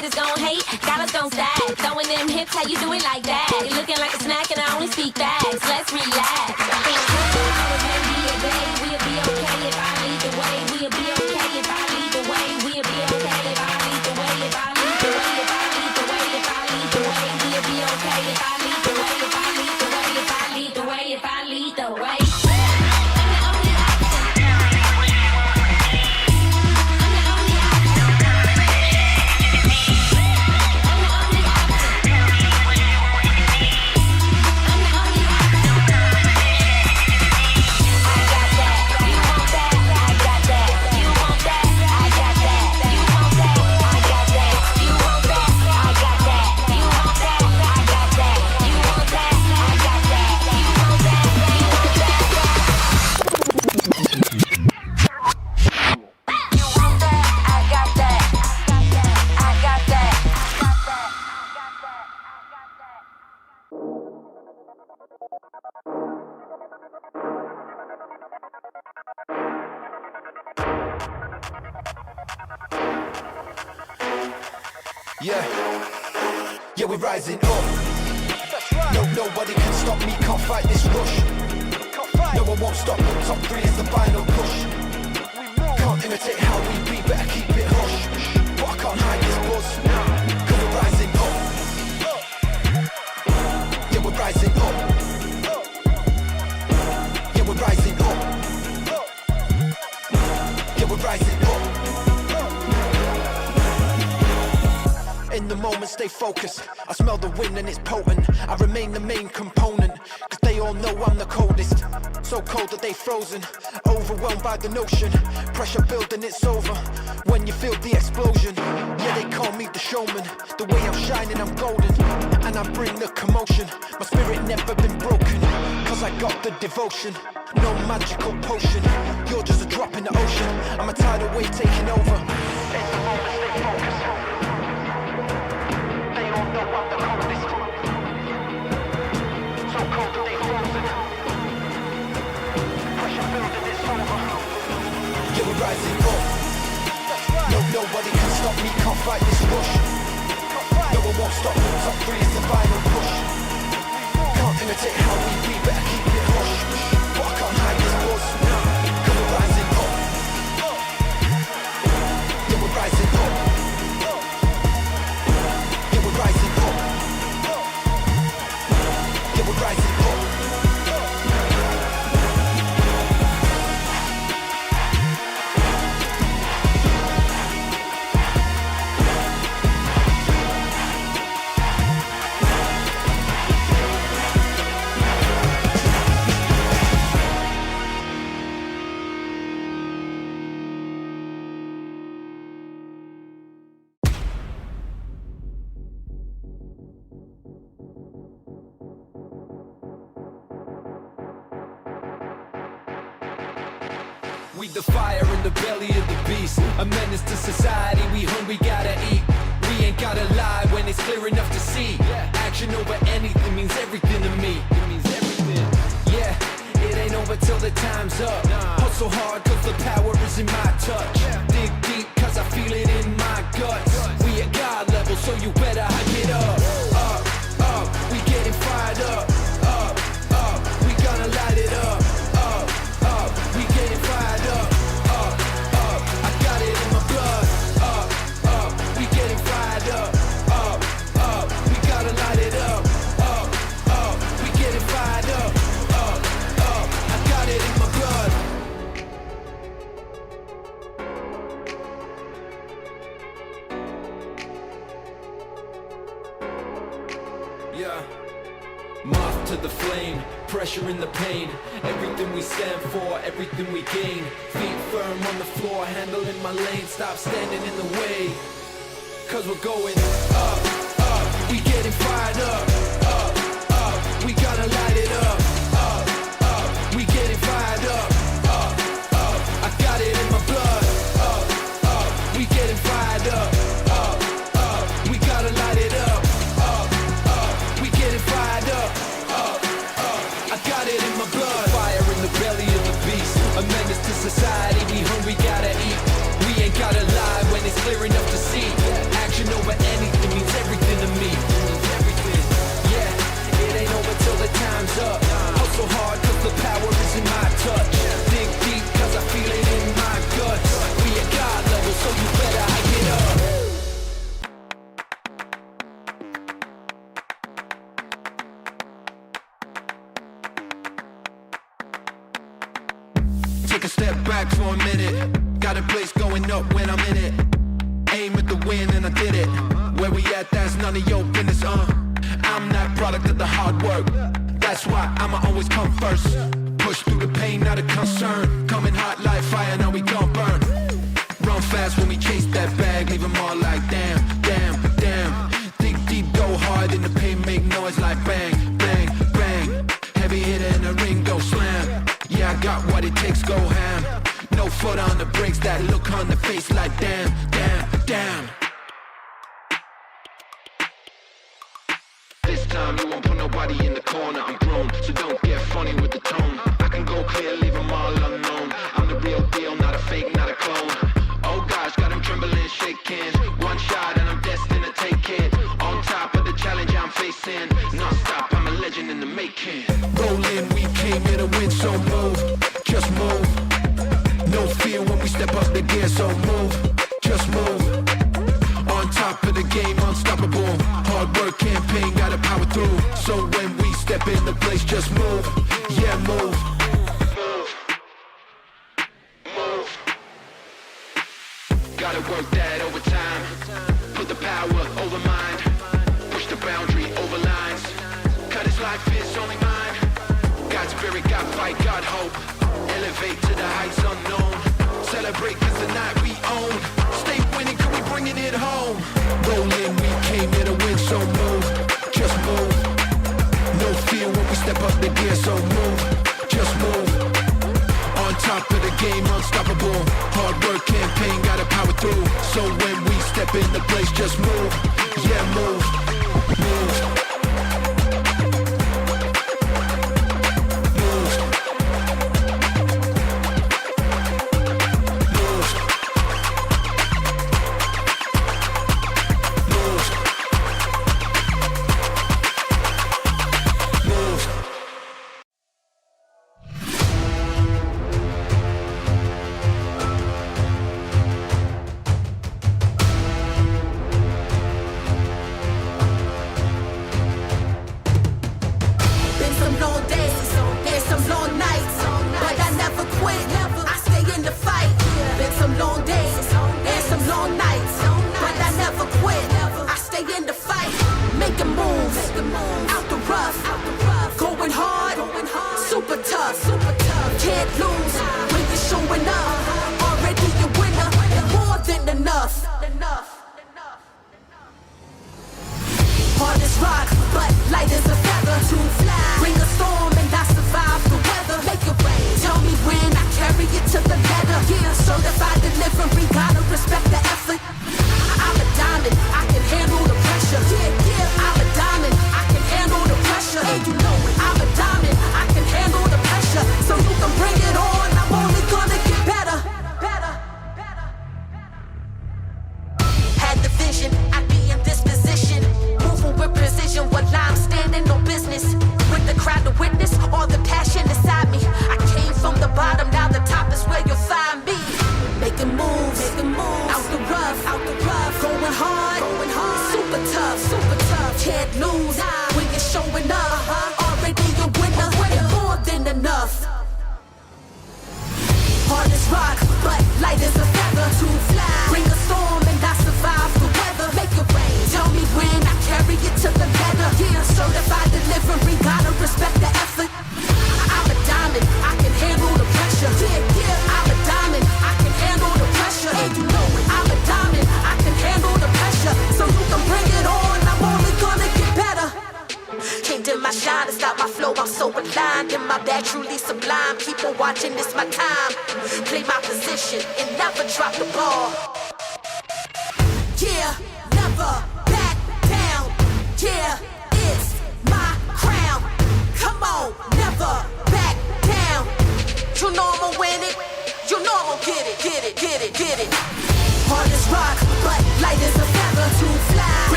haters gon' hate, dollars gon' stack. Throwing them hips, how you do it like that? You looking like a snack and I only speak facts. Let's relax. Maybe a day we'll be okay if I lead the way. We'll be okay if I lead the way. We'll be okay if I lead the way. If I lead the way, if I lead the way, if I lead the way, we'll be okay if I lead the way. If I lead the way, if I lead the way, if I lead the way. Yeah, we're rising up. No, nobody can stop me, can't fight this rush. No, I won't stop, top 3 is the final push. Can't imitate how we be, better keep it hush. But I can't hide this buzz, cause we're rising up. Yeah, we're rising up. Yeah, we're rising up. Yeah, we're rising up. In the moment, stay focused. I smell the wind and it's potent. I remain the main component, cause they all know I'm the coldest. So cold that they frozen, overwhelmed by the notion. Pressure building, it's over when you feel the explosion. Yeah, they call me the showman. The way I'm shining, I'm golden, and I bring the commotion. My spirit never been broken, cause I got the devotion. No magical potion, you're just a drop in the ocean. I'm a tidal wave taking over. In the moment, stay focused. I'm the coldest. So cold that they frozen. Pressure building, it's over. Yeah, we're rising up. No, nobody can stop me, can't fight this rush. No, I won't stop, top 3 is the final push. Can't imitate how we be, better keep it hush. But I can't hide this buzz, cause we're rising up. Yeah, we're rising up. Rising up. Yeah, we're rising up. We the fire in the belly of the beast, a menace to society, we hungry, gotta eat. We ain't gotta lie when it's clear enough to see. Action over anything means everything to me. It means everything. Yeah, it ain't over till the time's up. Hustle hard cause the power is in my touch. Dig deep cause I feel it in my guts. We at God level so you better hype it up. Up, we getting fired up. Up, we gonna light it up. We getting fired up. I got it in my blood. We getting fired up. We gotta light it up. We getting fired up. I got it in my blood. Yeah. Moth to the flame, pressure in the pain. Everything we stand for, everything we gain. Feet firm on the floor, handling my lane. Stop standing in the way, cause we're going up. We getting fired up. We gotta light it up. We getting fired up. I got it in my blood. We getting fired up. We gotta light it up. We getting fired up. I got it in my blood. Fire in the belly of the beast, a menace to society. We hungry, gotta eat. We ain't gotta lie when it's clear enough to see. Action over place going up when I'm in it. Aim at the win and I did it. Where we at, that's none of your business, I'm that product of the hard work. That's why I'ma always come first. Push through the pain, not a concern. Coming hot like fire, now we gon' burn. Run fast when we chase that bag. Leave them all like damn, damn, damn. Dig deep, go hard in the pain, make noise like bang, bang, bang. Heavy hitter in the ring, go slam. Yeah, I got what it takes, go ham. No foot on the brakes, that look on the face like damn, damn, damn. This time you won't put nobody in the corner, I'm grown, so don't get funny with the tone. I can go clear, leave them all unknown. I'm the real deal, not a fake, not a clone. Oh gosh, got them trembling, shaking. One shot and I'm destined to take it. On top of the challenge I'm facing. Non-stop, I'm a legend in the making. Rolling, we came here to win, so move, just move. No fear when we step up the gear, so move, just move. On top of the game, unstoppable. Hard work campaign, gotta power through. So when we step in the place, just move. Yeah, move. Move. Gotta work that overtime. Put the power over mind. Push the boundary over lines. Cut his life, it's only mine. Got spirit, got fight, got hope. Elevate to the heights unknown. Celebrate cause tonight we own. Stay winning cause we bringing it home. Rolling, we came here to win, so move, just move. No fear when we step up the gear, so move, just move. On top of the game, unstoppable. Hard work campaign, gotta power through. So when we step in the place, just move. Yeah, move, move.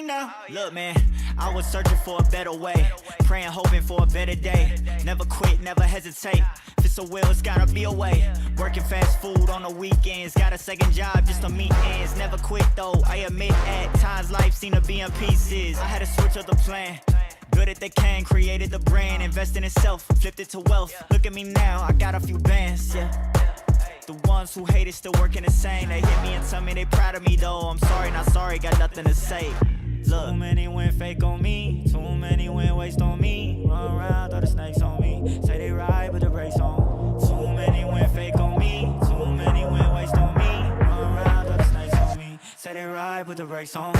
now. Look, man, I was searching for a better way, praying, hoping for a better day. Never quit, never hesitate. If it's a will, it's gotta be a way. Working fast food on the weekends, got a second job just to meet ends. Never quit though, I admit at times life seemed to be in pieces. I had to switch up the plan. Good at the can, created the brand, invested in self, flipped it to wealth. Look at me now, I got a few bands, yeah. The ones who hate it still working the same. They hit me and tell me they proud of me though. I'm sorry, not sorry, got nothing to say. Look. Too many went fake on me, too many went waste on me. Run around, throw the snakes on me. Say they ride, but the brakes on. Too many went fake on me, too many went waste on me. Run around, throw the snakes on me. Say they ride, but the brakes on.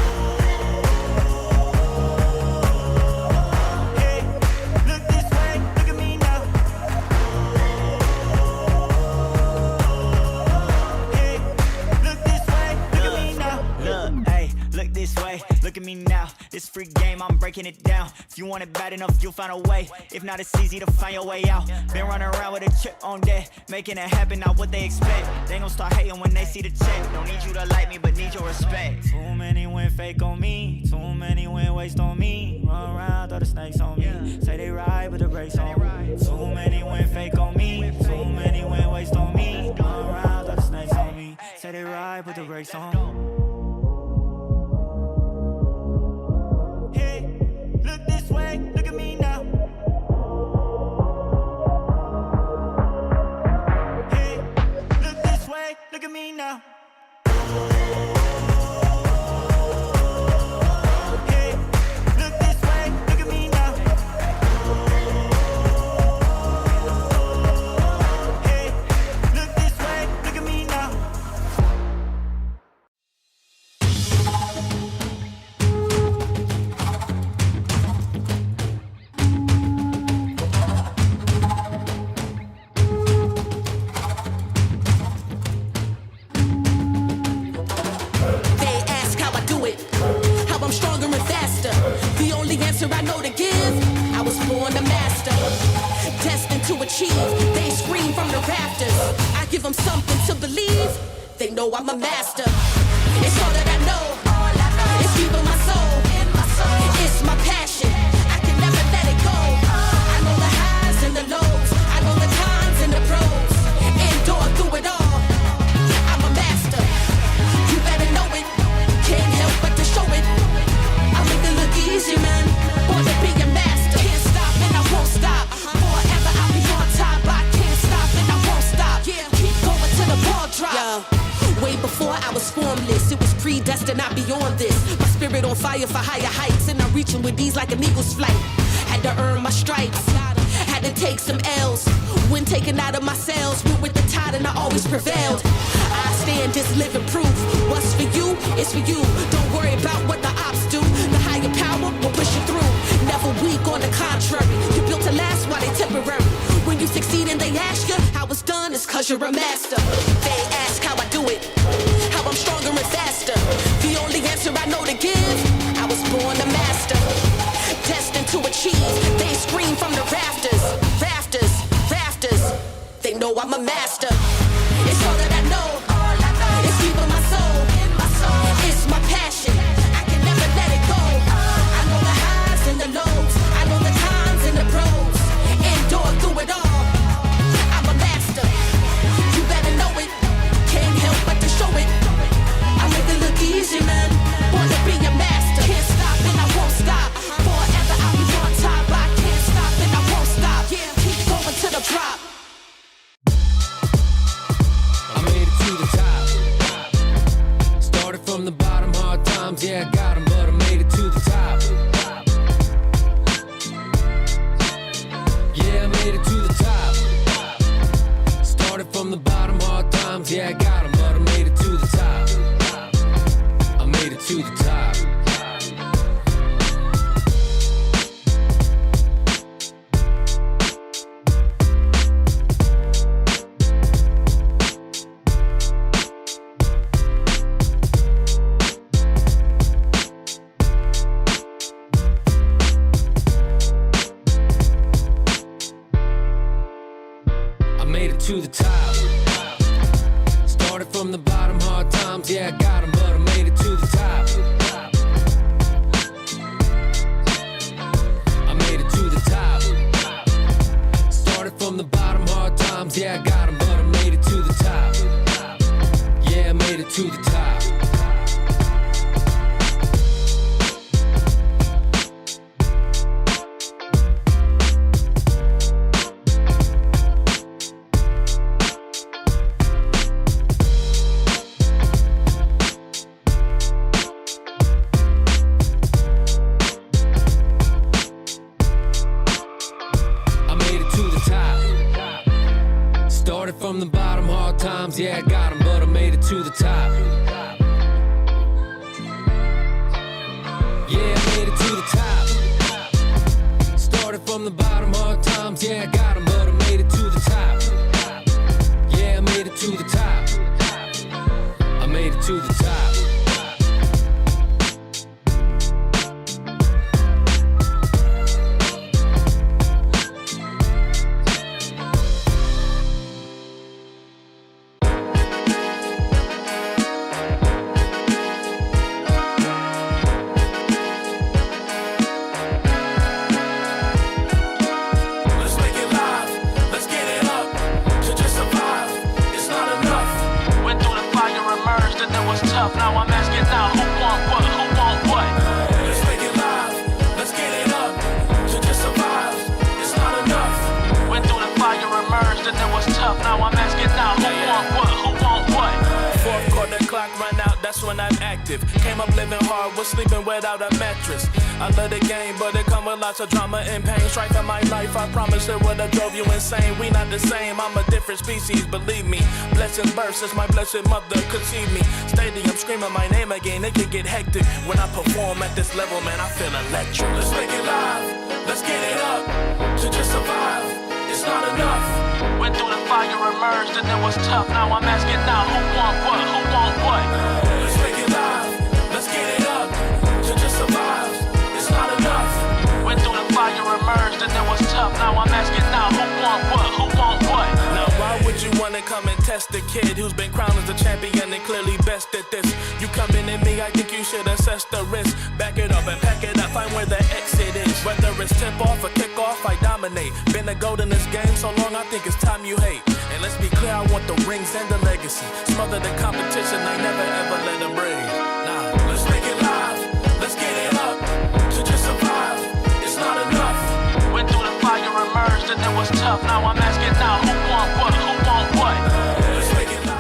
Look at me now, this free game, I'm breaking it down. If you want it bad enough, you'll find a way. If not, it's easy to find your way out. Been running around with a chip on deck, making it happen, not what they expect. They gon' start hating when they see the check. Don't need you to like me, but need your respect. Too many went fake on me, too many went waste on me. Run around, throw the snakes on me. Say they ride, but the brakes on. Too many went fake on me, too many went waste on me. Run around, throw the snakes on me. Say they ride, but the brakes on. Look at me now. Hey, look this way, look at me now. Hey, look this way, look at me now. Hey, look this way, look at me now. I know to give, I was born a master, destined to achieve. They scream from the rafters, I give them something to believe. They know I'm a master. It's all that I know. It's deep in my soul. It's my passion. I can never let it go. I know the highs and the lows. I know the cons and the pros. Endure through it all. I'm a master. You better know it. Can't help but to show it. I make it look easy, man. Born to be a master. Can't stop and I won't stop. Forever I'll be on top. I can't stop and I won't stop. Keep going till the ball drop. Way before I was formless, it was predestined, I'd be on this. My spirit on fire for higher heights, and I'm reaching with these like an eagle's flight. Had to earn my stripes, had to take some L's. When taken out of my cells, went with the tide and I always prevailed. I stand as living proof. What's for you, it's for you. Don't worry about what the ops do. The higher power will push you through. Never weak, on the contrary. You built to last while they temporary. When you succeed and they ask you how it's done, it's cause you're a master. They ask how I do it, how I'm stronger and faster. The only answer I know to give, I was born a master, destined to achieve. They scream from the rafters, rafters, rafters. They know I'm a master. It's all that I know. It's deep in my soul. It's my passion. I can never let it go. I know the highs and the lows. I know the cons and the pros. Endure through it all. I'm a master. You better know it. Can't help but to show it. I make it look easy, man. Born to be a master. Can't stop and I won't stop. Forever I'll be on top. I can't stop and I won't stop. Keep going to the drop. I made it to the top. Started from the bottom, hard times, yeah, I got them, but I made it to the top. Yeah, I made it to the top. Started from the bottom, hard times, yeah, I got them, but I made it to the top. I made it to the top. To the top. Started from the bottom, hard times, yeah, I got them, but I made it to the top. from the bottom, hard times, yeah, I got 'em, but I made it to the top. Yeah, I made it to the top. Started from the bottom, hard times, yeah, I got 'em, but I made it to the top. Yeah, I made it to the top. I made it to the top. Now I'm asking now, who want what, who want what? Let's make it live, let's get it up. To just survive, it's not enough. Went through the fire, emerged, and it was tough. Now I'm asking now, who want what, who want what? Fourth quarter clock run out, that's when I'm active. Came up living hard, was sleeping without a mattress. I love the game, but it come with lots of drama and pain. Strife in my life, I promise it would've drove you insane. We not the same, I'm a different species, believe me. Blessings birth since my blessed mother conceived me. Stadium screaming my name again, it can get hectic. When I perform at this level, man, I feel electric. Let's make it live, let's get it up. To just survive, it's not enough. Went through the fire, emerged, and it was tough. Now I'm asking now, who want what, who want what? Let's make it live, let's get it up. To just survive, it's not enough. Went through the fire, emerged, and it was tough. Now I'm asking now, who want what, who want what? Now why would you wanna come and test the kid who's been crowned as a champion and clearly best at this? You coming at me, I think you should assess the risk. Back it up and pack it up, find where the exit is. Whether it's tip off or kick off, I dominate. Been a goat in this game so long, I think it's time you hate. And let's be clear, I want the rings and the legacy. Smother the competition, I never ever let them breathe. Nah, let's make it live, let's get it up. To just survive, it's not enough. Went through the fire, emerged, and it was tough. Now I'm asking now, who want what, who want what? Let's make it live.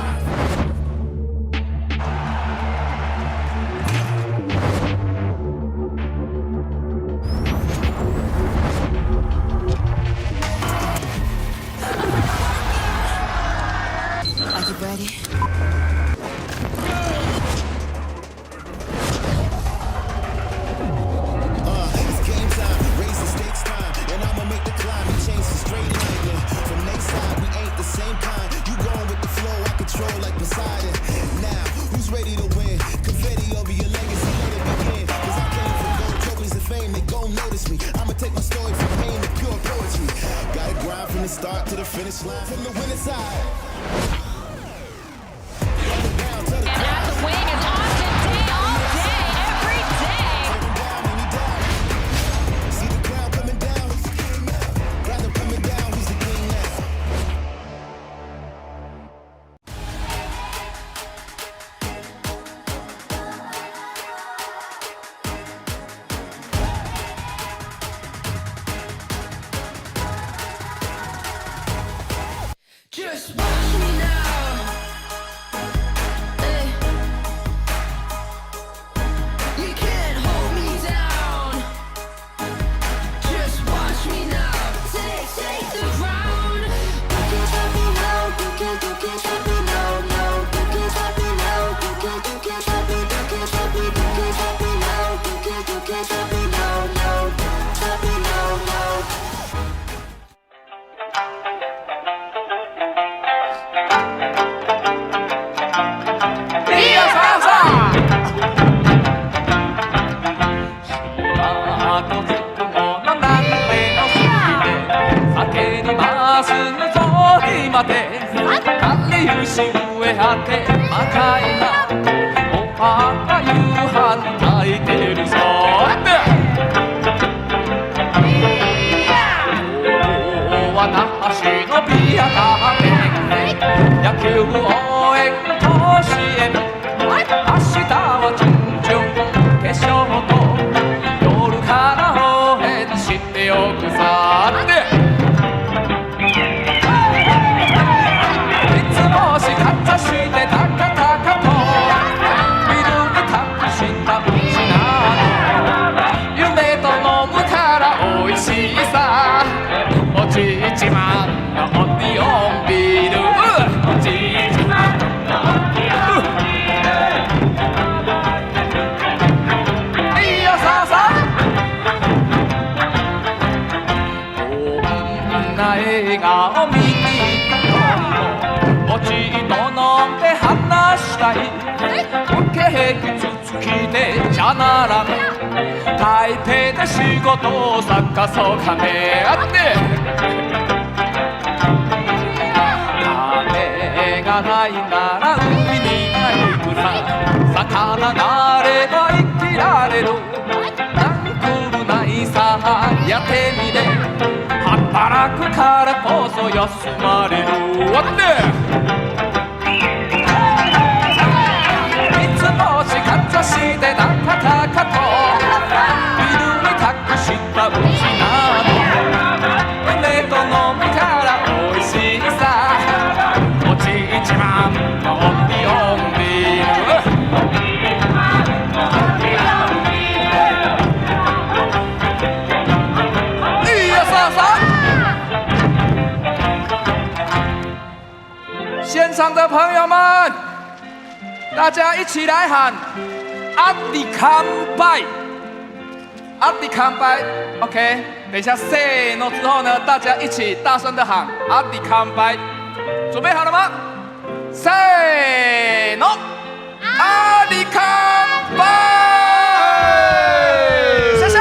Are you ready? It's game time, raise the stakes time, and I'ma make the climb and change the straight line. From next side, we ain't the same kind. You going with the flow, I control like Poseidon. Now, who's ready to win? Confetti over your legacy, let it begin. Cause I came from gold trophies and fame, they gon' notice me. I'ma take my story from pain to pure poetry. Gotta grind from the start to the finish line. From the winning side. And at the wing is Austin Day all day, every day. See the crowd coming down, who's the king now? Crowd them coming down, who's the king now? Just watch me now. Hey. You can't hold me down. Just watch me now. Take the ground. You can't stop me now. You can't stop me now. No, you can't stop me now. You can't stop me. You can't stop me. You can't stop me now. You can't stop me now. No, stop me now. No. On the on beat. な笑顔見にもちと飲んで話したいケーキつつきでじゃならね台北で仕事を探そうかねって金がないなら海にないくら魚があれば生きられるなんくるないさやってみれ働くからこそ休まれるわってかざしてなかたかとビルに託したうちなの梅と飲みからおいしさおち一番のオンリオンビールいやささ现场的朋友们大家一起来喊阿迪康拜，阿迪康拜 ，OK。等一下 say no 之后呢，大家一起大声的喊阿迪康拜，准备好了吗 ？say no， 阿迪康拜，谢谢。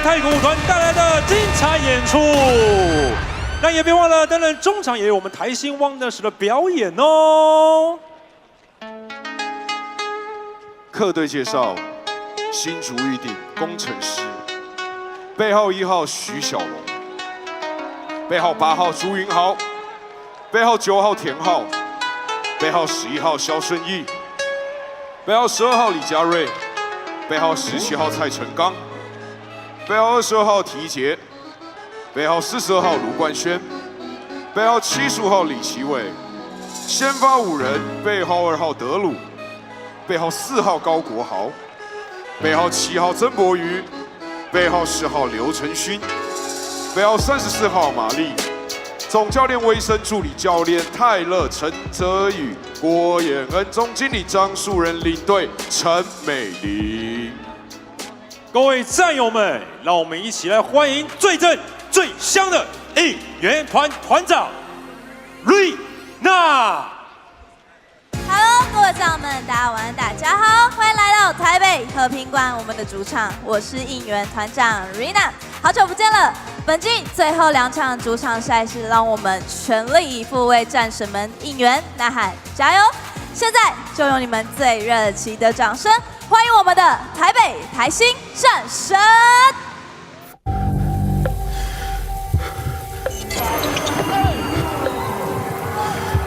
泰国舞团带来的精彩演出，那也别忘了，当然中场也有我们台新 Wonders 的表演哦。客队介绍：新竹预定工程师，背号1号徐小龙，背号8号朱云豪，背号9号田浩，背号11号肖顺义，背号12号李佳瑞，背号17号蔡成刚。 背号22号提杰，背号42号卢冠轩，背号75号李奇伟，先发5人，背号2号德鲁，背号4号高国豪，背号7号曾博瑜，背号10号刘承勋，背号34号马丽，总教练威森助理教练泰勒陈泽宇、郭衍恩，总经理张树人，领队陈美玲。 各位战友们，让我们一起来欢迎最正最香的应援团团长瑞娜。Hello， 各位战友们，大家晚安，大家好，欢迎来到台北和平馆，我们的主场，我是应援团长瑞娜，好久不见了。本季最后2场主场赛事，让我们全力以赴为战神们应援呐喊，加油！现在就用你们最热情的掌声。 欢迎我们的台北台新战神。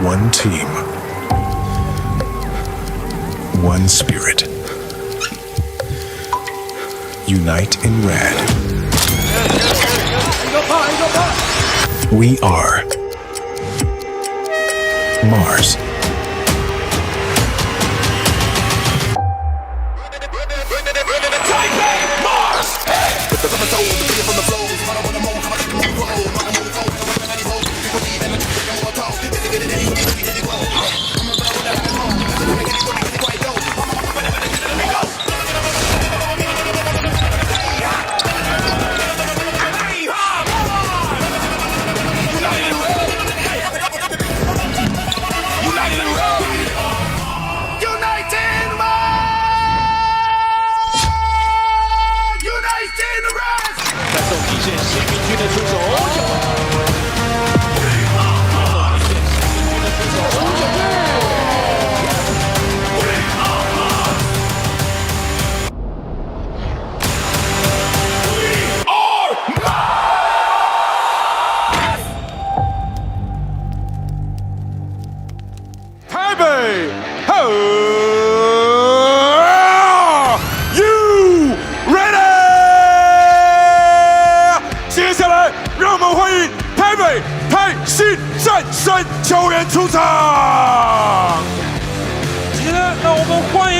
One team, one spirit. Unite in red. We are Mars.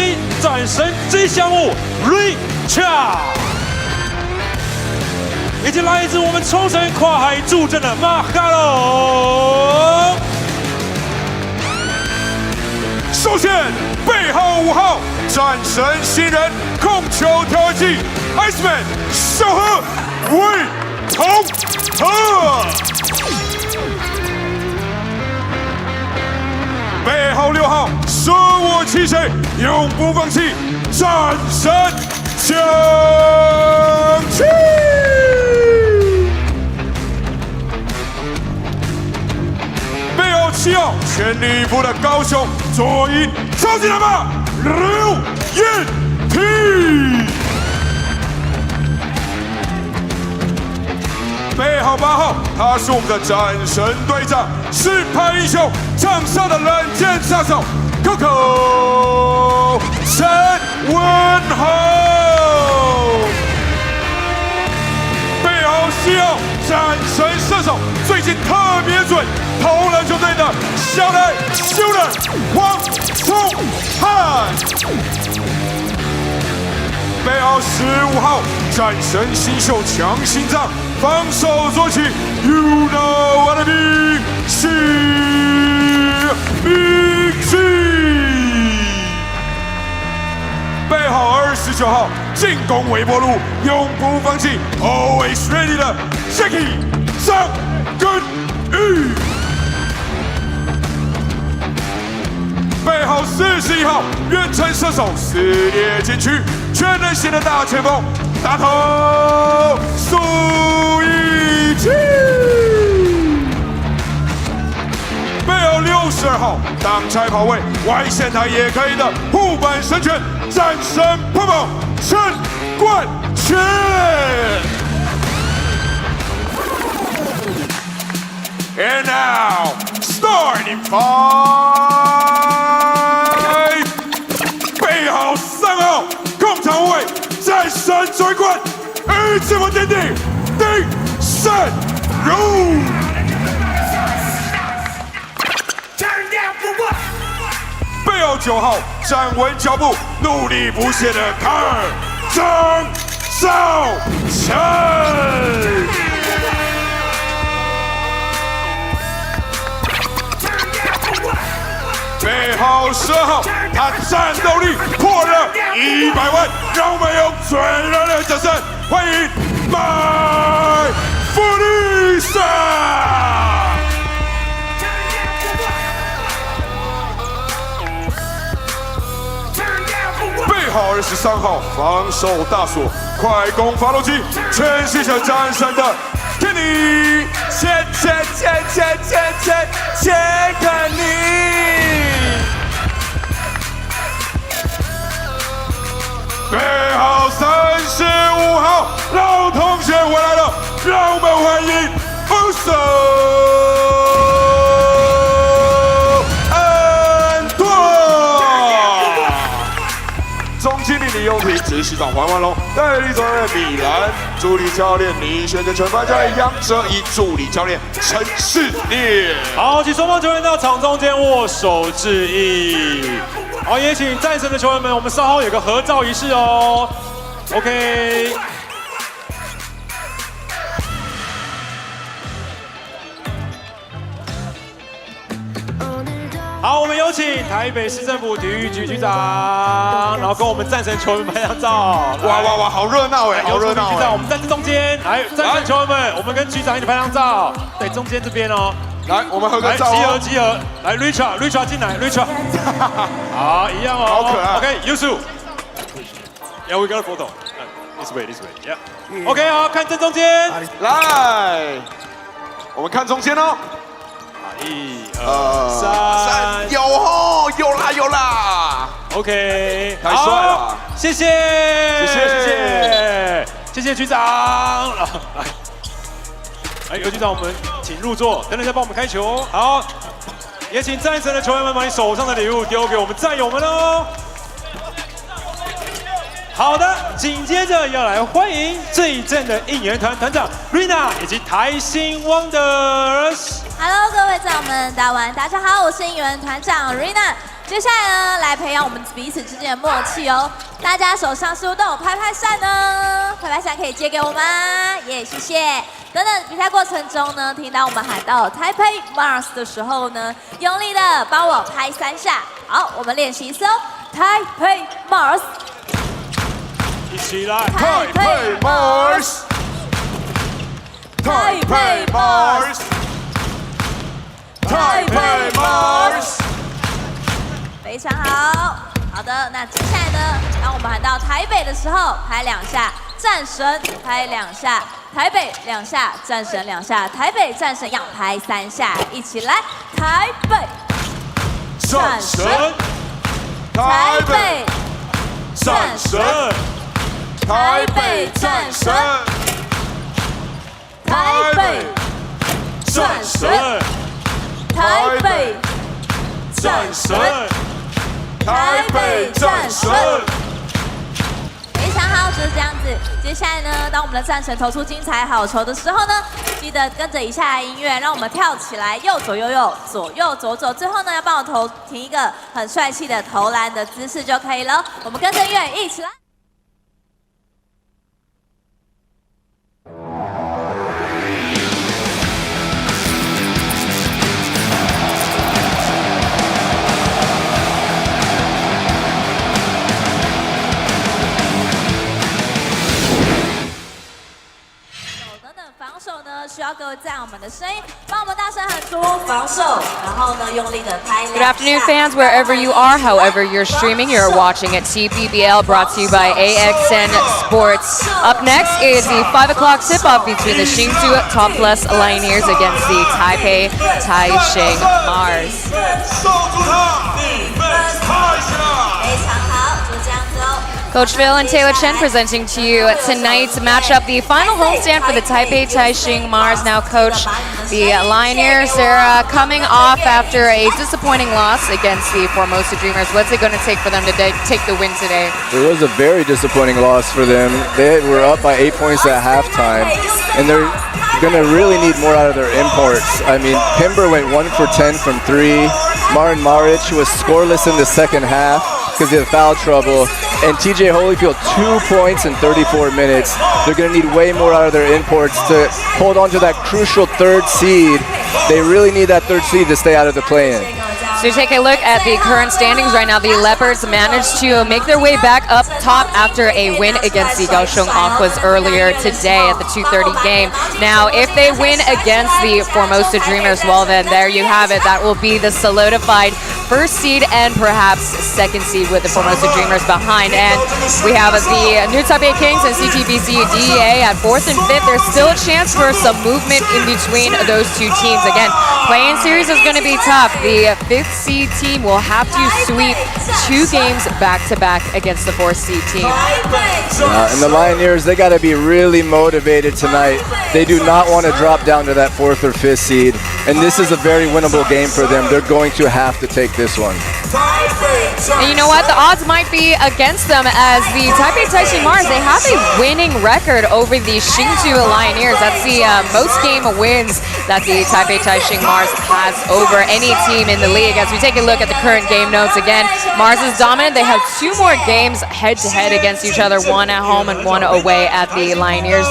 一战神这项目 Richard， 以及来自我们冲绳跨海助阵的马卡龙。首先，背号5号战神新人控球调剂 Iceman 小何魏同和。背号6号舍我其谁，永不放弃战神将军。背号7号全力以赴的高雄左营超级大马刘彦廷。背号8号，他是我们的战神队长，是派英雄场上的冷箭杀手 Coco 陈文豪。背号7号，战神射手，最近特别准，投篮球队的小来修人黄聪汉。背号15号，战神新秀强心脏，防守做起 ，You know what I mean， 是明星。背号29号，进攻微波炉，永不放弃 ，Always ready 的 Jackie 张根宇。背号41号，远程射手，撕裂禁区，全能型的大前锋，大头苏一奇。背号62号，挡拆跑位，外线台也可以的护板神拳，战神泡泡陈冠权。And now, starting 5， 背号3号，控场位，战神追冠，一次我奠定定胜如。背号9号，站稳脚步，努力不懈的卡尔张少成。背号12号，他战斗力破了100万，让我们用最热烈的掌声欢迎麦弗利萨。背号23号，防守大锁，快攻发动机，全系上战神的肯尼，切肯尼。背号35号，老同学回来了，让我们欢迎乌索安多。总经理李永平，执行长黄万龙，代理总教练米兰，助理教练李轩的全班教练杨哲仪，助理教练陈世烈。好，请双方球员到场中间握手致意。好，也请战神的球员们，我们稍后有个合照仪式哦。OK。好，我们有请台北市政府体育局局长，然后跟我们战神球员拍张照。哇，好热闹哎，好热闹！局长，我们站在中间，来，战神球员们，我们跟局长一起拍张照。对，中间这边哦。来，我们合个照哦。集合。来 ，Richard 进来 ，Richard。好，一样哦。好可爱。OK， Yusu。Yeah, we got a photo. This way. Yeah. OK， 好，看正中间。来，我们看中间哦。1、2、3，有啦。OK， 太帅了，谢谢局长。来，尤局长，我们请入座，等等再帮我们开球。好，也请战神的球员们把你手上的礼物丢给我们战友们哦。好的，紧接着要来欢迎这一阵的应援团团长 Rina 以及台新 Wonders。Hello， 各位战友们，大家好，我是应援团长 Rina。接下来呢，来培养我们彼此之间的默契哦。大家手上是不是都有拍拍扇呢？拍拍扇可以借给我吗？耶，谢谢。等等比赛过程中呢，听到我们喊到 Taipei Mars 的时候呢，用力的帮我拍3下。好，我们练习一次哦。Taipei Mars， 一起来 Taipei Mars，Taipei Mars，Taipei Mars。非常好，好的，那接下来呢？当我们喊到台北的时候，拍2下，战神拍2下，台北2下，战神2下，台北战神要拍3下，一起来，台北战神，台北战神，台北战神，台北战神，台北战神。台北战神，非常好，就是这样子。接下来呢，当我们的战神投出精彩好球的时候呢，记得跟着以下的音乐，让我们跳起来，右左右右，左右左左。最后呢，要帮我停一个很帅气的投篮的姿势就可以了。我们跟着音乐一起来。需要各位在我们的声音，帮我们大声喊出防守，然后呢用力的拍2下。Good afternoon, fans, wherever you are, however you're streaming, you're watching at TPBL, brought to you by AXN Sports. Up next is the 5 o'clock tip-off between the Hsinchu Toplus Lioneers against the Taipei Taishin Mars. 非常好，就这样子哦。Coach Phil and Taylor Chen presenting to you tonight's matchup, the final homestand for the Taipei Taishin Mars. Now, Coach, the Lioneers, they're coming off after a disappointing loss against the Formosa Dreamers. What's it going to take for them to take the win today? It was a very disappointing loss for them. They were up by 8 points at halftime, and they're going to really need more out of their imports. I mean, Pimber went 1 for 10 from 3. Marin Maric was scoreless in the second half because of foul trouble. And TJ Holyfield, 2 points in 34 minutes. They're going to need way more out of their imports to hold on to that crucial 3rd seed. They really need that 3rd seed to stay out of the play-in. So take a look at the current standings right now. The Leopards managed to make their way back up top after a win against the Kaohsiung Aquas earlier today at the 2:30 game. Now, if they win against the Formosa Dreamers, well then there you have it. That will be the solidified 1st seed and perhaps 2nd seed with the Formosa Dreamers behind. And we have the New Taipei Kings and CTBC DEA at 4th and 5th. There's still a chance for some movement in between those two teams. Again, play-in series is going to be tough. The 5th seed team will have to sweep 2 games back-to-back against the 4th seed team. And the Lioneers, they got to be really motivated tonight. They do not want to drop down to that 4th or 5th seed. And this is a very winnable game for them. They're going to have to take this one. And you know what? The odds might be against them as the Taipei Taishin Mars, they have a winning record over the Hsinchu Lioneers. That's the most game wins that the Taipei Taishin Mars has over any team in the league. As we take a look at the current game notes again, Mars is dominant. They have 2 more games head-to-head against each other, 1 at home and 1 away at the Lioneers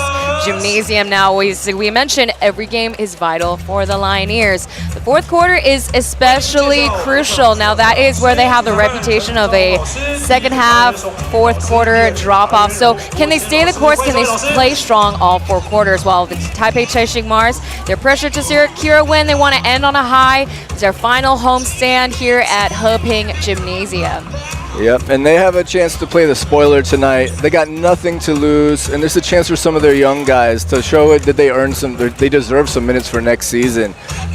Gymnasium. Now, we mentioned every game is vital for the Lioneers. The 4th quarter is especially crucial. Now, that is where they have the reputation of a second half, 4th quarter drop-off. So can they stay the course? Can they play strong all 4 quarters? While the Taipei Taishin Mars, they're pressured to secure a win. They want to end on a high. It's their final homestand here at Heping Gymnasium. Yep, and they have a chance to play the spoiler tonight. They got nothing to lose, and there's a chance for some of their young guys to show it that they deserve some minutes for next season.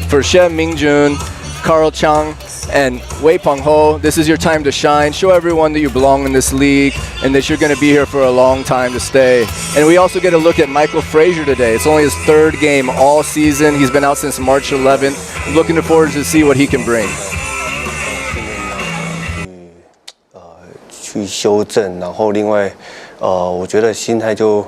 For Shen Mingjun, Carl Chang, and Wei Peng Ho, this is your time to shine. Show everyone that you belong in this league and that you're going to be here for a long time to stay. And we also get a look at Michael Frazier today. It's only his 3rd game all season. He's been out since March 11th. I'm looking forward to see what he can bring. 去修正，然后另外，我觉得心态就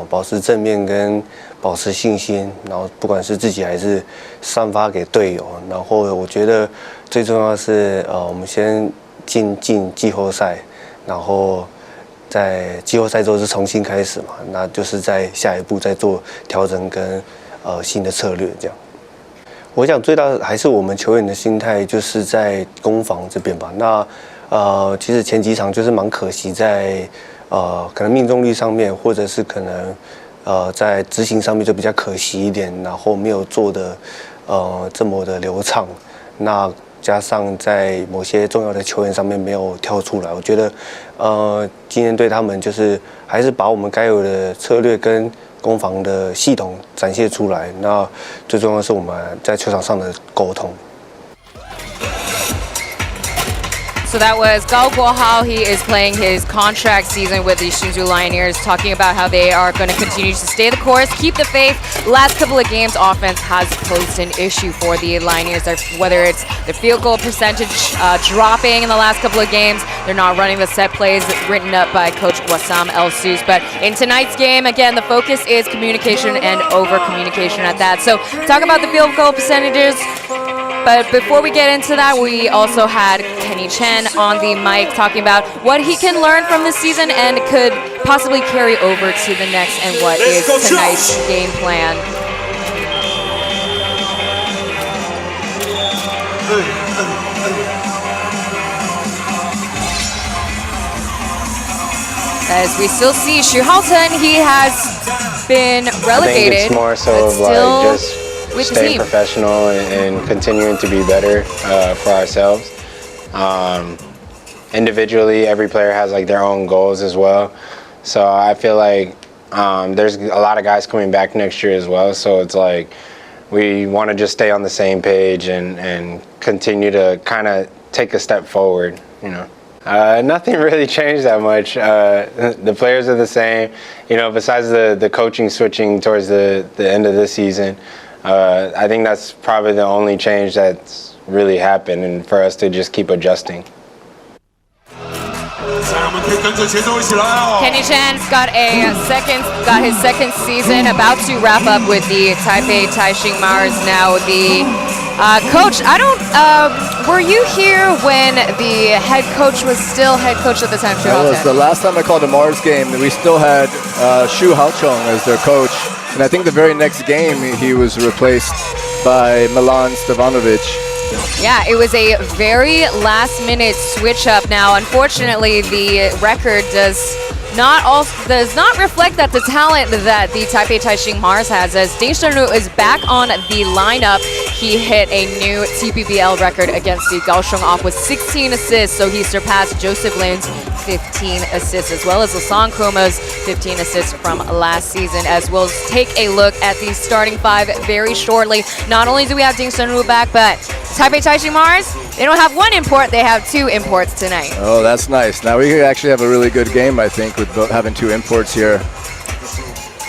保持正面跟保持信心，然后不管是自己还是散发给队友。然后我觉得最重要的是我们先进季后赛，然后在季后赛之后是重新开始嘛，那就是在下一步再做调整跟新的策略这样。我想最大的还是我们球员的心态，就是在攻防这边吧。那其实前几场就是蛮可惜在可能命中率上面，或者是可能在执行上面就比较可惜一点，然后没有做的这么的流畅。那加上在某些重要的球员上面没有跳出来，我觉得今天对他们就是还是把我们该有的策略跟攻防的系统展现出来。那最重要的是我们在球场上的沟通。So that was Gao Guohao. He is playing his contract season with the Hsinchu Lioneers, talking about how they are going to continue to stay the course, keep the faith. Last couple of games, offense has posed an issue for the Lioneers, whether it's the field goal percentage dropping in the last couple of games. They're not running the set plays written up by Coach Wassam El-Sus. But in tonight's game, again, the focus is communication and over-communication at that. So talk about the field goal percentages. But before we get into that, we also had Kenny Chen on the mic talking about what he can learn from this season and could possibly carry over to the next, and what is tonight's game plan. As we still see Xu Haoten, he has been relegated. I think it's more so of like just staying professional and continuing to be better for ourselves. Individually, every player has like their own goals as well. So I feel like there's a lot of guys coming back next year as well. So it's like we want to just stay on the same page and continue to kind of take a step forward, you know. Nothing really changed that much. The players are the same, you know, besides the coaching switching towards the end of this season. I think that's probably the only change that's really happened, and for us to just keep adjusting. Kenny Chan's got his second season, about to wrap up with the Taipei Taishin Mars. Now the coach, were you here when the head coach was still head coach at the time? That was the last time I called a Mars game. We still had Xu Haocheng as their coach. And I think the very next game he was replaced by Milan Stevanovic. Yeah, it was a very last-minute switch up. Now, unfortunately, the record does not reflect that the talent that the Taipei Taishin Mars has, as Ding Shenru is back on the lineup. He hit a new TPBL record against the Kaohsiung off with 16 assists, so he surpassed Joseph Lin's 15 assists, as well as Lasong Kuma's 15 assists from last season. As we'll take a look at the starting five very shortly. Not only do we have Ding Shenru back, but Taipei Taishin Mars, they don't have one import, they have two imports tonight. Oh, that's nice. Now we could actually have a really good game, I think, with having two imports here.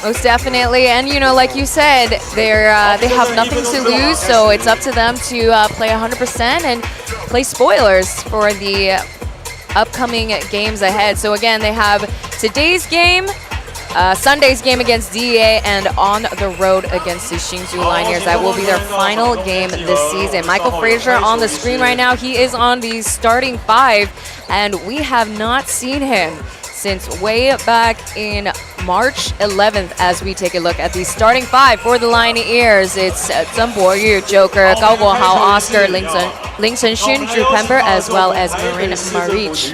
Most definitely, and you know, like you said, they have nothing to lose, so it's up to them to play 100% and play spoilers for the upcoming games ahead. So again, they have today's game, Sunday's game against DEA, and on the road against the Hsinchu Lioneers. That will be their final game this season. Michael Frazier on the screen right now. He is on the starting five, and we have not seen him since way back in March 11th. As we take a look at the starting five for the Lioneers, it's Zheng Boyu, Joker, Gao Guohao, Oscar, Ling Chenxun, Drew Pember, as well as Marin Marich.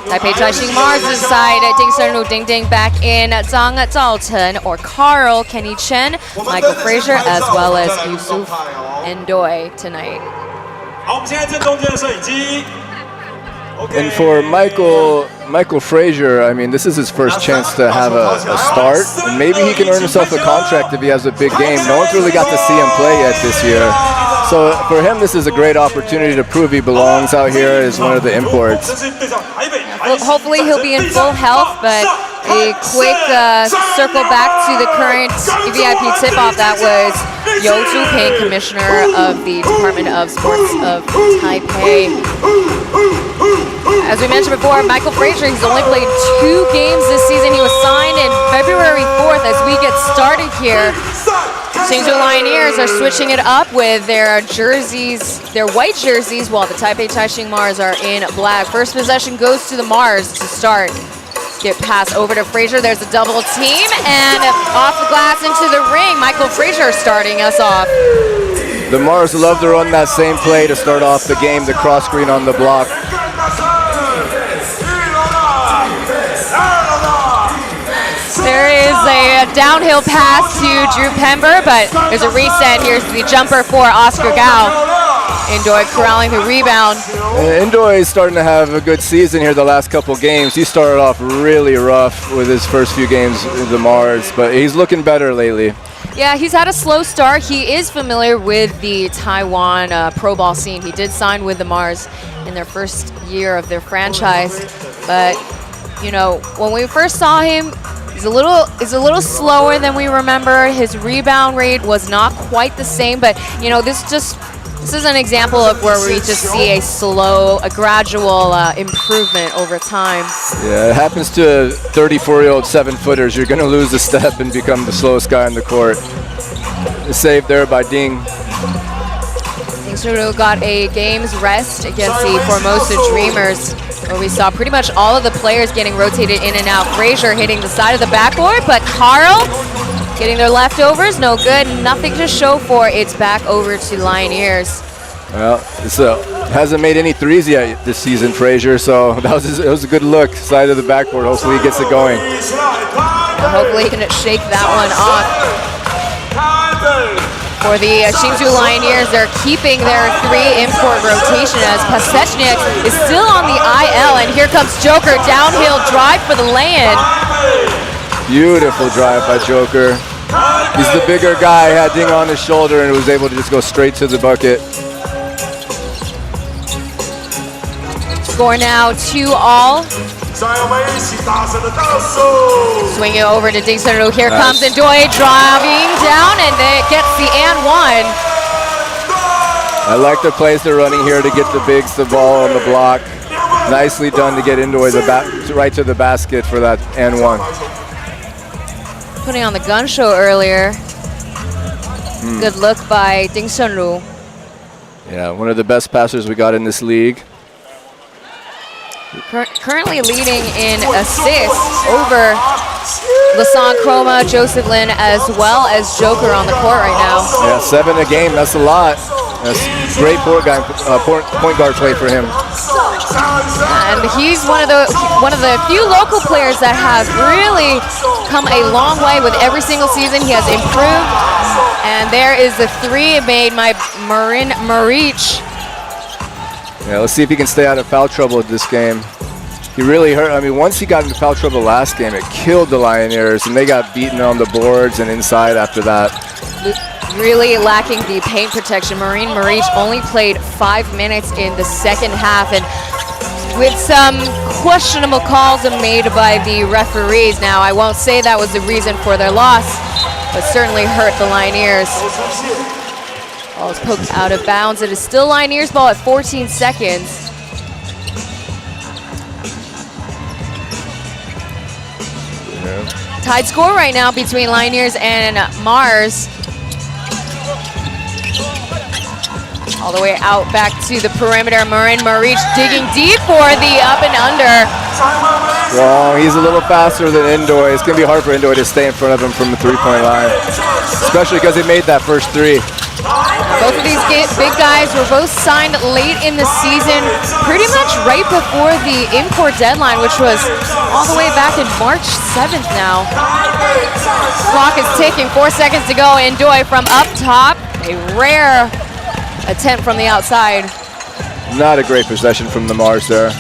Taipei Taishin Mars' side, Ding Shenru, Ding Ding back in, Zhang Zhaoten or Carl, Kenny Chen, Michael Frazier, as well as Yusuf Ndoye tonight. And for Michael Frazier, I mean, this is his first chance to have a start. And maybe he can earn himself a contract if he has a big game. No one's really got to see him play yet this year. So for him, this is a great opportunity to prove he belongs out here as one of the imports. Hopefully he'll be in full health, but a quick circle back to the current VIP tip-off. That was You Zuping, Commissioner of the Department of Sports of Taipei. As we mentioned before, Michael Frazier, he's only played 2 games this season. He was signed in February 4th. As we get started here, Hsinchu Lioneers are switching it up with their jerseys, their white jerseys, while the Taipei Taishin Mars are in black. First possession goes to the Mars to start. Get pass over to Frazier. There's a double team, and off the glass into the ring. Michael Frazier starting us off. The Mars love to run that same play to start off the game, the cross screen on the block. There is a downhill pass to Drew Pember, but there's a reset. Here's the jumper for Oscar Gao. Indoy corralling the rebound. Indoy is starting to have a good season here the last couple games. He started off really rough with his first few games with the Mars, but he's looking better lately. Yeah, he's had a slow start. He is familiar with the Taiwan pro ball scene. He did sign with the Mars in their first year of their franchise, but you know, when we first saw him, he's a little slower than we remember. His rebound rate was not quite the same, but you know, this is an example of where we just see a gradual improvement over time. Yeah, it happens to 34-year-old 7-footers. You're going to lose a step and become the slowest guy on the court. Saved there by Ding. Hsinchu got a game's rest against the Formosa Dreamers, where we saw pretty much all of the players getting rotated in and out. Frazier hitting the side of the backboard, but Carl getting their leftovers, no good, nothing to show for. It's back over to Lioneers. Well, this hasn't made any threes yet this season, Frazier, so it was a good look, side of the backboard. Hopefully he gets it going. Hopefully he can shake that one off. For the Hsinchu Lioneers, they're keeping their 3 import rotation as Pasechnik is still on the IL, and here comes Joker, downhill drive for the lay-in. Beautiful drive by Joker. He's the bigger guy, had Ding on his shoulder and was able to just go straight to the bucket. Score now 2-all. Swing it over to Ding Sunru. Here comes Indoy driving down, and it gets the and 1. I like the plays they're running here to get the bigs the ball on the block. Nicely done to get Indoy right to the basket for that and 1. Putting on the gun show earlier. Good look by Ding Sunru. Yeah, one of the best passers we got in this league. Currently leading in assists over Lasan Chroma, Joseph Lin, as well as Joker on the court right now. Yeah, 7 a game, that's a lot. That's great point guard play for him. And he's one of the few local players that have really come a long way with every single season. He has improved. And there is the 3 made by Marin Maric. Yeah, let's see if he can stay out of foul trouble this game. He really hurt. I mean, once he got into foul trouble last game, it killed the Lioneers, and they got beaten on the boards and inside after that. Really lacking the paint protection. Marin Maric only played 5 minutes in the second half, and with some questionable calls made by the referees. Now, I won't say that was the reason for their loss, but certainly hurt the Lioneers. Ball is poked out of bounds. It is still Lioneers ball at 14 seconds. Tied score right now between Lioneers and Mars. All the way out back to the perimeter. Marin Maric digging deep for the up and under. Well, he's a little faster than Indoy. It's going to be hard for Indoy to stay in front of him from the 3-point line, especially because he made that first 3. Both of these big guys were both signed late in the season, pretty much right before the import deadline, which was all the way back in March 7th now. Clock is ticking, 4 seconds to go. Indoy from up top, a rare attempt from the outside. Not a great possession from the Mars there.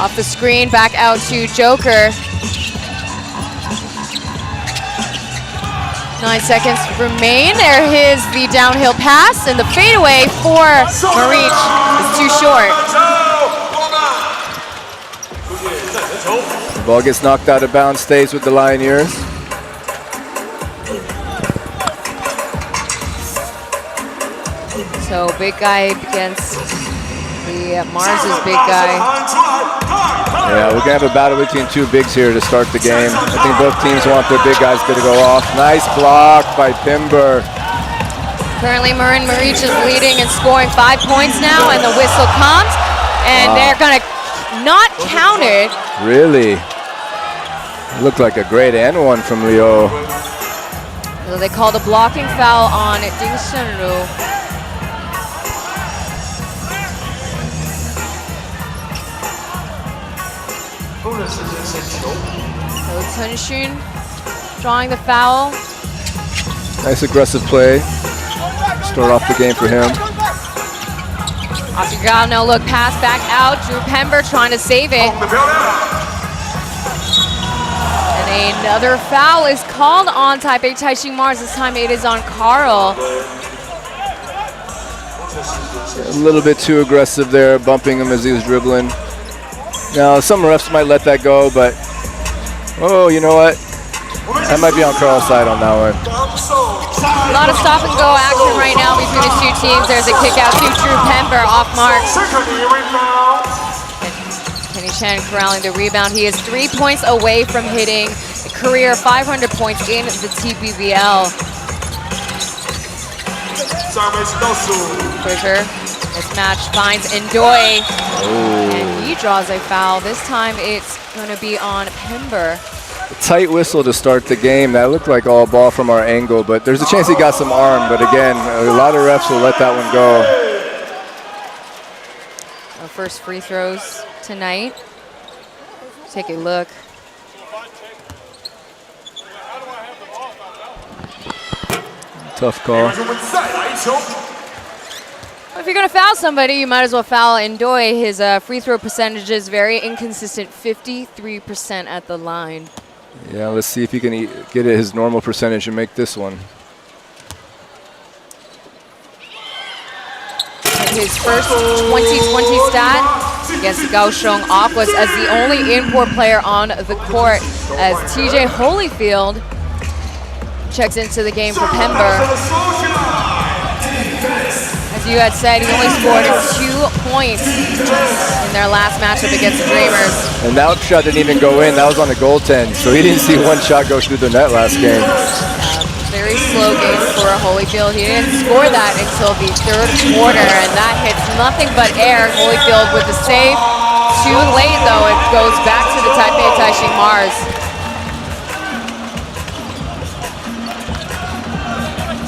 Off the screen, back out to Joker. 9 seconds remain. There is the downhill pass, and the fadeaway for Maric is too short. The ball gets knocked out of bounds, stays with the Lioneers. So So big guy against the Mars' big guy. Yeah, we're gonna have a battle between two bigs here to start the game. I think both teams want their big guys to go off. Nice block by Pimber. Currently, Marin Maric is leading and scoring 5 points now, and the whistle comes, and they're gonna not count it. Really? Looked like a great and one from Leo. So they called a blocking foul on Ding Shenru. So Taishin drawing the foul. Nice aggressive play. Start off the game for him. Akagao look pass back out. Drew Pember trying to save it. And another foul is called on Taipei Taishin Mars. This time it is on Carl. A little bit too aggressive there, bumping him as he was dribbling. Now, some refs might let that go, but oh, you know what? I might be on Carl's side on that one. A lot of stop and go action right now between the two teams. There's a kick out to Drew Pember off mark. Kenny Chen corralling the rebound. He is 3 points away from hitting a career 500 points in the TPBL. Frazier, mismatch, finds Ndoye. And he draws a foul. This time it's going to be on Pember. Tight whistle to start the game. That looked like all ball from our angle, but there's a chance he got some arm. But again, a lot of refs will let that one go. Our first free throws tonight. Take a look. Tough call. If you're going to foul somebody, you might as well foul Ndoye. His free throw percentage is very inconsistent, 53% at the line. Yeah, let's see if he can get it his normal percentage and make this one. His first 2020 stat against Kaohsiung Aquas as the only import player on the court, as TJ Holyfield checks into the game for Pember. As you had said, he only scored 2 points in their last matchup against the Dreamers. And that shot didn't even go in. That was on the goaltend, so he didn't see one shot go through the net last game. Very slow game for Holyfield. He didn't score that until the third quarter, and that hits nothing but air. Holyfield with the save. Too late, though. It goes back to the Taipei Taishin Mars.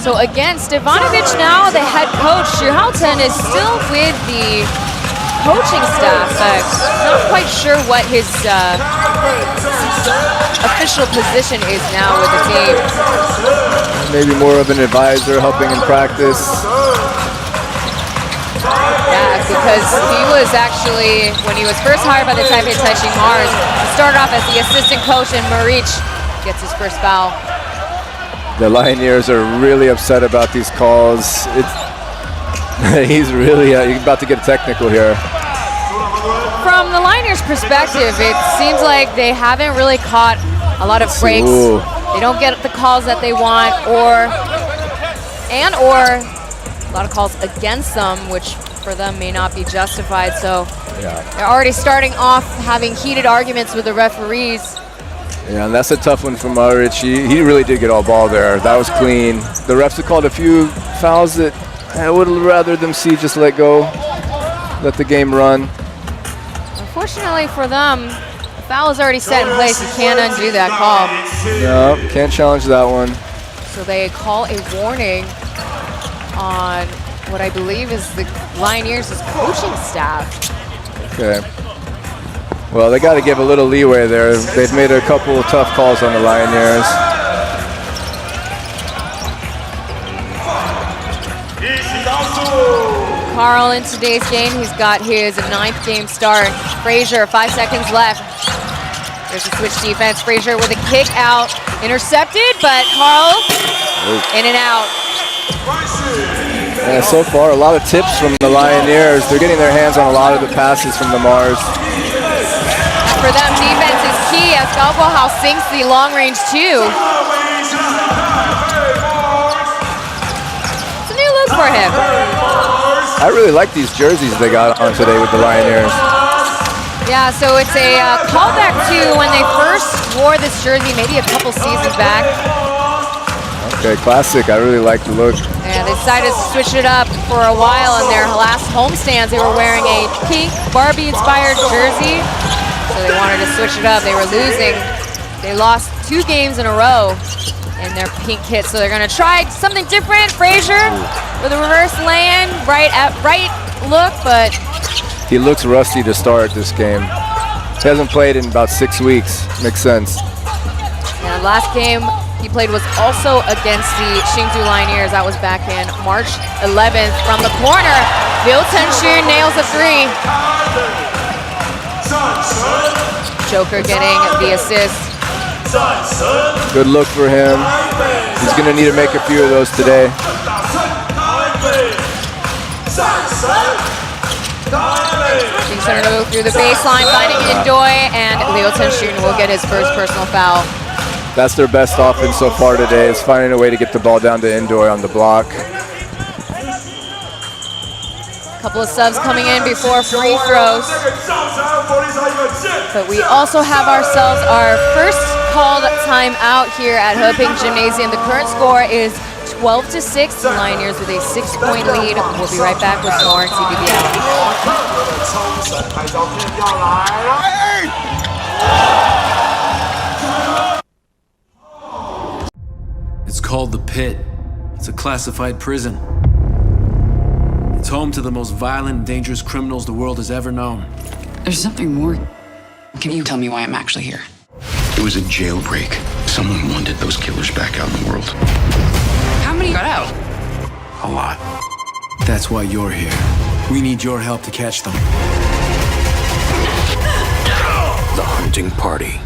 So again, Stevanovic now, the head coach. Xu Haoten is still with the coaching staff, but not quite sure what his official position is now with the team. Maybe more of an advisor helping in practice. Yeah, because he was actually, when he was first hired by the Taipei Taishin Mars, he started off as the assistant coach, and Maric gets his first foul. The Lioneers are really upset about these calls. He's really about to get technical here. From the Lioneers' perspective, it seems like they haven't really caught a lot of breaks. Ooh. They don't get the calls that they want, or a lot of calls against them, which for them may not be justified. So they're already starting off having heated arguments with the referees. Yeah, and that's a tough one for Maric. He really did get all ball there. That was clean. The refs have called a few fouls that I would rather them see just let go, let the game run. Unfortunately for them, the foul is already set in place. You can't undo that call. No, can't challenge that one. So they call a warning on what I believe is the Lioneers' coaching staff. Okay. Well, they got to give a little leeway there. They've made a couple of tough calls on the Lioneers. Carl in today's game, he's got his 9th game start. Frazier, 5 seconds left. There's a switch defense. Frazier with a kick out, intercepted, but Carl in and out. Yeah, so far, a lot of tips from the Lioneers. They're getting their hands on a lot of the passes from the Mars. For them, defense is key as Galbohao sinks the long range 2. It's a new look for him. I really like these jerseys they got on today with the Lioneers. Yeah, so it's a callback to when they first wore this jersey, maybe a couple seasons back. Okay, classic. I really like the look. Yeah, they decided to switch it up for a while. In their last homestands, they were wearing a pink Barbie-inspired jersey. So they wanted to switch it up. They were losing. They lost 2 games in a row in their pink kit. So they're going to try something different. Frazier with a reverse lay-in, right look, but he looks rusty to start this game. He hasn't played in about 6 weeks. Makes sense. And last game he played was also against the Hsinchu Lioneers. That was back in March 11th. From the corner, Hsinchu nails a 3. Joker getting the assist. Good look for him. He's going to need to make a few of those today. Hsinchu through the baseline, finding Indoy, and Hsinchu will get his first personal foul. That's their best offense so far today, is finding a way to get the ball down to Indoy on the block. Couple of subs coming in before free throws. But we also have ourselves our first called timeout here at Heping Gymnasium. The current score is 12-6. The Lioneers with a 6-point lead. We'll be right back with more TPBL. It's called the Pit. It's a classified prison. It's home to the most violent and dangerous criminals the world has ever known. There's something more. Can you tell me why I'm actually here? It was a jailbreak. Someone wanted those killers back out in the world. How many got out? A lot. That's why you're here. We need your help to catch them. The Hunting Party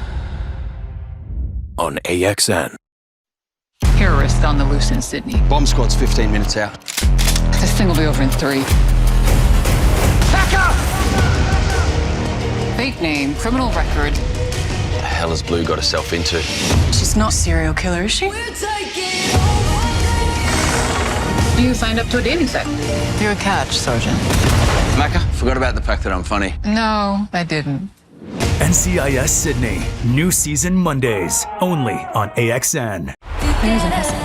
on AXN. Terrorists on the loose in Sydney. Bomb squad's 15 minutes out. This thing will be over in 3. Back up! Fake name, criminal record. The hell has Blue got herself into? She's not a serial killer, is she? You signed up to a dating site. You're a catch, Sergeant. Macca, forgot about the fact that I'm funny. No, I didn't. NCIS Sydney. New season Mondays. Only on AXN. There's a message.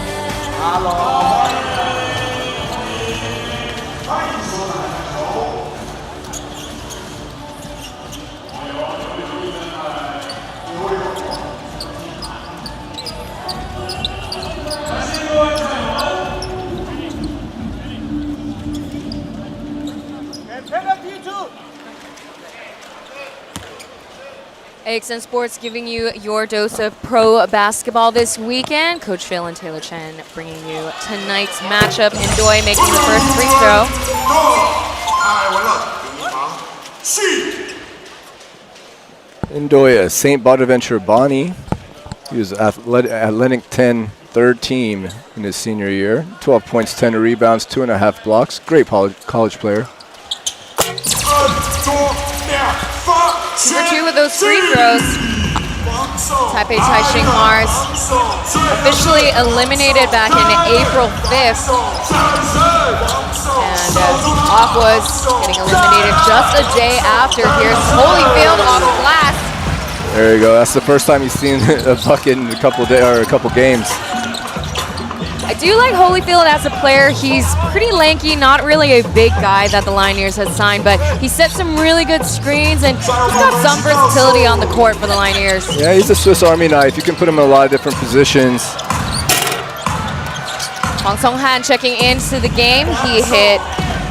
AXN Sports giving you your dose of pro basketball this weekend. Coach Phil and Taylor Chen bringing you tonight's matchup. Indoy making the first free throw. Indoy, St. Bonaventure Bonnie. He was Atlantic 10 third team in his senior year. 12 points, 10 rebounds, 2.5 blocks. Great college player. Number 2 with those free throws. Taipei Taishin Mars officially eliminated back in April 5th. And Aqua's getting eliminated just a day after. Here's Holyfield off glass. There you go. That's the first time he's seen a bucket in a couple games. I do like Holyfield as a player. He's pretty lanky, not really a big guy that the Lioneers has signed, but he sets some really good screens, and he's got some versatility on the court for the Lioneers. Yeah, he's a Swiss Army knife. You can put him in a lot of different positions. Hwang Sung-han checking into the game. He hit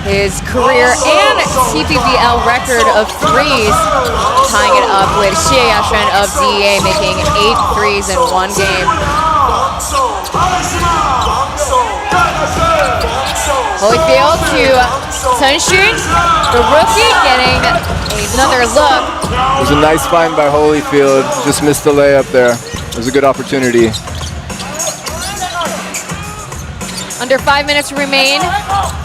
his career and TPBL record of threes, tying it up with Xie Yashuan of DEA, making 8 threes in one game. Holyfield to Hsinchu, the rookie, getting another look. It was a nice find by Holyfield. Just missed the layup there. It was a good opportunity. Under 5 minutes remain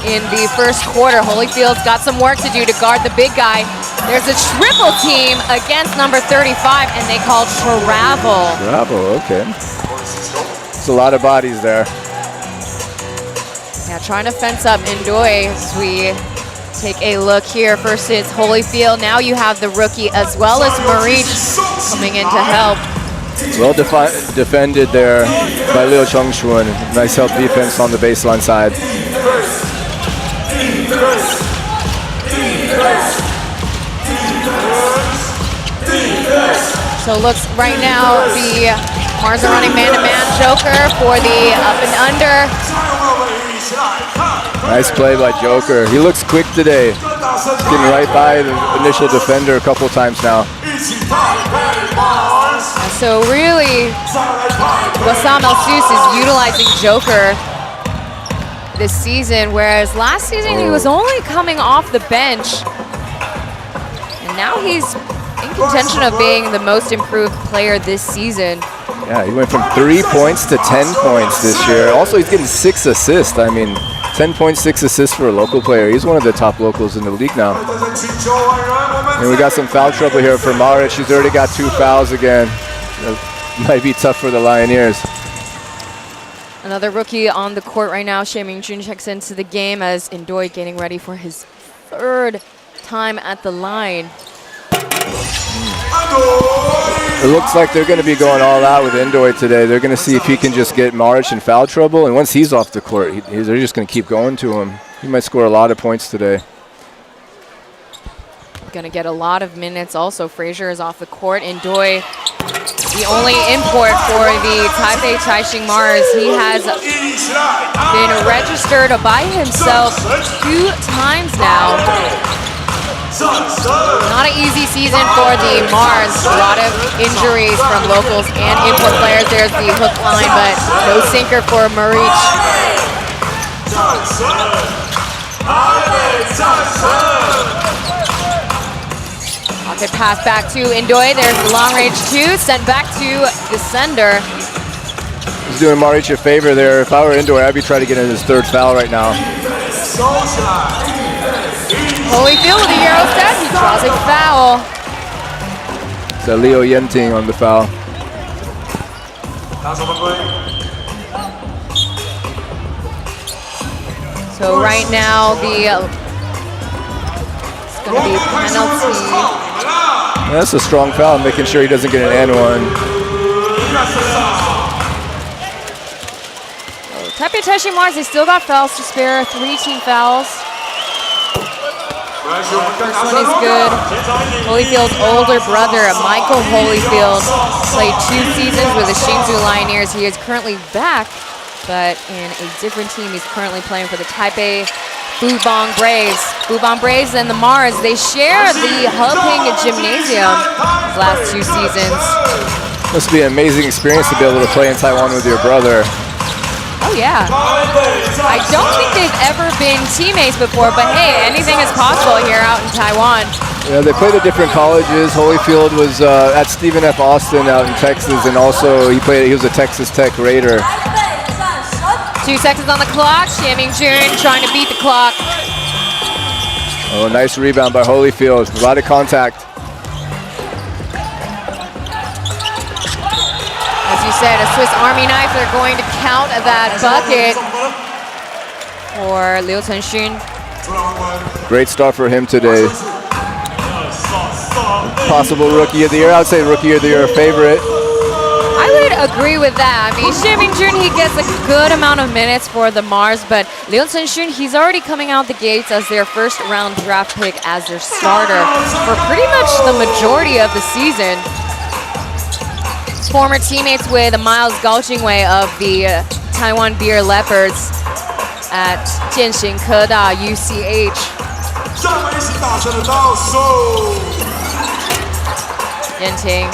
in the first quarter. Holyfield's got some work to do to guard the big guy. There's a triple team against number 35, and they call travel. Travel, okay. It's a lot of bodies there. Yeah, trying to fence up Indoy as we Take a look here. First it's Holyfield. Now you have the rookie as well as Marich coming in to help. Well defended there by Liu Chengchuan. Nice help defense on the baseline side. So it looks right now the Mars are running man-to-man Joker for the up and under. Nice play by Joker. He looks quick today. Getting right by the initial defender a couple times now. So really, Wassam El-Sus is utilizing Joker this season, whereas last season he was only coming off the bench. And now he's in contention of being the most improved player this season. Yeah, he went from 3 points to 10 points this year. Also, he's getting 6 assists. I mean, 10.6 assists for a local player. He's one of the top locals in the league now. And we got some foul trouble here for Maric. He's already got 2 fouls again. Might be tough for the Lioneers. Another rookie on the court right now. Xie Mingjun checks into the game as Indoi getting ready for his 3rd time at the line. It looks like they're going to be going all out with Indoi today. They're going to see if he can just get Maric in foul trouble. And once he's off the court, they're just going to keep going to him. He might score a lot of points today. Going to get a lot of minutes also. Frazier is off the court. Indoi, the only import for the Taipei Taishin Mars. He has been registered by himself 2 times now. Not an easy season for the Mars. A lot of injuries from locals and import players. There's the hook line, but no sinker for Marich. Pocket pass back to Indoi. There's the long range 2, sent back to the sender. He's doing Maric a favor there. If I were Indoi, I'd be trying to get in his 3rd foul right now. Holyfield with a Euro step. He draws a foul. It's Leo Yenting on the foul. So right now it's going to be a penalty. That's a strong foul, making sure he doesn't get an N1. Taipei Taishin Mars, they still got fouls to spare. 3 team fouls. First one is good. Holyfield's older brother, Michael Holyfield, played 2 seasons with the Hsinchu Lioneers. He is currently back, but in a different team. He's currently playing for the Taipei Bubong Braves. Bubong Braves and the Mars, they share the Heping Gymnasium these last 2 seasons. Must be an amazing experience to be able to play in Taiwan with your brother. Oh yeah. I don't think they've ever been teammates before, but hey, anything is possible here out in Taiwan. Yeah, they played at different colleges. Holyfield was at Stephen F. Austin out in Texas, and also he was a Texas Tech Raider. 2 seconds on the clock. Xie Mingjun trying to beat the clock. Oh, nice rebound by Holyfield. A lot of contact. As you said, a Swiss Army knife. They're going to count that bucket for Liu Chengchuan. Great start for him today. Possible Rookie of the Year. I would say Rookie of the Year favorite. I would agree with that. I mean, Xie Mingjun, he gets a good amount of minutes for the Mars, but Liu Chengchuan, he's already coming out the gates as their 1st round draft pick as their starter for pretty much the majority of the season. Former teammates with Miles Gaojingwei of the Taiwan Beer Leopards at Jianxin Keda UCH. Yenting,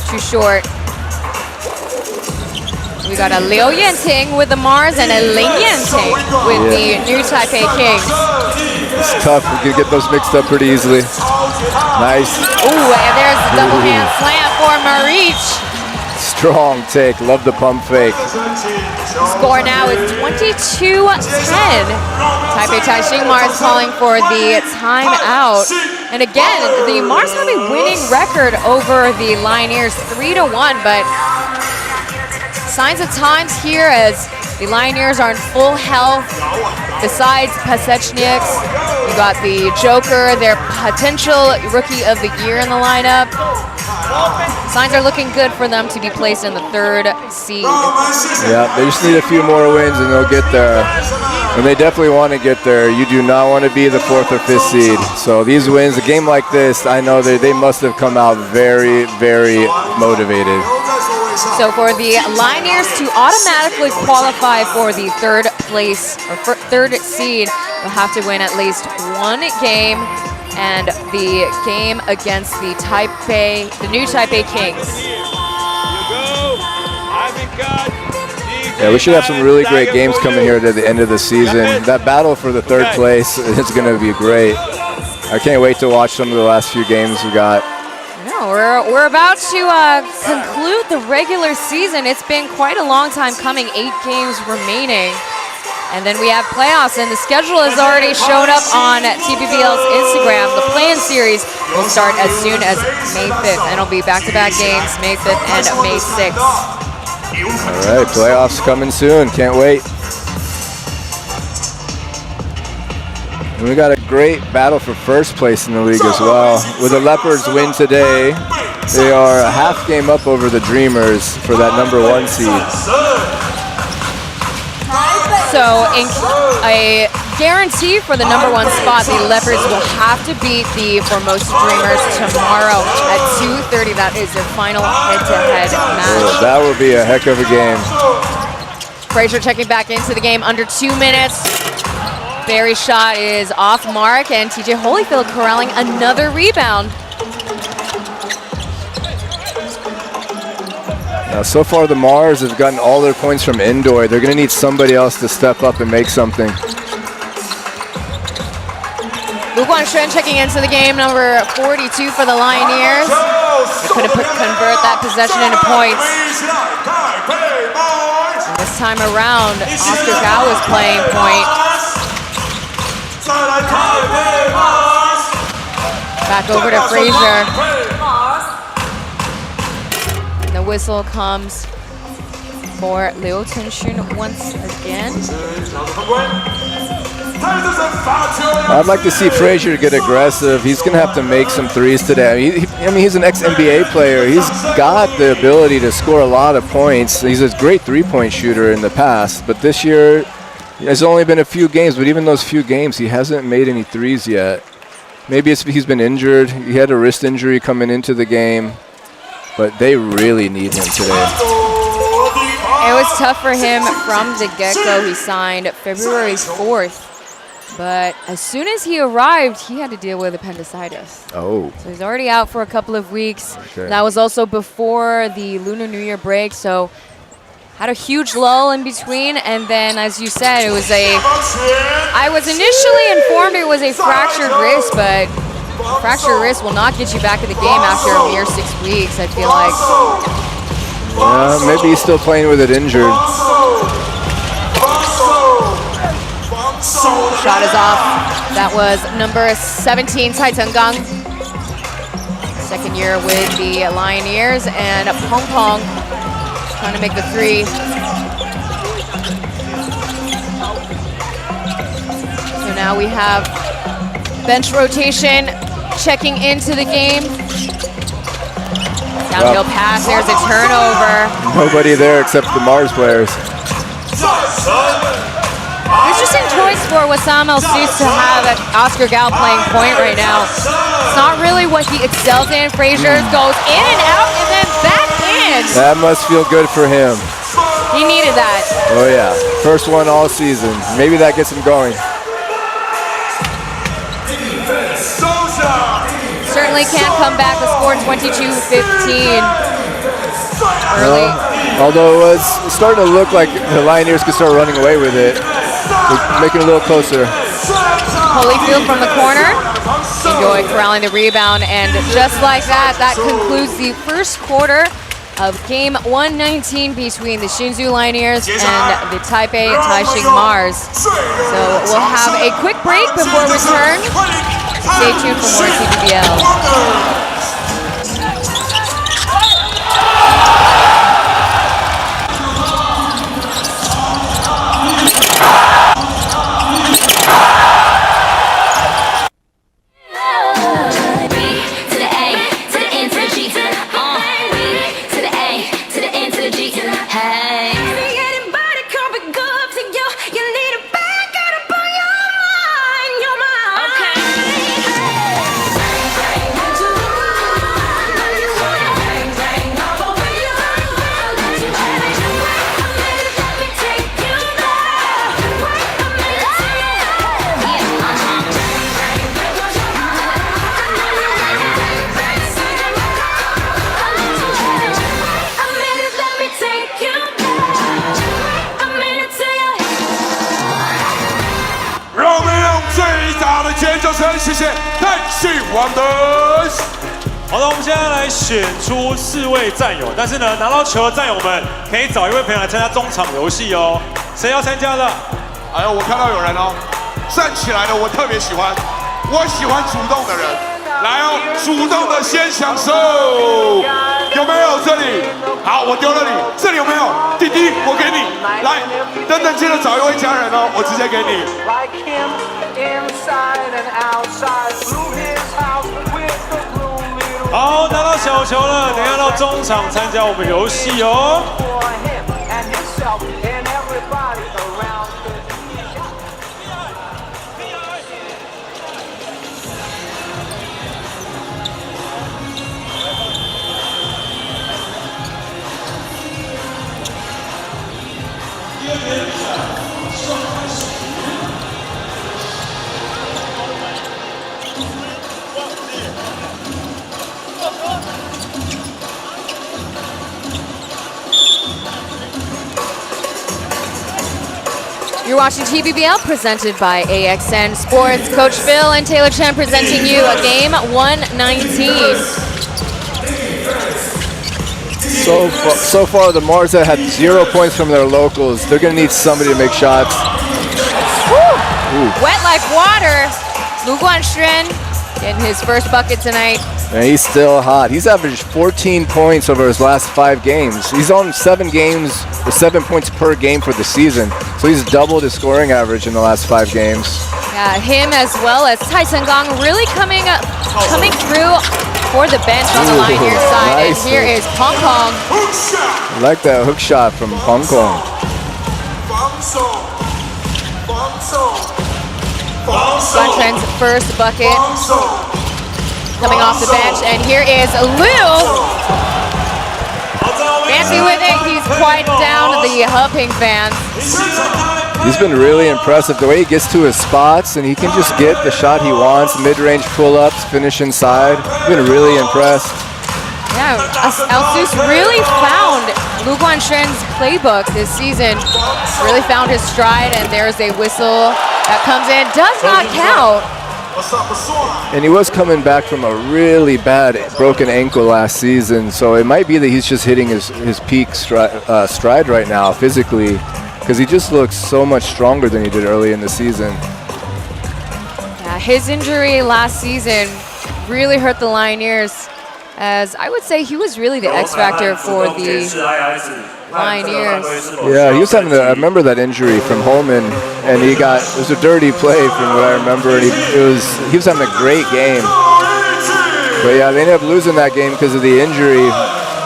too short. We got a Liu Yenting with the Mars and a Ling Yenting with the New Taipei Kings. It's tough. We can get those mixed up pretty easily. Nice. Ooh, and there's the double hand slam for Marich. Strong take. Love the pump fake. Score now is 22-10. Taipei Taishin Mars calling for the timeout. And again, the Mars have a winning record over the Lioneers 3-1, but signs of times here as the Lioneers are in full health. Besides Pasechniks, You got the Joker, their potential Rookie of the Year in the lineup. Signs are looking good for them to be placed in the 3rd seed. Yeah, they just need a few more wins and they'll get there. And they definitely want to get there. You do not want to be the 4th or 5th seed. So these wins, a game like this, I know they must have come out very, very motivated. So for the Lioneers to automatically qualify for the 3rd place or 3rd seed, they'll have to win at least one game, and the game against the Taipei, the new Taipei Kings. Yeah, we should have some really great games coming here at the end of the season. That battle for the 3rd place is going to be great. I can't wait to watch some of the last few games we got. No, we're about to conclude the regular season. It's been quite a long time coming, 8 games remaining. And then we have playoffs, and the schedule has already shown up on TPBL's Instagram. The play-in series will start as soon as May 5th, and it'll be back-to-back games, May 5th and May 6th. All right, playoffs coming soon. Can't wait. And we got a great battle for 1st place in the league as well. With the Leopards win today, they are a half game up over the Dreamers for that #1 seed. So in a guarantee for the #1 spot, the Leopards will have to beat the Foremost Dreamers tomorrow at 2:30. That is their final head-to-head match. That will be a heck of a game. Frazier checking back into the game under 2 minutes. Barry's shot is off mark, and TJ Holyfield corralling another rebound. Now, so far the Mars have gotten all their points from indoor. They're going to need somebody else to step up and make something. Lu Guangxuan checking into the game, number 42 for the Lioneers. They couldn't convert that possession into points. And this time around, Oscar Gao is playing point. Back over to Frazier. And the whistle comes for Liu Tenxun once again. I'd like to see Frazier get aggressive. He's going to have to make some threes today. I mean, he's an ex-NBA player. He's got the ability to score a lot of points. He's a great three-point shooter in the past, but this year, it's only been a few games, but even those few games, he hasn't made any threes yet. Maybe it's he's been injured. He had a wrist injury coming into the game, but they really need him today. It was tough for him from the get-go. He signed February 4th, but as soon as he arrived, he had to deal with appendicitis. Oh. So he's already out for a couple of weeks. Okay. That was also before the Lunar New Year break, so had a huge lull in between, and then, as you said, it was I was initially informed it was a fractured wrist, but fractured wrist will not get you back in the game after a mere 6 weeks, I feel like. Maybe he's still playing with it injured. Shot is off. That was number 17, Cai Tenggang. Second year with the Lioneers, and Pong Pong trying to make the three. So now we have bench rotation checking into the game. Downhill pass, there's a turnover. Nobody there except the Mars players. Interesting choice for Wissam El-Sus to have Oscar Gao playing point right now. It's not really what he excels in. Frazier goes in and out and then back in. That must feel good for him. He needed that. Oh yeah, first one all season. Maybe that gets him going. Certainly can't come back. The score 22-15 early. Although it was starting to look like the Lioneers could start running away with it. We're making it a little closer. Holyfield from the corner. Enjoy corralling the rebound, and just like that, that concludes the first quarter of game 119 between the Hsinchu Lioneers and the Taipei Taishin Mars. So we'll have a quick break before we return. Stay tuned for more TPBL. Taishin Wonders。好的，我们现在来选出4位战友，但是呢，拿到球的战友们可以找一位朋友来参加中场游戏哦。谁要参加的？哎呦，我看到有人哦，站起来的我特别喜欢，我喜欢主动的人。来哦，主动的先享受，有没有？这里好，我丢了你，这里有没有？弟弟，我给你，来，等等，接着找一位家人哦，我直接给你。好，拿到小球了，等一下到中场参加我们游戏哦。You're watching TPBL presented by AXN Sports. Coach Phil and Taylor Chen presenting you a game 119. So far, the Marza had 0 points from their locals. They're going to need somebody to make shots. Wet like water. Lu Guanxuan getting his first bucket tonight. And he's still hot. He's averaged 14 points over his last 5 games. He's on 7 games, or 7 points per game for the season. So he's doubled his scoring average in the last 5 games. Yeah, him as well as Taishin really coming through for the bench on the Lioneers side. Nice. And here is Hong Kong. I like that hook shot from Hong Kong. Guanxuan's first bucket coming off the bench, and here is Liu. Fancy with it, he's quieted down the Heping fans. He's been really impressive the way he gets to his spots, and he can just get the shot he wants, mid-range pull-ups, finish inside. Been really impressed. Yeah, Alsus really found Lu Guanxuan's playbook this season. Really found his stride, and there's a whistle that comes in. Does not count. And he was coming back from a really bad broken ankle last season, so it might be that he's just hitting his peak stride right now physically, because he just looks so much stronger than he did early in the season. Yeah, his injury last season really hurt the Lioneers, as I would say he was really the X factor for the Lioneers. Yeah, he was having I remember that injury from Holman, and it was a dirty play from what I remember, and he was having a great game. But yeah, they ended up losing that game because of the injury,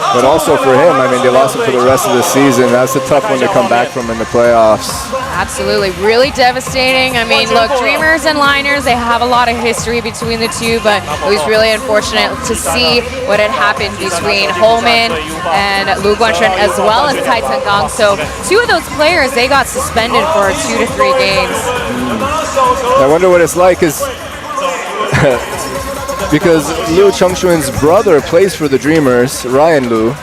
but also for him, I mean, they lost it for the rest of the season. That's a tough one to come back from in the playoffs. Absolutely, really devastating. I mean, look, Dreamers and Lioneers, they have a lot of history between the two, but it was really unfortunate to see what had happened between Holman and Lu Guanxuan as well as Taishin. So 2 of those players, they got suspended for 2 to 3 games. I wonder what it's like, because Liu Chengxuan's brother plays for the Dreamers, Ryan Liu.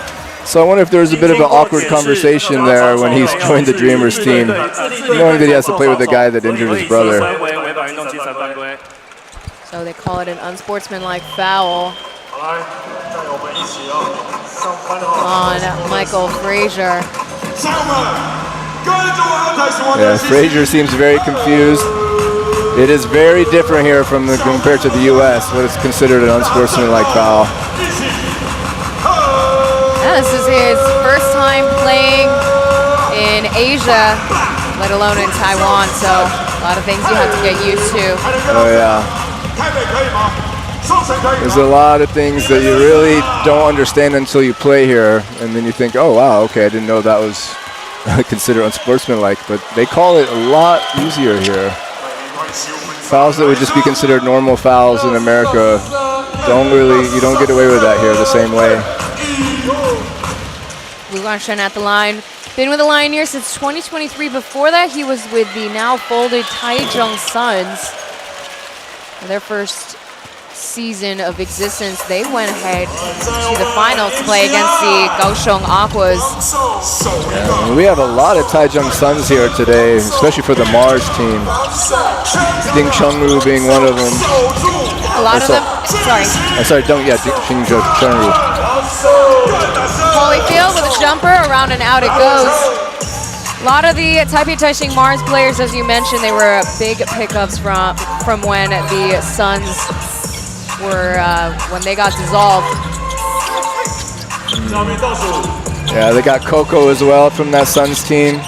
So I wonder if there's a bit of an awkward conversation there when he's joined the Dreamers team, knowing that he has to play with the guy that injured his brother. So they call it an unsportsmanlike foul on Michael Frazier. Yeah, Frazier seems very confused. It is very different here compared to the U.S., what is considered an unsportsmanlike foul. Yeah, this is his first time playing in Asia, let alone in Taiwan, so a lot of things you have to get used to. Oh yeah. There's a lot of things that you really don't understand until you play here, and then you think, oh wow, okay, I didn't know that was considered unsportsmanlike, but they call it a lot easier here. Fouls that would just be considered normal fouls in America, you don't get away with that here the same way. Lu Guanxuan at the line. Been with the Lioneers since 2023. Before that, he was with the now folded Taichung Suns. Their first season of existence, they went ahead to the finals to play against the Kaohsiung Aquas. Yeah, we have a lot of Taichung Suns here today, especially for the Mars team. Ding Chengru being one of them. A lot of them. Sorry. Sorry, Hsinchu, Chunru. Holyfield with a jumper, around and out it goes. A lot of the Taipei Taishin Mars players, as you mentioned, they were big pickups from when the Suns were, when they got dissolved. Yeah, they got Coco as well from that Suns team,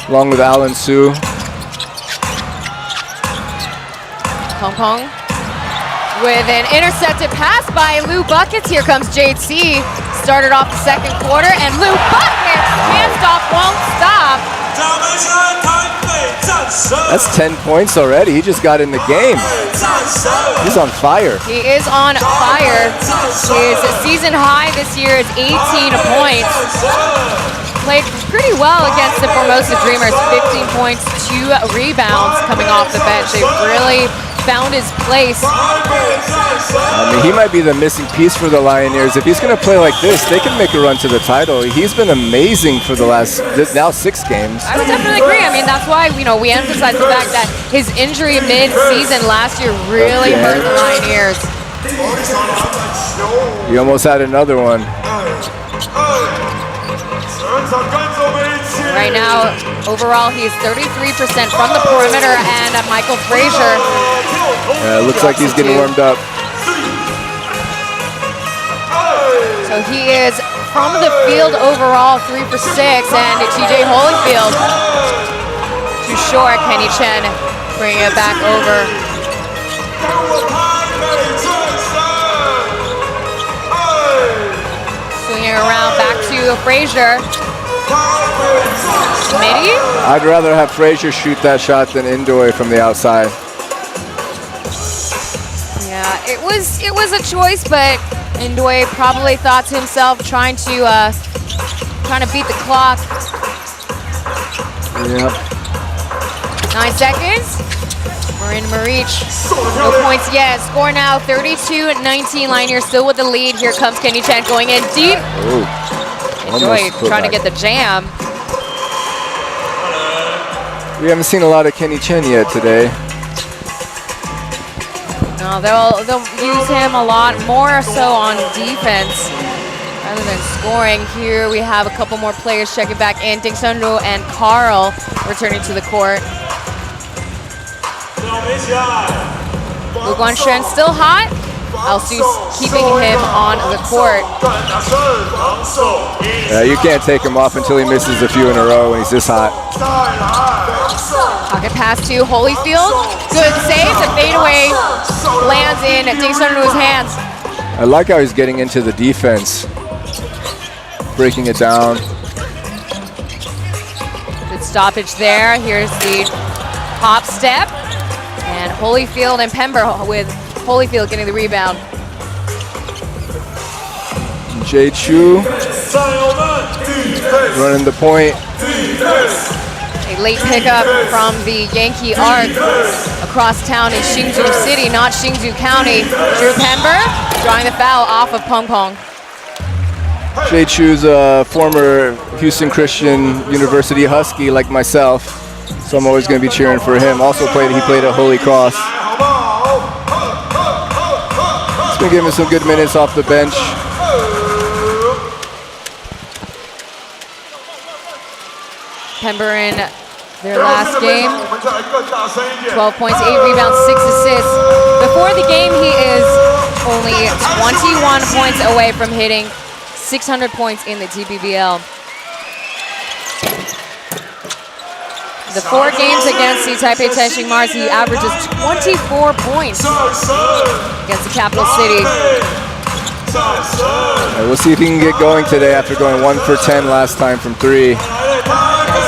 along with Alan Su. Pong Pong with an intercepted pass by Lou Buckets. Here comes Jade C. Started off the second quarter, and Lou Buckets can't stop, won't stop. That's 10 points already. He just got in the game. He's on fire. He is on fire. His season high this year is 18 points. Played pretty well against the Formosa Dreamers. 15 points, 2 rebounds coming off the bench. They really found his place. I mean, he might be the missing piece for the Lioneers. If he's going to play like this, they can make a run to the title. He's been amazing for the last, now 6 games. I would definitely agree. I mean, that's why, we emphasize the fact that his injury mid-season last year really hurt the Lioneers. He almost had another one. Right now, overall, he's 33% from the perimeter, and Michael Frazier. Yeah, it looks like he's getting warmed up. So he is from the field overall 3 for 6, and TJ Holyfield too short. Kenny Chen bringing it back over. Swinging around back to Frazier. Smitty? I'd rather have Frazier shoot that shot than Indoy from the outside. Yeah, it was a choice, but Indoy probably thought to himself, trying to beat the clock. Yep. 9 seconds. Marin Marich, no points yet. Score now 32-19. Lioneers still with the lead. Here comes Kenny Chen going in deep. Indoy trying to get the jam. We haven't seen a lot of Kenny Chen yet today. No, they'll use him a lot more so on defense rather than scoring. Here we have a couple more players checking back in. Ding Sunru and Carl returning to the court. Lu Guanshen still hot. Alsu's keeping him on the court. Yeah, you can't take him off until he misses a few in a row when he's this hot. Pocket pass to Holyfield. Good save. The fadeaway lands in Ding Sunru's hands. I like how he's getting into the defense, breaking it down. Good stoppage there. Here's the hop step. And Holyfield and Pember with Holyfield getting the rebound. Jay Chu running the point. A late pickup from the Yankee arc across town in Hsinchu City, not Hsinchu County. Drew Pember drawing the foul off of Pong Pong. Jay Chu's a former Houston Christian University Husky like myself, so I'm always going to be cheering for him. Also he played at Holy Cross. He's been giving some good minutes off the bench. Pember in their last game, 12 points, 8 rebounds, 6 assists. Before the game, he is only 21 points away from hitting 600 points in the TPBL. The 4 games against the Taipei Taishin Mars, he averages 24 points against the capital city. We'll see if he can get going today after going 1 for 10 last time from 3.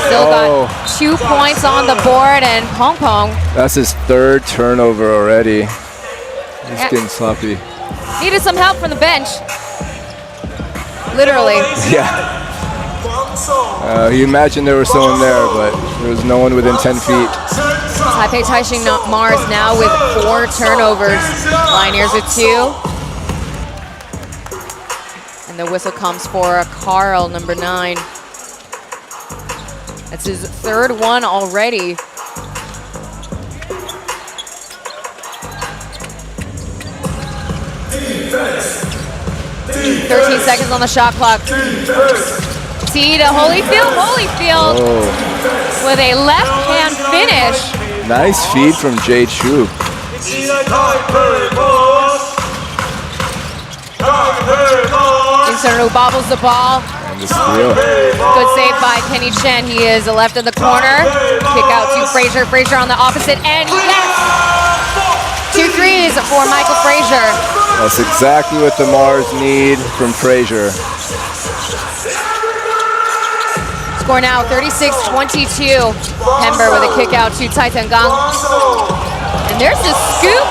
Still got 2 points on the board, and Pong Pong. That's his 3rd turnover already. He's getting sloppy. Needed some help from the bench. Literally. Yeah. You imagine there was someone there, but there was no one within 10 feet. Taipei Taishin Mars now with 4 turnovers. Lioneers with 2. And the whistle comes for Carl, number 9. That's his 3rd one already. 13 seconds on the shot clock. See to Holyfield. Holyfield with a left hand finish. Nice feed from Jay Chu. Hsinchu bobbles the ball. And the steal. Good save by Kenny Chen. He is left in the corner. Kick out to Frazier. Frazier on the opposite end. Yes! 2 threes for Michael Frazier. That's exactly what the Mars need from Frazier. Score now 36-22. Pember with a kick out to Taitan Gang. And there's the scoop.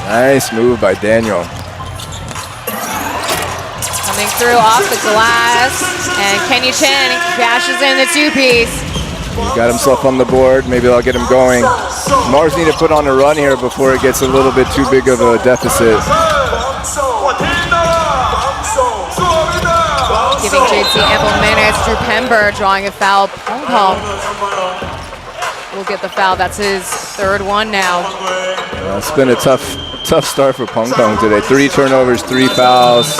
Nice move by Daniel. Coming through off the glass. And Kenny Chen cashes in the 2-piece. He got himself on the board. Maybe that'll get him going. Mars need to put on a run here before it gets a little bit too big of a deficit. Giving JC ample minutes. Drew Pember drawing a foul. Pong Pong will get the foul. That's his 3rd one now. It's been a tough start for Pong Pong today. 3 turnovers, 3 fouls.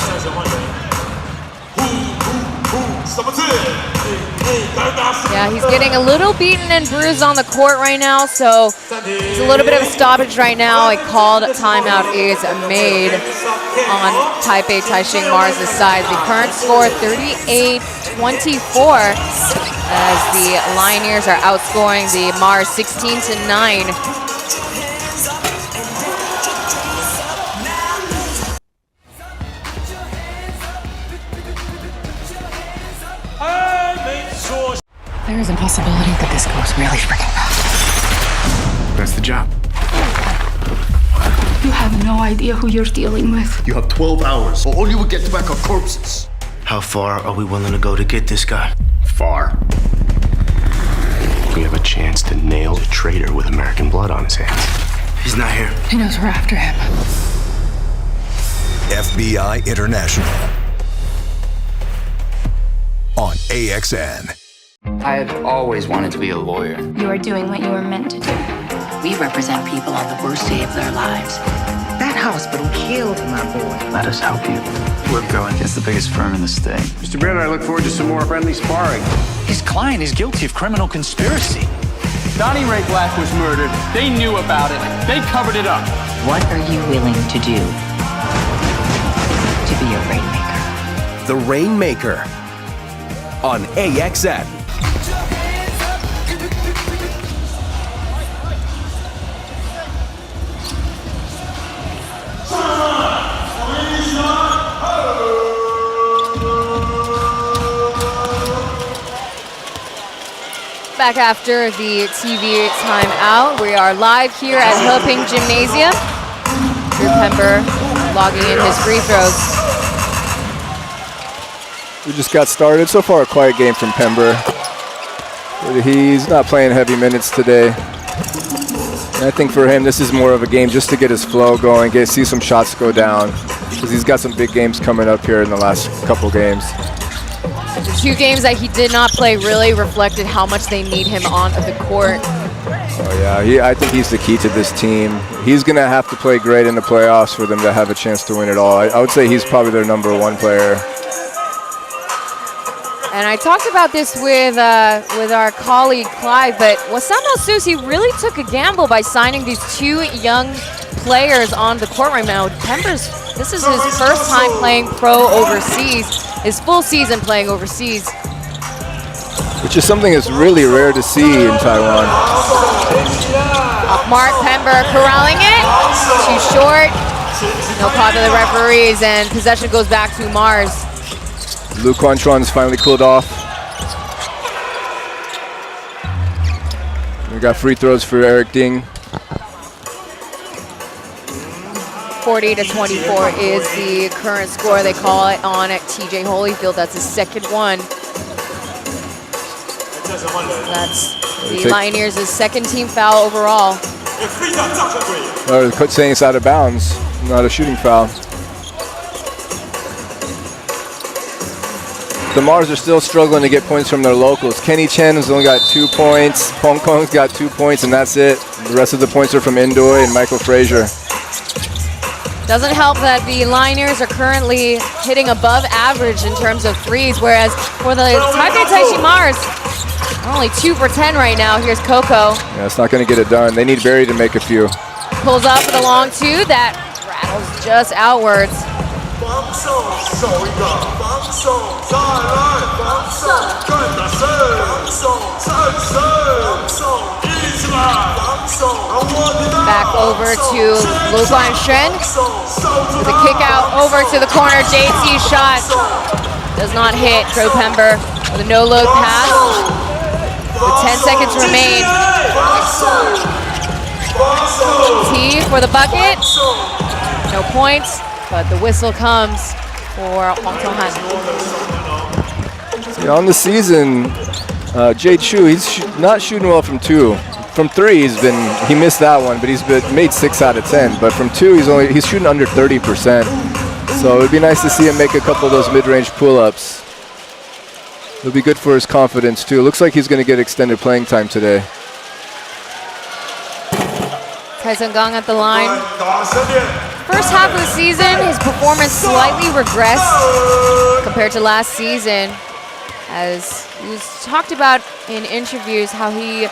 Yeah, he's getting a little beaten and bruised on the court right now, so it's a little bit of a stoppage right now. A called timeout is made on Taipei Taishin Mars' side. The current score 38-24 as the Lioneers are outscoring the Mars 16-9. There is a possibility that this goes really freaking fast. That's the job. You have no idea who you're dealing with. You have 12 hours, or all you will get back are corpses. How far are we willing to go to get this guy? Far. We have a chance to nail a traitor with American blood on his hands. He's not here. He knows we're after him. FBI International on AXN. I had always wanted to be a lawyer. You are doing what you were meant to do. We represent people on the worst day of their lives. That hospital killed my boy. Let us help you. We're going against the biggest firm in the state. Mr. Baird, I look forward to some more friendly sparring. His client is guilty of criminal conspiracy. Donnie Ray Black was murdered. They knew about it. They covered it up. What are you willing to do to be a rainmaker? The Rainmaker on AXN. Back after the TV timeout, we are live here at Heping Gymnasium. Drew Pember logging in his free throws. We just got started. So far, a quiet game from Pember. But he's not playing heavy minutes today. And I think for him, this is more of a game just to get his flow going, see some shots go down. Because he's got some big games coming up here in the last couple games. The 2 games that he did not play really reflected how much they need him on the court. Oh yeah, I think he's the key to this team. He's going to have to play great in the playoffs for them to have a chance to win it all. I would say he's probably their #1 player. And I talked about this with our colleague Clive, but Wasamo Susi really took a gamble by signing these 2 young players on the court right now. This is his first time playing pro overseas, his full season playing overseas. Which is something that's really rare to see in Taiwan. Mark Pember corralling it, too short. No call to the referees, and possession goes back to Mars. Lu Quanchuan's finally cooled off. We got free throws for Eric Ding. 40-24 is the current score. They call it on at TJ Holyfield. That's his 2nd one. That's the Lioneers' 2nd team foul overall. The coach saying it's out of bounds, not a shooting foul. The Mars are still struggling to get points from their locals. Kenny Chen has only got 2 points. Pong Pong's got 2 points, and that's it. The rest of the points are from Indoy and Michael Frazier. Doesn't help that the Lioneers are currently hitting above average in terms of threes, whereas for the Taipei Taishin Mars, only 2 for 10 right now. Here's Coco. Yeah, it's not going to get it done. They need Barry to make a few. Pulls up with a long 2 that rattles just outwards. Back over to Lu Guanshen. With a kick out over to the corner. JT shot does not hit. Pro Pember with a no-look pass. With 10 seconds remain. T for the bucket. No points, but the whistle comes for Huang Tonghan. Yeah, on the season, Jade Chu, he's not shooting well from 2. From 3, he missed that one, but he's made 6 out of 10. But from 2, he's shooting under 30%. So it'd be nice to see him make a couple of those mid-range pull-ups. It'll be good for his confidence too. Looks like he's going to get extended playing time today. Tyson Gang at the line. First half of the season, his performance slightly regressed compared to last season, as he was talked about in interviews how he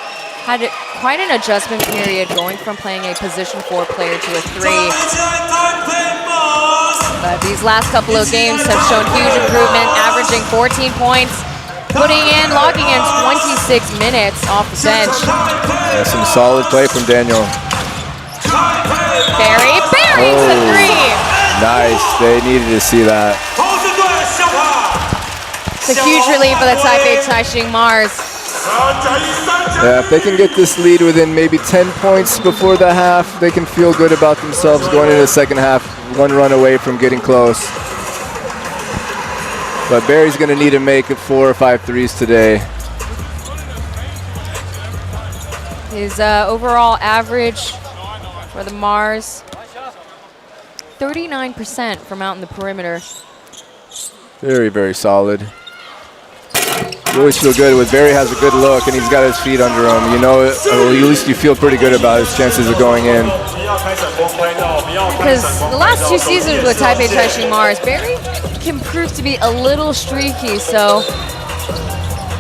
had quite an adjustment period going from playing a position 4 player to a 3. But these last couple of games have shown huge improvement, averaging 14 points, logging in 26 minutes off the bench. Yeah, some solid play from Daniel. Barry the 3. Nice, they needed to see that. It's a huge relief for the Taipei Taishin Mars. Yeah, if they can get this lead within maybe 10 points before the half, they can feel good about themselves going into the second half. 1 run away from getting close. But Barry's going to need to make 4 or 5 threes today. His overall average for the Mars, 39% from out in the perimeter. Very, very solid. You always feel good when Barry has a good look and he's got his feet under him. You know, or at least you feel pretty good about his chances of going in. Because the last 2 seasons with Taipei Taishin Mars, Barry can prove to be a little streaky, so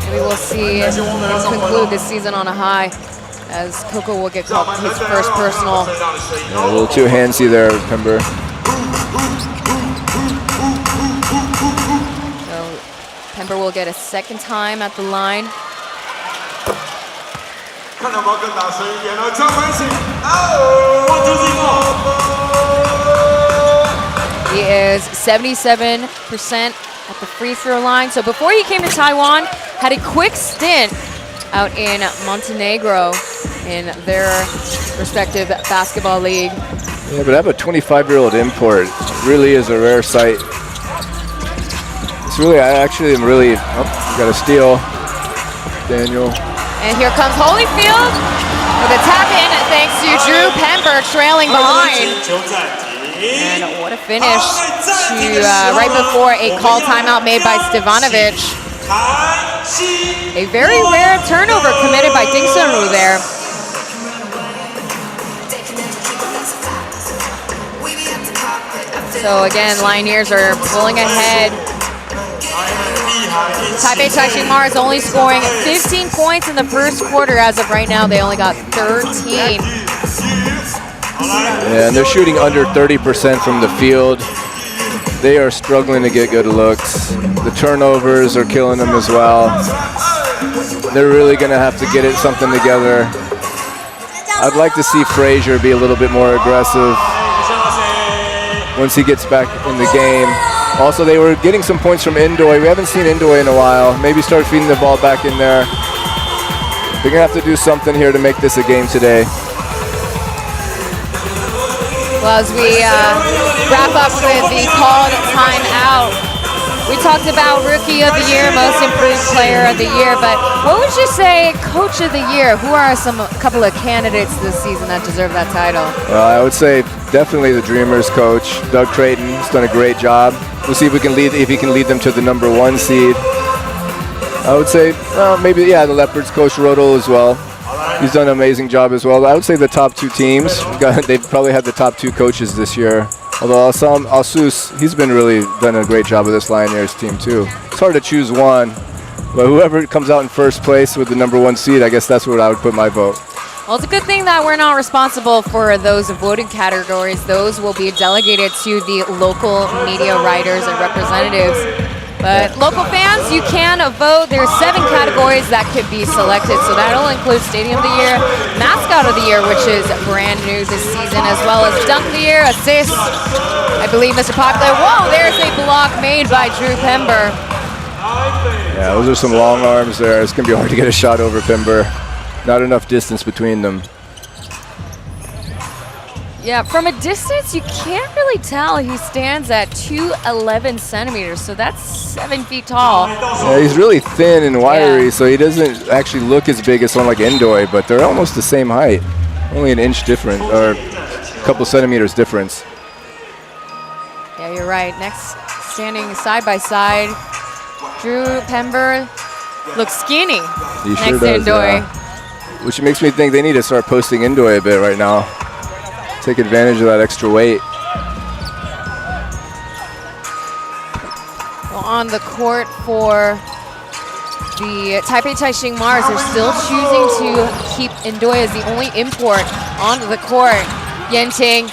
maybe we'll see him conclude this season on a high, as Coco will get called his first personal. Yeah, a little too handsy there, Pember. So Pember will get a second time at the line. He is 77% at the free throw line. So before he came to Taiwan, had a quick stint out in Montenegro in their respective basketball league. Yeah, but I have a 25-year-old import. It really is a rare sight. It's really, I actually am really, got a steal. Daniel. And here comes Holyfield with a tap in thanks to Drew Pember trailing behind. And what a finish to right before a call timeout made by Stevanovic. A very rare turnover committed by Ding Sunru there. So again, Lioneers are pulling ahead. Taipei Taishin Mars only scoring 15 points in the first quarter. As of right now, they only got 13. Yeah, and they're shooting under 30% from the field. They are struggling to get good looks. The turnovers are killing them as well. They're really going to have to get something together. I'd like to see Frazier be a little bit more aggressive once he gets back in the game. Also, they were getting some points from Indoy. We haven't seen Indoy in a while. Maybe start feeding the ball back in there. They're going to have to do something here to make this a game today. Well, as we wrap up with the called timeout, we talked about Rookie of the Year, Most Improved Player of the Year, but what would you say Coach of the Year? Who are a couple of candidates this season that deserve that title? Well, I would say definitely the Dreamers coach, Doug Creighton. He's done a great job. We'll see if he can lead them to the #1 seed. I would say maybe, the Leopards coach Rodel as well. He's done an amazing job as well. I would say the top 2 teams, they've probably had the top 2 coaches this year. Although Asus, he's been really done a great job with this Lioneers team too. It's hard to choose one, but whoever comes out in first place with the #1 seed, I guess that's where I would put my vote. Well, it's a good thing that we're not responsible for those voting categories. Those will be delegated to the local media writers and representatives. But local fans, you can vote. There's 7 categories that could be selected. So that'll include Stadium of the Year, Mascot of the Year, which is brand new this season, as well as Dunk of the Year, Assist, I believe Mr. Popular. Whoa, there's a block made by Drew Pember. Yeah, those are some long arms there. It's going to be hard to get a shot over Pember. Not enough distance between them. Yeah, from a distance, you can't really tell. He stands at 211 centimeters, so that's 7 feet tall. Yeah, he's really thin and wiry, so he doesn't actually look as big as someone like Indoy, but they're almost the same height. Only an inch different, or a couple centimeters difference. Yeah, you're right. Next, standing side by side, Drew Pember looks skinny. He next sure to does, Indoy. yeah. Which makes me think they need to start posting Indoy a bit right now. Take advantage of that extra weight. Well, on the court for the Taipei Taishin Mars, they're still choosing to keep Indoy as the only import onto the court. Yenting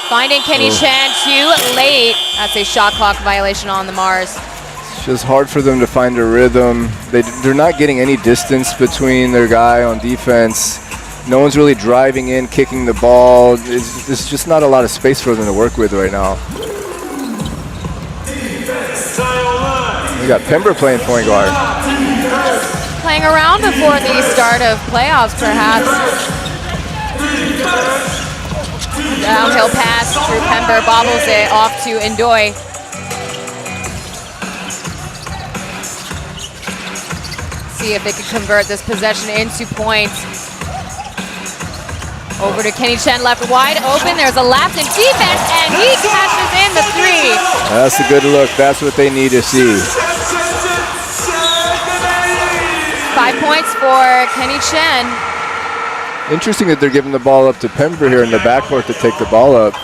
finding Kenny Chan too late. That's a shot clock violation on the Mars. It's just hard for them to find a rhythm. They're not getting any distance between their guy on defense. No one's really driving in, kicking the ball. There's just not a lot of space for them to work with right now. We got Pember playing point guard. Playing around before the start of playoffs, perhaps. Downhill pass, Drew Pember bobbles it off to Indoy. See if they can convert this possession into points. Over to Kenny Chen, left wide open. There's a lapse in defense, and he cashes in the 3. That's a good look. That's what they need to see. 5 points for Kenny Chen. Interesting that they're giving the ball up to Pember here in the backcourt to take the ball up.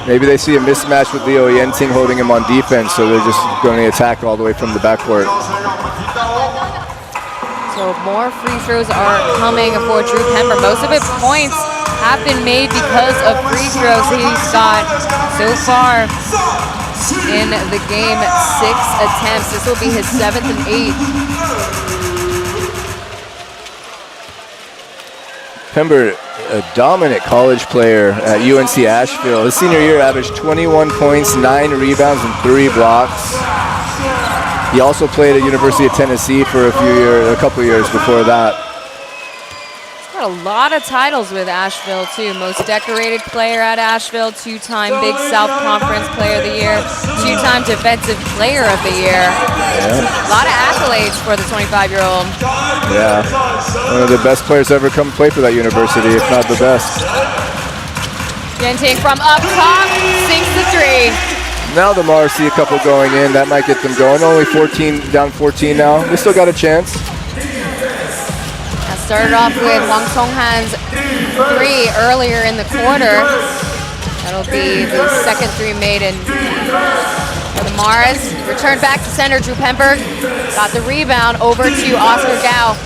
Maybe they see a mismatch with Leo Yenting holding him on defense, so they're just going to attack all the way from the backcourt. So more free throws are coming for Drew Pember. Most of his points have been made because of free throws. He's got, so far in the game, 6 attempts. This will be his 7th and 8th. Pember, a dominant college player at UNC Asheville. His senior year averaged 21 points, 9 rebounds, and 3 blocks. He also played at University of Tennessee for a couple years before that. He's got a lot of titles with Asheville too. Most decorated player at Asheville, 2-time Big South Conference Player of the Year, 2-time Defensive Player of the Year. Yeah. A lot of accolades for the 25-year-old. Yeah, one of the best players to ever come play for that university, if not the best. Yenting from up top, sinks the 3. Now the Mars see a couple going in. That might get them going. Only 14, down 14 now. They still got a chance. That started off with Hwang Song-han's 3 earlier in the quarter. That'll be the second 3 made in for the Mars. Returned back to center, Drew Pember. Got the rebound over to Oscar Gao.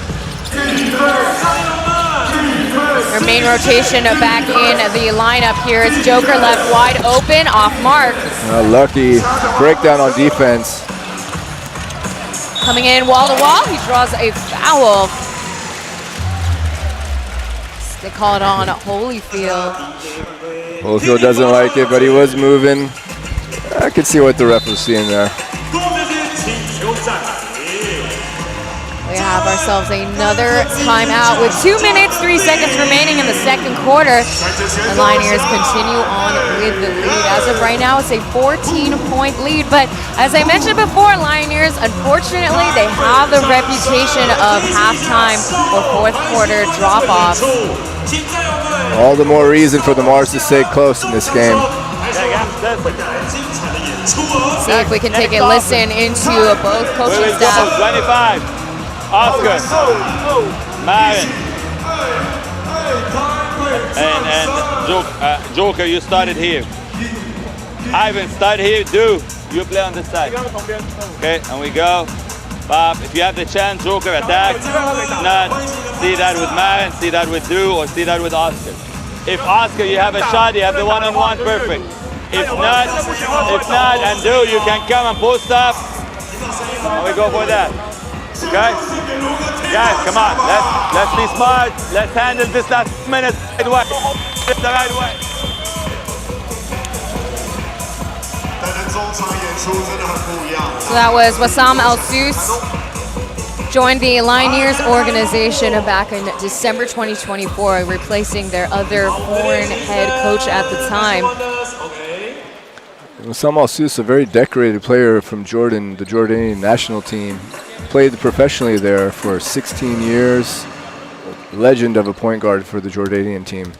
Their main rotation back in the lineup here is Joker left wide open, off mark. Lucky breakdown on defense. Coming in wall to wall, he draws a foul. They call it on Holyfield. Holyfield doesn't like it, but he was moving. I could see what the ref was seeing there. We have ourselves another timeout with 2 minutes, 3 seconds remaining in the second quarter. The Lioneers continue on with the lead. As of right now, it's a 14-point lead. But as I mentioned before, Lioneers, unfortunately, they have the reputation of halftime or fourth quarter drop-offs. All the more reason for the Mars to stay close in this game. See if we can take a listen into both coaching staff. 25. Oscar, Marin, and Joker, you started here. Ivan, start here. Do. You play on this side. Okay, and we go. Bob, if you have the chance, Joker attack. Not see that with Marin, see that with Drew, or see that with Oscar. If Oscar, you have a shot, you have the one-on-one, perfect. If not, and Drew, you can come and post up. And we go for that. Okay? Guys, come on. Let's be smart. Let's handle this last minute the right way. The right way. So that was Wassam Al-Sous. Joined the Lioneers organization back in December 2024, replacing their other foreign head coach at the time. Wassam Al-Sous, a very decorated player from Jordan, the Jordanian national team. Played professionally there for 16 years. Legend of a point guard for the Jordanian team.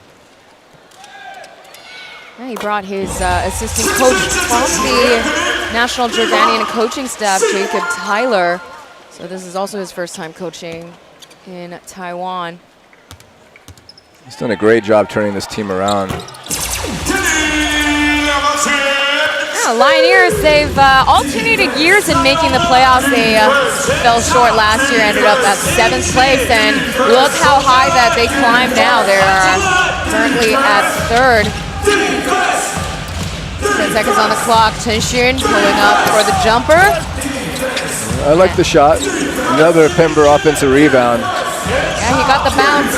Yeah, he brought his assistant coach from the national Jordanian coaching staff, Jacob Tyler. So this is also his first time coaching in Taiwan. He's done a great job turning this team around. Yeah, Lioneers, they've alternated years in making the playoffs. They fell short last year, ended up at 7th place, and look how high that they climb now. They're currently at 3rd. 10 seconds on the clock. Taishin pulling up for the jumper. I like the shot. Another Pember offensive rebound. Yeah, he got the bounce.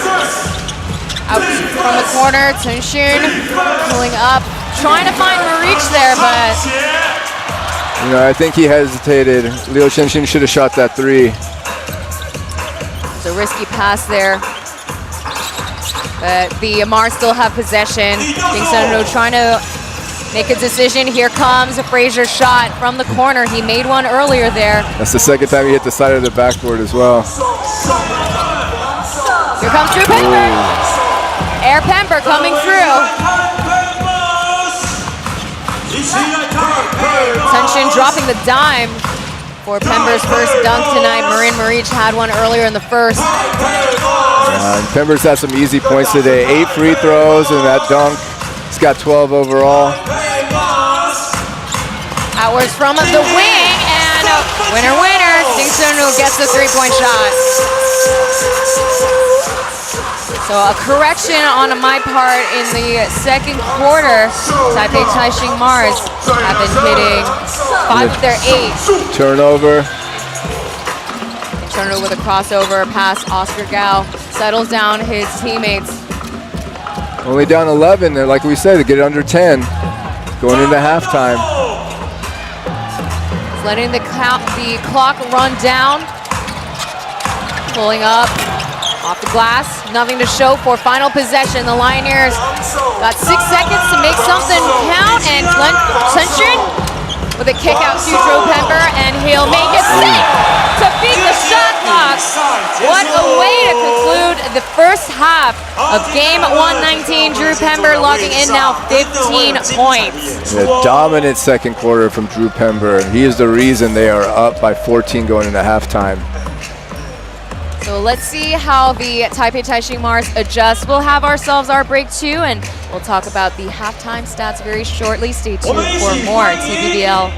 Out from the corner, Taishin pulling up, trying to find Marich there, but... You know, I think he hesitated. Liu Hsinchu should have shot that 3. It's a risky pass there. But the Mars still have possession. Hsinchu trying to make a decision. Here comes a Frazier shot from the corner. He made one earlier there. That's the second time he hit the side of the backboard as well. Here comes Drew Pember. Air Pember coming through. Hsinchu dropping the dime for Pember's first dunk tonight. Marin Marich had one earlier in the first. And Pember's had some easy points today. 8 free throws and that dunk. He's got 12 overall. Hours from the wing, and winner. Hsinchu gets the 3-point shot. So a correction on my part in the second quarter. Taipei Taishin Mars have been hitting 5 of their 8. Turnover. Turner with a crossover pass. Oscar Gao settles down his teammates. Only down 11. They're, like we said, to get it under 10. Going into halftime. Letting the clock run down. Pulling up. Off the glass. Nothing to show for final possession. The Lioneers got 6 seconds to make something count. And Hsinchu with a kick out to Drew Pember, and he'll make it 6 to beat the shot clock. What a way to conclude the first half of game 119. Drew Pember logging in now 15 points. A dominant second quarter from Drew Pember. He is the reason they are up by 14 going into halftime. So let's see how the Taipei Taishin Mars adjust. We'll have ourselves our break too, and we'll talk about the halftime stats very shortly. Stay tuned for more TPBL.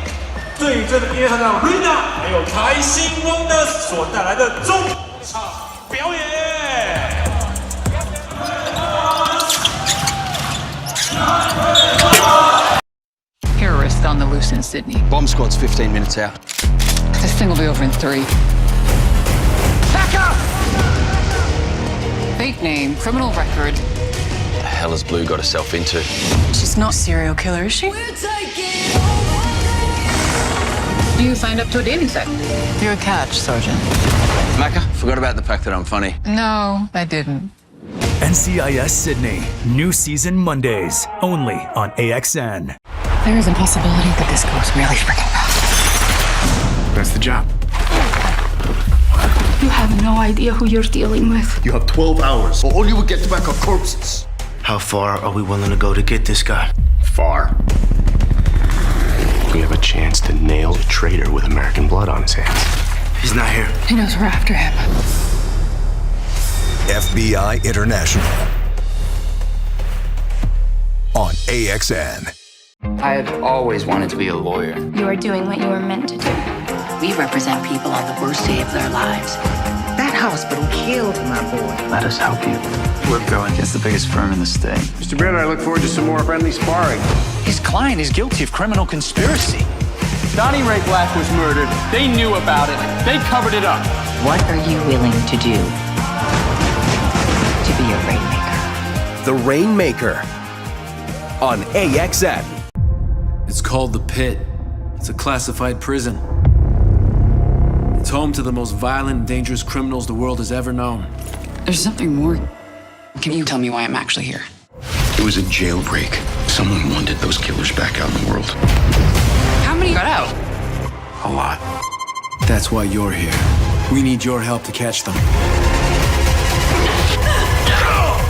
对阵的边上让 Rina 还有台新 Wonders 所带来的中场表演。 Terrorists on the loose in Sydney. Bomb squad's 15 minutes out. This thing will be over in 3. Back up! Fake name, criminal record. The hell has Blue got herself into? She's not a serial killer, is she? You signed up to a dating site. You're a catch, Sergeant. Macca, forgot about the fact that I'm funny. No, I didn't. NCIS Sydney, new season Mondays, only on AXN. There is a possibility that this goes really freaking fast. That's the job. You have no idea who you're dealing with. You have 12 hours, or all you will get back are corpses. How far are we willing to go to get this guy? Far. We have a chance to nail a traitor with American blood on his hands. He's not here. He knows we're after him. FBI International on AXN. I had always wanted to be a lawyer. You are doing what you were meant to do. We represent people on the worst day of their lives. That hospital killed my boy. Let us help you. We're going against the biggest firm in the state. Mr. Baird, I look forward to some more friendly sparring. His client is guilty of criminal conspiracy. Donnie Ray Black was murdered. They knew about it. They covered it up. What are you willing to do to be a rainmaker? The Rainmaker on AXN. It's called the Pit. It's a classified prison. It's home to the most violent and dangerous criminals the world has ever known. There's something more. Can you tell me why I'm actually here? It was a jailbreak. Someone wanted those killers back out in the world. How many got out? A lot. That's why you're here. We need your help to catch them.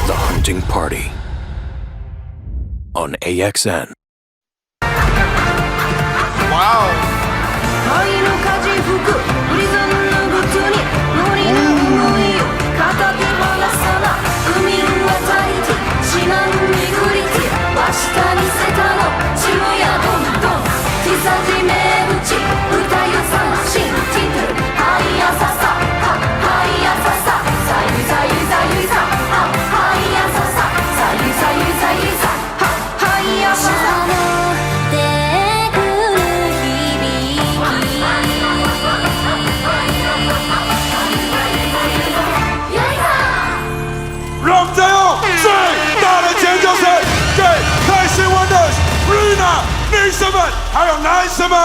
The Hunting Party on AXN. Wow.还有男生们！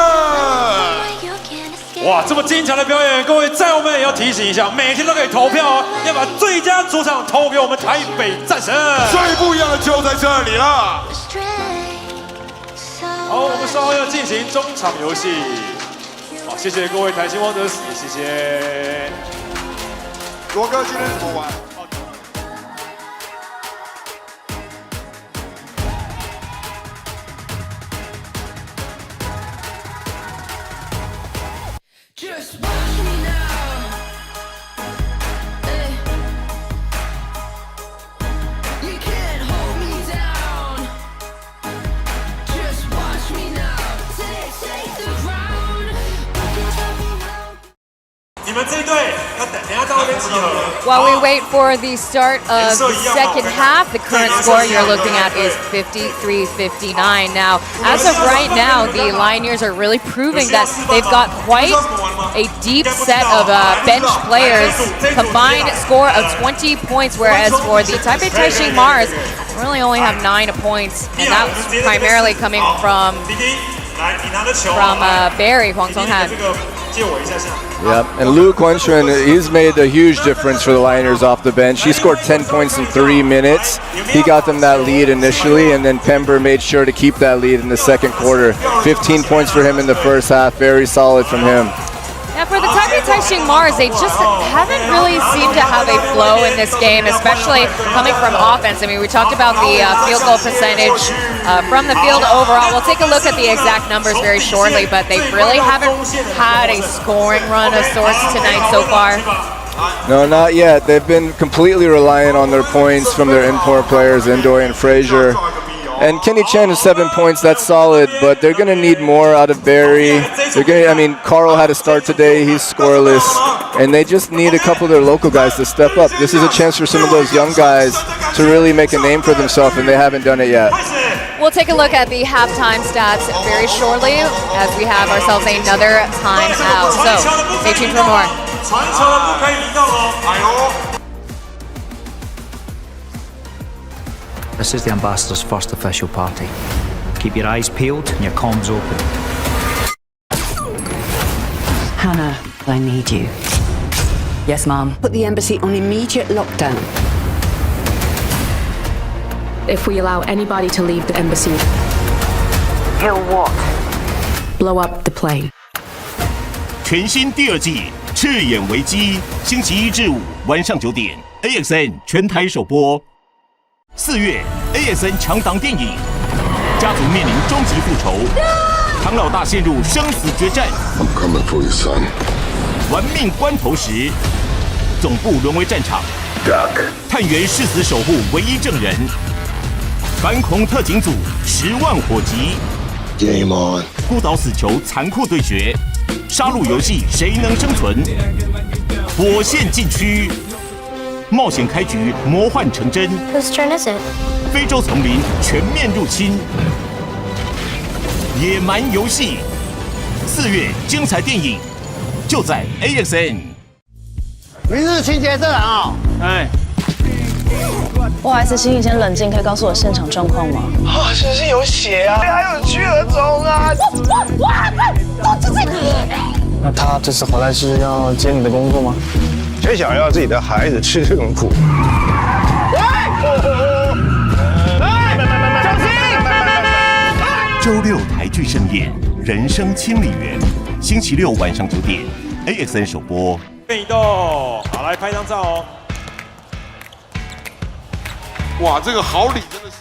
哇，这么精彩的表演，各位战友们也要提醒一下，每天都可以投票哦，要把最佳主场投给我们台北战神。最不一样的就在这里了。好，我们稍后要进行中场游戏。好，谢谢各位台新王者，也谢谢罗哥今天怎么玩？ Just watch me now. You can't hold me down. Just watch me now. Take the crown. 你们这一队要等一下到那边集合。 While we wait for the start of the second half, the current score you're looking at is 53-59. Now, as of right now, the Lioneers are really proving that they've got quite a deep set of bench players. Combined score of 20 points, whereas for the Taipei Taishin Mars, really only have 9 points, and that was primarily coming from Barry Huang Songhan. Yep, and Liu Guanchuan, he's made a huge difference for the Lioneers off the bench. He scored 10 points in 3 minutes. He got them that lead initially, and then Pember made sure to keep that lead in the second quarter. 15 points for him in the first half, very solid from him. Now for the Taipei Taishin Mars, they just haven't really seemed to have a flow in this game, especially coming from offense. I mean, we talked about the field goal percentage from the field overall. We'll take a look at the exact numbers very shortly, but they really haven't had a scoring run of sorts tonight so far. No, not yet. They've been completely reliant on their points from their import players, Indoy and Frazier. And Kenny Chen is 7 points, that's solid, but they're going to need more out of Barry. I mean, Carl had a start today, he's scoreless, and they just need a couple of their local guys to step up. This is a chance for some of those young guys to really make a name for themselves, and they haven't done it yet. We'll take a look at the halftime stats very shortly as we have ourselves another timeout. So stay tuned for more. This is the Ambassador's first official party. Keep your eyes peeled and your comms open. Hannah, I need you. Yes, Mom. Put the embassy on immediate lockdown. If we allow anybody to leave the embassy, He'll what? blow up the plane. 全新第2季《赤眼危机》，星期1至5晚上9点 ，AXN 全台首播。4月 ，AXN 强档电影，家族面临终极复仇，唐老大陷入生死决战。I'm coming for you, son. 玩命关头时，总部沦为战场。Duck. 探员誓死守护唯一证人。反恐特警组10万火急， Game on。孤岛死球残酷对决，杀戮游戏谁能生存？火线禁区，冒险开局，魔幻成真。Whose turn is it? 非洲丛林全面入侵，野蛮游戏。4月精彩电影就在 AXN。明日情节这人啊，哎。 不好意思，请你先冷静，可以告诉我现场状况吗？啊，是不是有血啊？还有巨额虫啊！那他这次回来是要接你的工作吗？谁想要自己的孩子吃这种苦？小心！周六台剧盛宴，《人生清理员》，星期六晚上9点 ，AXN 首播。变移动，好，来拍张照哦。 哇，这个好礼真的是。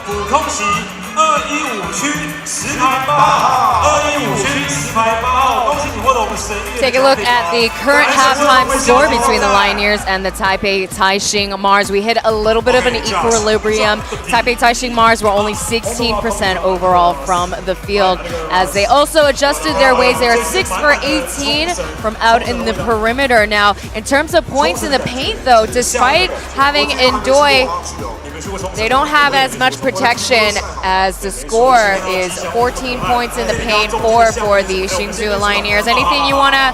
普通席215区10排8号，215区10排8号，恭喜你获得我们神域。 Take a look at the current halftime score between the Lioneers and the Taipei Taishin Mars. We hit a little bit of an equilibrium. Taipei Taishin Mars were only 16% overall from the field as they also adjusted their ways. They are 6 for 18 from out in the perimeter. Now, in terms of points in the paint though, despite having Ndoye, they don't have as much protection as the score is 14 points in the paint, 4 for the Hsinchu Lioneers. Anything you wanna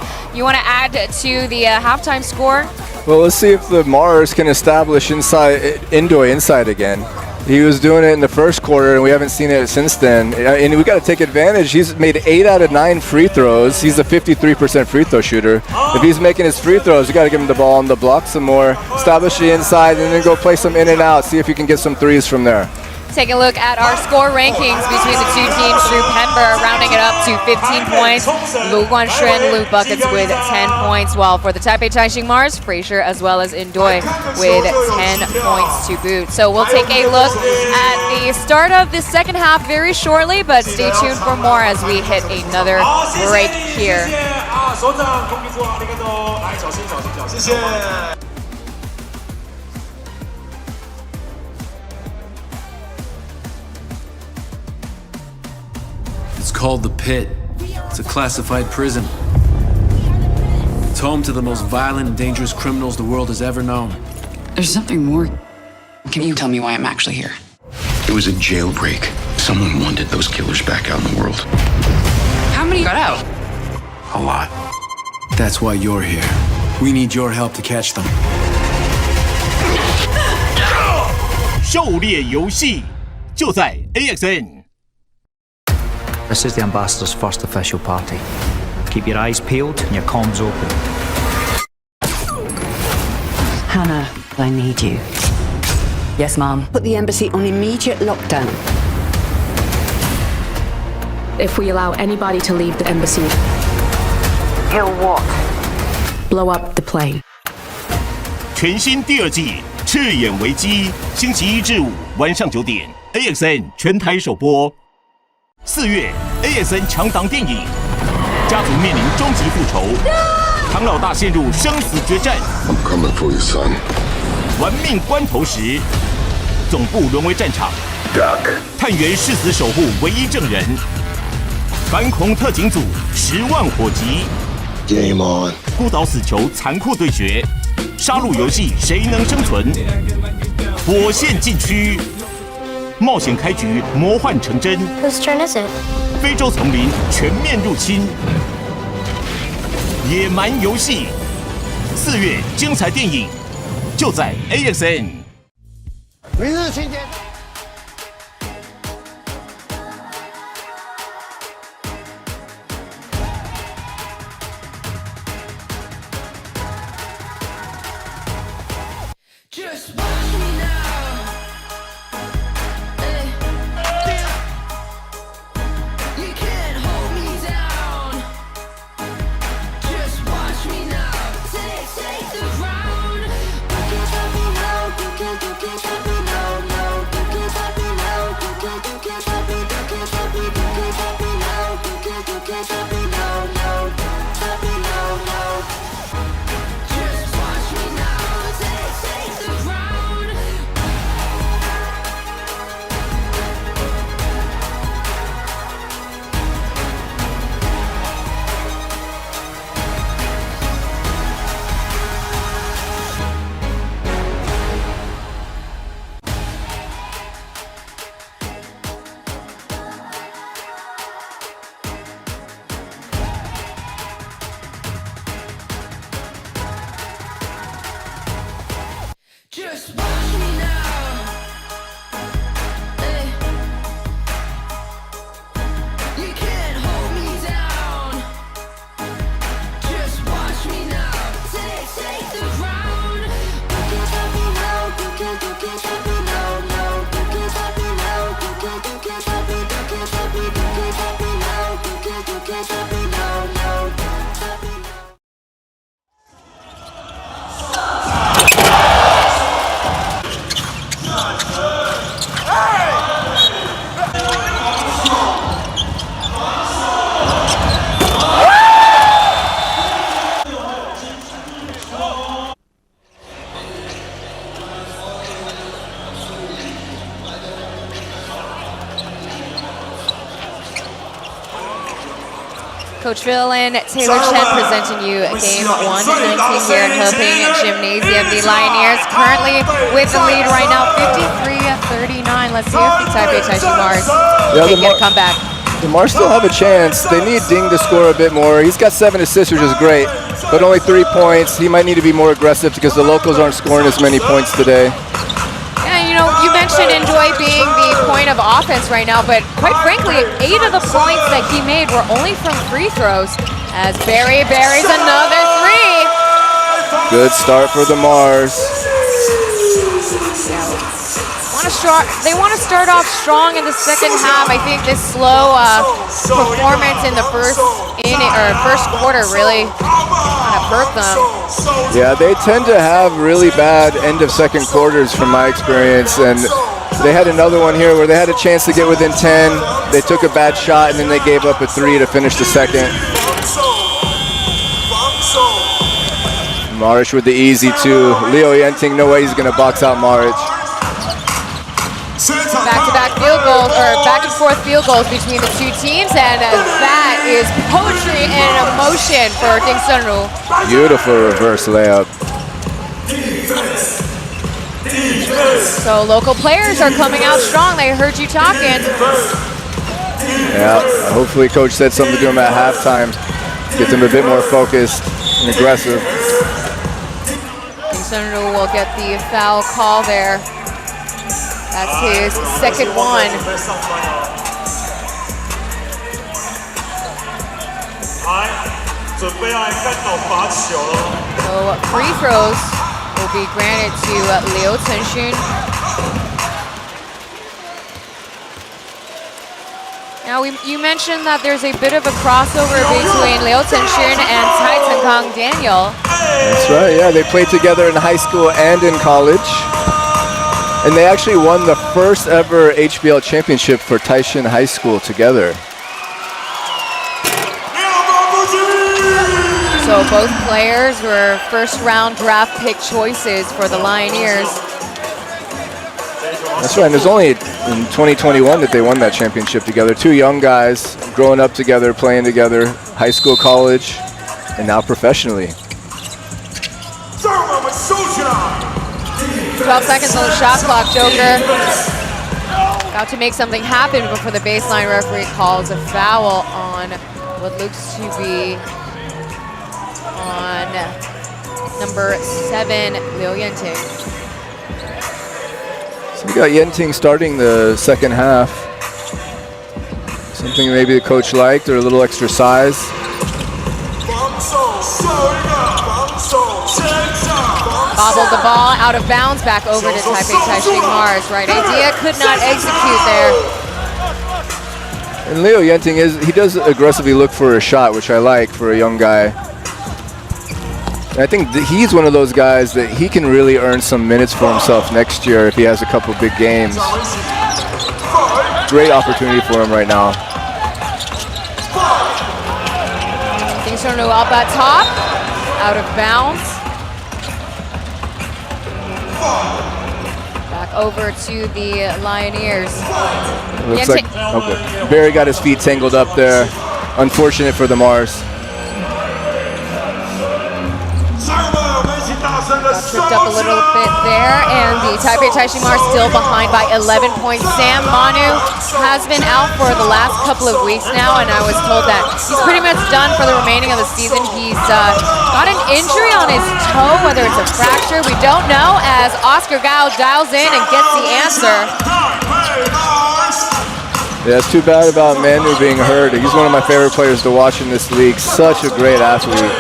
add to the halftime score? Well, let's see if the Mars can establish Ndoye inside again. He was doing it in the first quarter, and we haven't seen it since then. And we got to take advantage. He's made 8 out of 9 free throws. He's a 53% free throw shooter. If he's making his free throws, you got to give him the ball on the block some more, establish the inside, and then go play some in and out. See if you can get some threes from there. Take a look at our score rankings between the two teams. Drew Pember rounding it up to 15 points. Lu Guanxuan, Lu Buckets with 10 points. While for the Taipei Taishin Mars, Frazier as well as Ndoye with 10 points to boot. So we'll take a look at the start of the second half very shortly, but stay tuned for more as we hit another break here. It's called the Pit. It's a classified prison. It's home to the most violent and dangerous criminals the world has ever known. There's something more. Can you tell me why I'm actually here? It was a jailbreak. Someone wanted those killers back out in the world. How many got out? A lot. That's why you're here. We need your help to catch them. 狩猎游戏就在 AXN。This is the ambassador's first official party. Keep your eyes peeled and your comms open. Hannah, I need you. Yes, Mom. Put the embassy on immediate lockdown. If we allow anybody to leave the embassy, He'll what? blow up the plane. 全新第二季《赤眼危机》，星期一至五晚上9点 ，AXN 全台首播。4月 ，AXN 强档电影，家族面临终极复仇，唐老大陷入生死决战。I'm coming for you, son. 玩命关头时，总部沦为战场。Duck. 探员誓死守护唯一证人。反恐特警组10万火急。Game on. 孤岛死囚残酷对决，杀戮游戏谁能生存？火线禁区，冒险开局，魔幻成真。Whose turn is it? 非洲丛林全面入侵，野蛮游戏。4月精彩电影就在 AXN。明日青天。Coach Phil and Taylor Chen presenting you Game 119 here at Taipei Gymnasium. The Lioneers currently with the lead right now, 53-39. Let's see if the Taipei Taishin Mars can get a comeback. The Mars still have a chance. They need Ding to score a bit more. He's got 7 assists, which is great, but only 3 points. He might need to be more aggressive because the locals aren't scoring as many points today. Yeah, you know, you mentioned Enjoy being the point of offense right now, but quite frankly, 8 of the points that he made were only from free throws, as Barry buries another 3. Good start for the Mars. They want to start off strong in the second half. I think this slow performance in the first quarter really kind of hurt them. Yeah, they tend to have really bad end of second quarters from my experience, and they had another one here where they had a chance to get within 10. They took a bad shot and then they gave up a 3 to finish the second. Maric with the easy 2. Leo Yenting, no way he's going to box out Maric. Back-to-back field goals, or back and forth field goals between the two teams, and that is poetry and emotion for Ding Sunru. Beautiful reverse layup. So local players are coming out strong. They heard you talking. Yeah, hopefully Coach said something to them at halftime. Get them a bit more focused and aggressive. Ding Sunru will get the foul call there. That's his second one. 准备要来看到罚球了。 So free throws will be granted to Hsinchu. Now you mentioned that there's a bit of a crossover between Hsinchu and Taishin Daniel. That's right, yeah, they played together in high school and in college. And they actually won the first ever HBL championship for Taishin High School together. So both players were first round draft pick choices for the Lioneers. That's right, and it was only in 2021 that they won that championship together. Two young guys growing up together, playing together, high school, college, and now professionally. 12 seconds on the shot clock, Joker. About to make something happen before the baseline referee calls a foul on what looks to be on number 7, Lioneers. So we got Yenting starting the second half. Something maybe the coach liked, or a little extra size. Bobbled the ball out of bounds, back over to Taipei Taishin Mars. Right idea, could not execute there. And Leo Yenting he does aggressively look for a shot, which I like for a young guy. And I think he's one of those guys that he can really earn some minutes for himself next year if he has a couple big games. Great opportunity for him right now. Things turn to up at top, out of bounds. Back over to the Lioneers. Looks like Barry got his feet tangled up there. Unfortunate for the Mars. Got tripped up a little bit there, and the Taipei Taishin Mars still behind by 11 points. Sam Manu has been out for the last couple of weeks now, and I was told that he's pretty much done for the remaining of the season. He's got an injury on his toe, whether it's a fracture, we don't know, as Oscar Gao dials in and gets the answer. Yeah, it's too bad about Manu being hurt. He's one of my favorite players to watch in this league. Such a great athlete.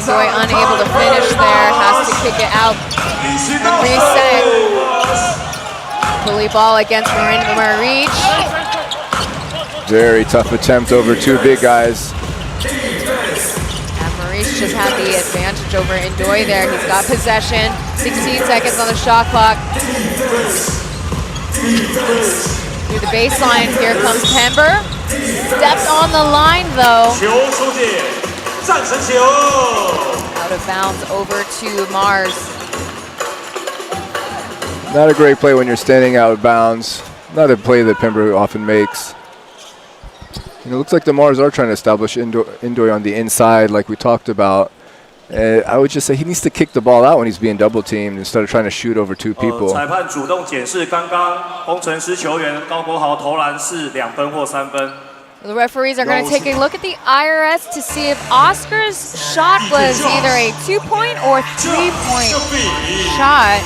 Zoe unable to finish there, has to kick it out and reset. Bully ball against Marich. Very tough attempt over two big guys. And Marich just had the advantage over Indoy there. He's got possession, 16 seconds on the shot clock. Through the baseline, here comes Pember. Steps on the line though. Out of bounds over to Mars. Not a great play when you're standing out of bounds. Not a play that Pember often makes. And it looks like the Mars are trying to establish Indoy on the inside like we talked about. I would just say he needs to kick the ball out when he's being double teamed instead of trying to shoot over two people. 裁判主动检视刚刚工程师球员高国豪投篮是2分或3分。 The referees are going to take a look at the IRS to see if Oscar's shot was either a 2-point or 3-point shot.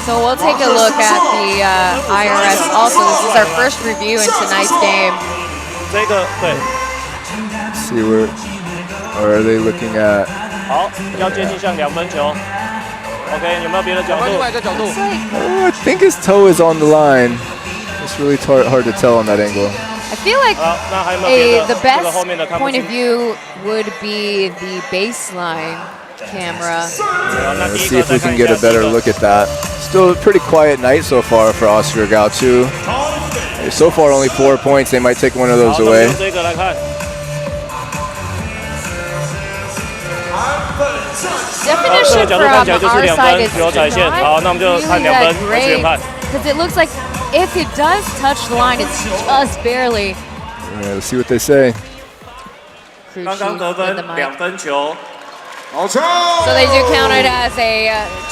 So we'll take a look at the IRS also. This is our first review in tonight's game. See where are they looking at? 好，要接近像2分球。OK， 有没有别的角度？ I think his toe is on the line. It's really hard to tell on that angle. I feel like the best point of view would be the baseline camera. Let's see if we can get a better look at that. Still a pretty quiet night so far for Oscar Gao too. So far only 4 points. They might take one of those away. Definition from our side is not really that great because it looks like if it does touch the line, it's just barely. Yeah, let's see what they say.刚刚得分2分球。 So they do count it as a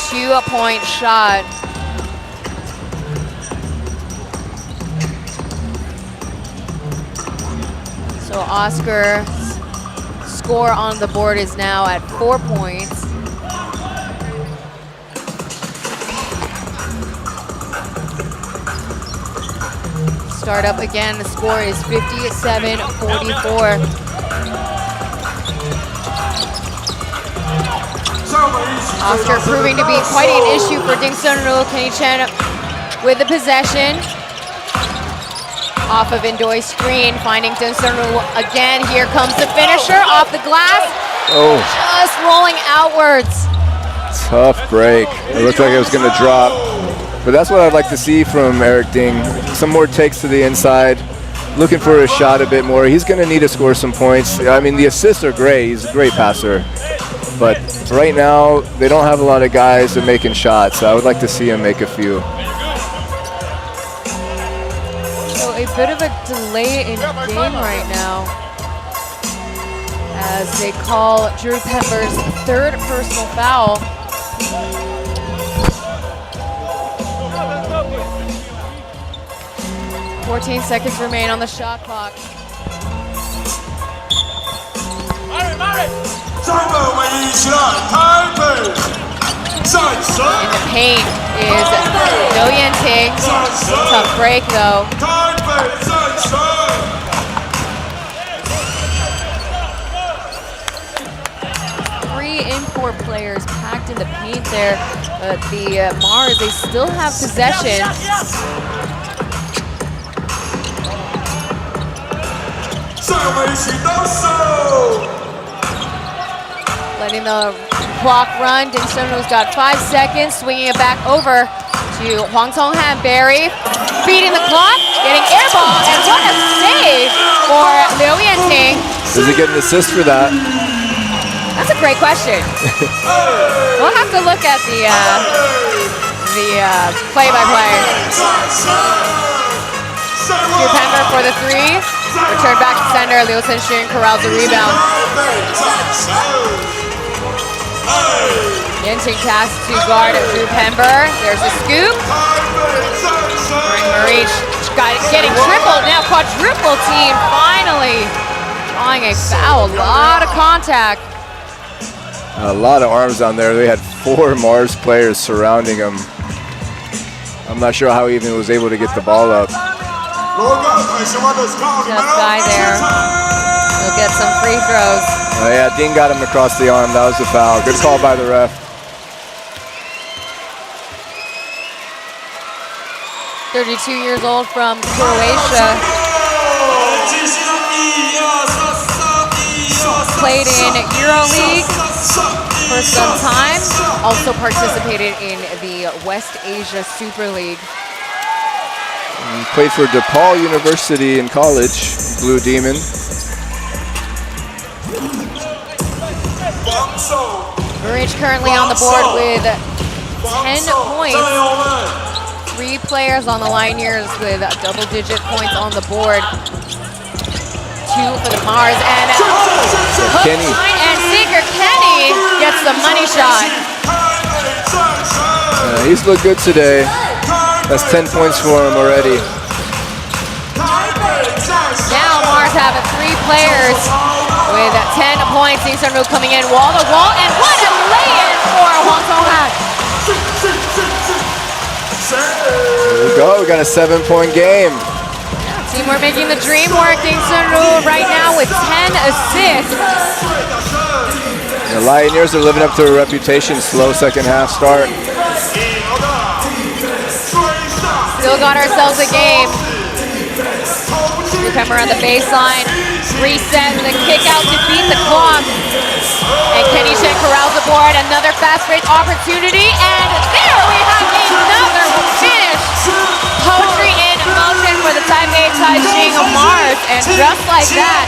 2-point shot. So Oscar's score on the board is now at 4 points. start up again. The score is 57-44. Oscar proving to be quite an issue for Ding Sunru. Kenny Chen with the possession. Off of Indoi's screen, finding Ding Sunru again. Here comes the finisher off the glass. Oh. Just rolling outwards. Tough break. It looked like it was going to drop. But that's what I'd like to see from Eric Ding. Some more takes to the inside. Looking for a shot a bit more. He's going to need to score some points. I mean, the assists are great. He's a great passer. But right now, they don't have a lot of guys that are making shots. So I would like to see him make a few. So a bit of a delay in game right now, as they call Drew Pember's third personal foul. "14 seconds remain on the shot clock. In the paint is Lioneers. Tough break though. Three import players packed in the paint there, but the Mars, they still have possession. Letting the clock run. Ding Sunru's got 5 seconds, swinging it back over to Hwang Sung-han. Barry beating the clock, getting air ball, and what a save for Lioneers. Does he get an assist for that? That's a great question. We'll have to look at the play-by-play. Drew Pember for the three. Return back to center. Liu Hsinchu corrals the rebound. Yenting pass to guard Drew Pember. There's a scoop. Marie getting tripled, now quadruple team, finally drawing a foul. A lot of contact. A lot of arms on there. They had 4 Mars players surrounding him. I'm not sure how he even was able to get the ball up. Tough guy there. He'll get some free throws. Oh yeah, Ding got him across the arm. That was a foul. Good call by the ref. 32 years old from Croatia. Played in EuroLeague for some time. Also participated in the West Asia Super League. And played for DePaul University in college, Blue Demon. Marich currently on the board with 10 points. 3 players on the Lioneers with double-digit points on the board. 2 for the Mars, and Kenny. And Seeker Kenny gets the money shot. He's looked good today. That's 10 points for him already. Now Mars have 3 players with 10 points. Ding Sunru coming in wall to wall, and what a lay-in for Hwang Sung-han. There we go, we got a 7-point game. Team, we're making the dream work. Ding Sunru right now with 10 assists. The Lioneers are living up to a reputation. Slow second half start. Still got ourselves a game. Drew Pember on the baseline. Reset with a kick out to beat the clock. And Kenny Chen corrals the board. Another fast break opportunity. And there we have another finish. Poetry in motion for the Taipei Taishin Mars. And just like that,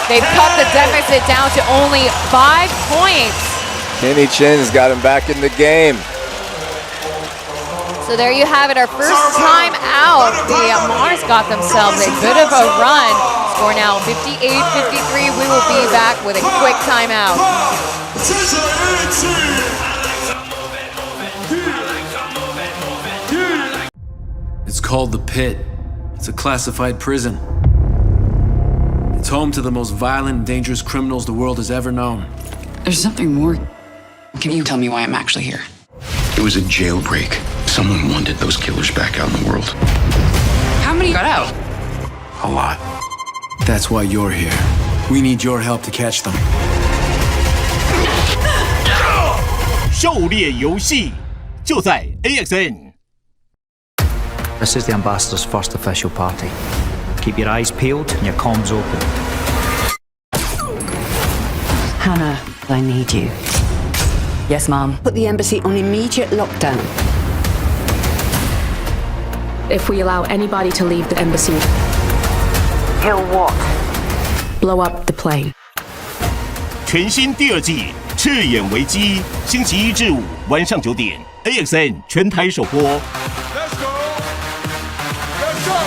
they've cut the deficit down to only 5 points. Kenny Chen's got him back in the game. So there you have it, our first time out. The Mars got themselves a bit of a run. Score now 58-53. We will be back with a quick timeout. It's called the Pit. It's a classified prison. It's home to the most violent and dangerous criminals the world has ever known. There's something more. Can you tell me why I'm actually here? It was a jailbreak. Someone wanted those killers back out in the world. How many got out? A lot. That's why you're here. We need your help to catch them. 狩猎游戏就在 AXN。 This is the ambassador's first official party. Keep your eyes peeled and your comms open. Hannah, I need you. Yes, Mom. Put the embassy on immediate lockdown. If we allow anybody to leave the embassy, He'll what? blow up the plane. 全新第2季《赤眼危机》，星期1至5晚上9点 ，AXN 全台首播。Let's go. Let's go.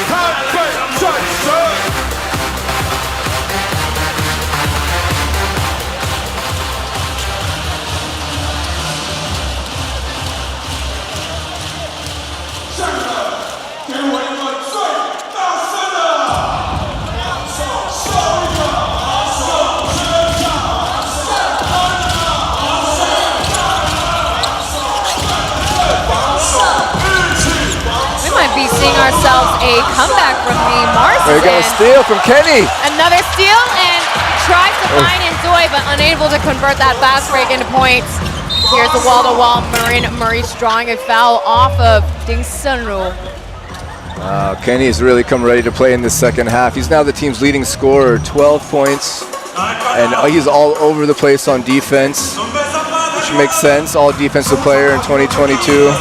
台北战神。现在给我一个最大声的掌声！受一个手牵手，We might be seeing ourselves a comeback from the Mars. There you go, steal from Kenny. Another steal and tries to find Enjoy, but unable to convert that fast break into points. Here's the wall-to-wall Maurice drawing a foul off of Ding Sunru. Kenny's really come ready to play in the second half. He's now the team's leading scorer, 12 points. And he's all over the place on defense, which makes sense. All defensive player in 2022.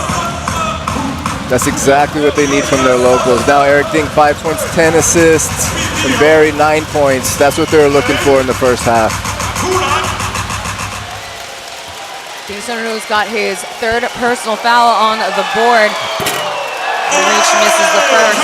That's exactly what they need from their locals. Now Eric Ding, 5 points, 10 assists, and Barry, 9 points. That's what they were looking for in the first half. Ding Sunru's got his third personal foul on the board. Reach misses the first.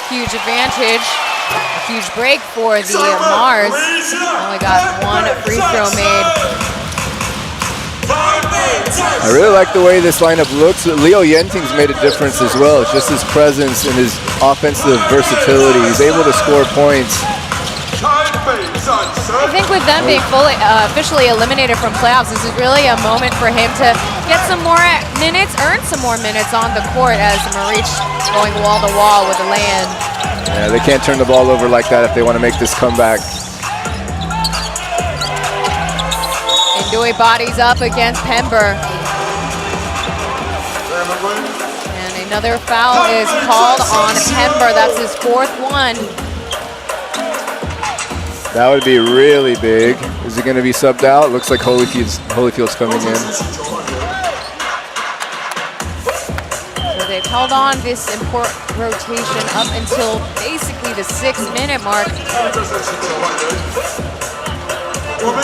Huge advantage. A huge break for the Mars. Only got one free throw made. I really like the way this lineup looks. Leo Yenting's made a difference as well. It's just his presence and his offensive versatility. He's able to score points. I think with them being fully officially eliminated from playoffs, this is really a moment for him to get some more minutes, earn some more minutes on the court as Maurice going wall to wall with the land. Yeah, they can't turn the ball over like that if they want to make this comeback. Ndui bodies up against Pember. And another foul is called on Pember. That's his fourth one. That would be really big. Is he going to be subbed out? Looks like Holyfield's coming in. So they've held on this important rotation up until basically the 6-minute mark. I'm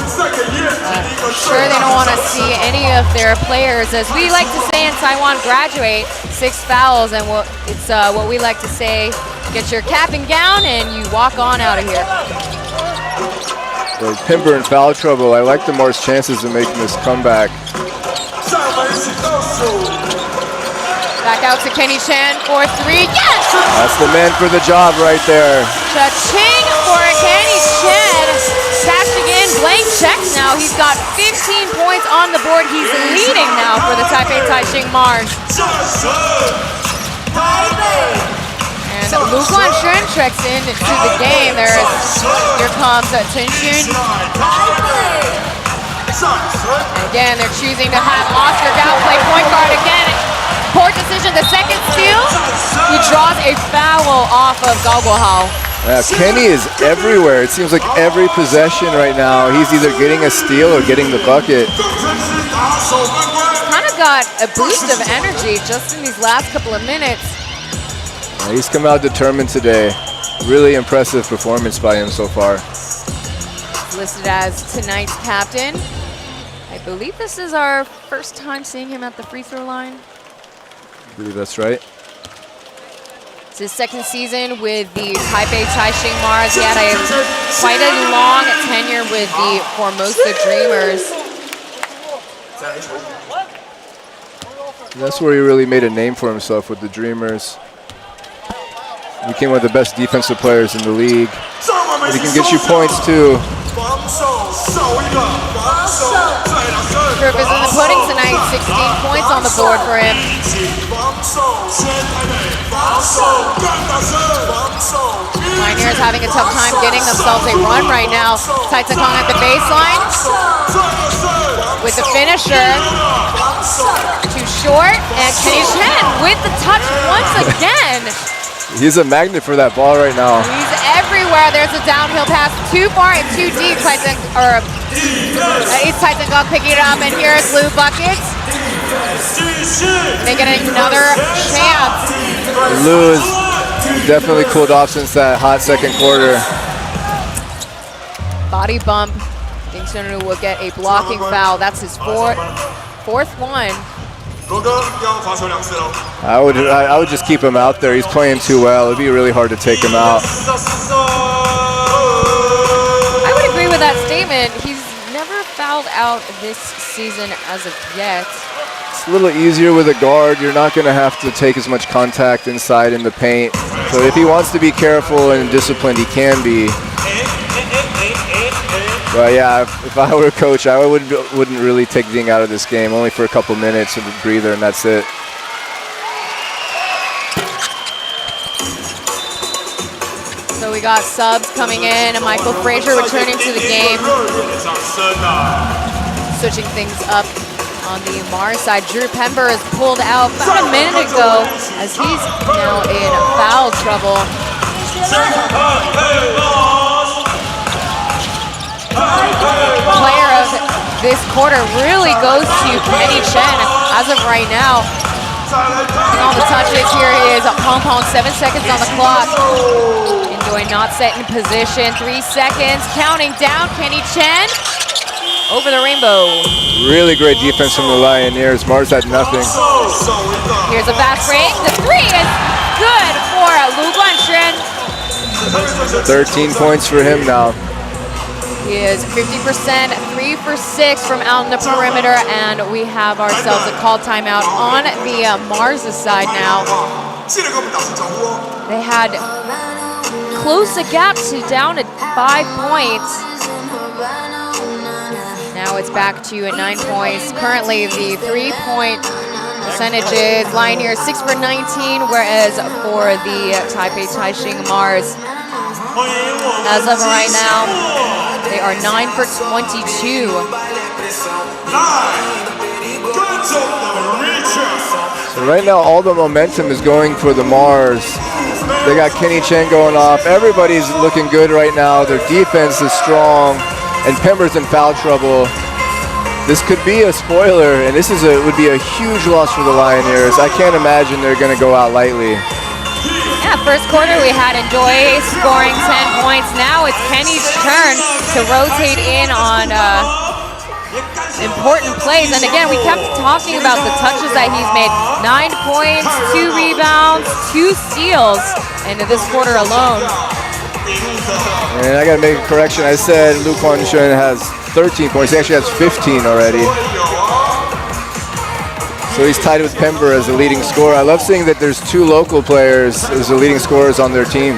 sure they don't want to see any of their players, as we like to say in Taiwan, graduate 6 fouls, and it's what we like to say, get your cap and gown and you walk on out of here. So Pember in foul trouble. I like the Mars' chances of making this comeback. Back out to Kenny Chan for 3. Yes! That's the man for the job right there. Cha-ching for Kenny Chan. Cashing in blank checks now. He's got 15 points on the board. He's leading now for the Taipei Taishin Mars. And Lu Guanxun checks in to the game. Here comes Hsinchu. Again, they're choosing to have Oscar Gao play point guard again. Poor decision, the second steal. He draws a foul off of Gao Guohao. Yeah, Kenny is everywhere. It seems like every possession right now, he's either getting a steal or getting the bucket. Kind of got a boost of energy just in these last couple of minutes. Yeah, he's come out determined today. Really impressive performance by him so far. Listed as tonight's captain. I believe this is our first time seeing him at the free throw line. I believe that's right. It's his second season with the Taipei Taishin Mars. He had quite a long tenure with the Formosa Dreamers. That's where he really made a name for himself with the Dreamers. became one of the best defensive players in the league. But he can get you points too. Proof is in the pudding tonight. 16 points on the board for him. Lioneers having a tough time getting themselves a run right now. Taitangong at the baseline with the finisher. Too short, and Kenny Chen with the touch once again. He's a magnet for that ball right now. He's everywhere. There's a downhill pass too far and too deep. It's Taitangong picking it up, and here's Lou Buckets. They get another chance. Lou has definitely cooled off since that hot second quarter. Body bump. Hsinchu will get a blocking foul. That's his fourth one. I would just keep him out there. He's playing too well. It'd be really hard to take him out. I would agree with that statement. He's never fouled out this season as of yet. It's a little easier with a guard. You're not going to have to take as much contact inside in the paint. So if he wants to be careful and disciplined, he can be. But yeah, if I were a coach, I wouldn't really take Ding out of this game, only for a couple minutes of a breather, and that's it. So we got subs coming in, and Michael Frazier returning to the game. Switching things up on the Mars side. Drew Pember is pulled out about a minute ago as he's now in foul trouble. Player of this quarter really goes to Kenny Chen as of right now. And all the touches, here is Pong Pong, 7 seconds on the clock. Enjoy not set in position, 3 seconds, counting down. Kenny Chen over the rainbow. Really great defense from the Lioneers. Mars had nothing. Here's a fast break. The three is good for Lu Guanshen. 13 points for him now. He is 50%, 3 for 6 from out in the perimeter, and we have ourselves a call timeout on the Mars side now. They had closed the gap to down to 5 points. Now it's back to 9 points. Currently, the 3-point percentage is Lioneers 6 for 19, whereas for the Taipei Taishin Mars, as of right now, they are 9 for 22. So right now, all the momentum is going for the Mars. They got Kenny Chen going off. Everybody's looking good right now. Their defense is strong, and Pember's in foul trouble. This could be a spoiler, and this would be a huge loss for the Lioneers. I can't imagine they're going to go out lightly. Yeah, first quarter we had Enjoy scoring 10 points. Now it's Kenny's turn to rotate in on important plays. And again, we kept talking about the touches that he's made. 9 points, 2 rebounds, 2 steals into this quarter alone. And I got to make a correction. I said Lu Guanshen has 13 points. He actually has 15 already. So he's tied with Pember as the leading scorer. I love seeing that there's 2 local players as the leading scorers on their team.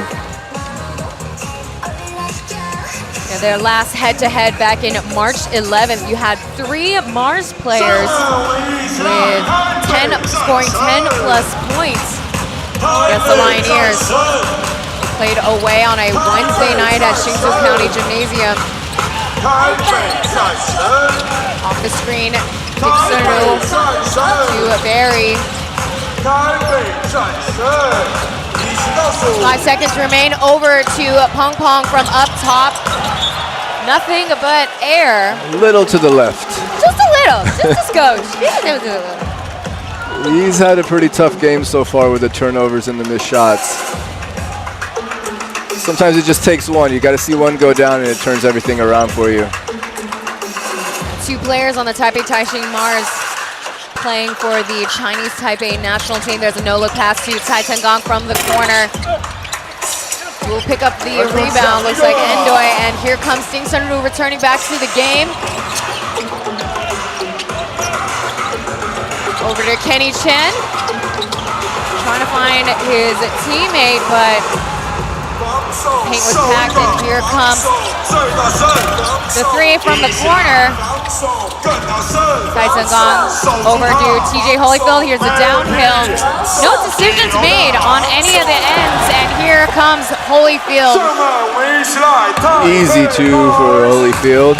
Yeah, their last head-to-head back in March 11th, you had 3 Mars players with scoring 10 plus points against the Lioneers. Played away on a Wednesday night at Hsinchu County Gymnasium. Off the screen, Hsinchu to Barry. 5 seconds remain. Over to Pong Pong from up top. Nothing but air. Little to the left. Just a little, just a skosh. He's had a pretty tough game so far with the turnovers and the missed shots. Sometimes it just takes one. You got to see one go down and it turns everything around for you. 2 players on the Taipei Taishin Mars playing for the Chinese Taipei national team. There's a no-look pass to Taitangong from the corner. Will pick up the rebound, looks like Endoy, and here comes Hsinchu returning back to the game. Over to Kenny Chen. trying to find his teammate, but paint was packed, and here comes the three from the corner. Taishin over to TJ Holyfield. Here's the downhill. No decisions made on any of the ends, and here comes Holyfield. Easy two for Holyfield.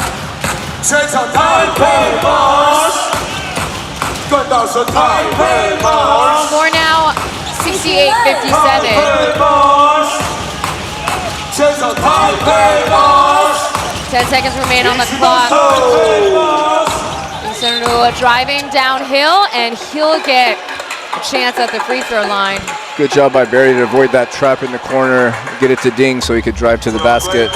Score now 68-57. 10 seconds remain on the clock. Hsinchu driving downhill, and he'll get a chance at the free throw line. Good job by Barry to avoid that trap in the corner, get it to Ding so he could drive to the basket.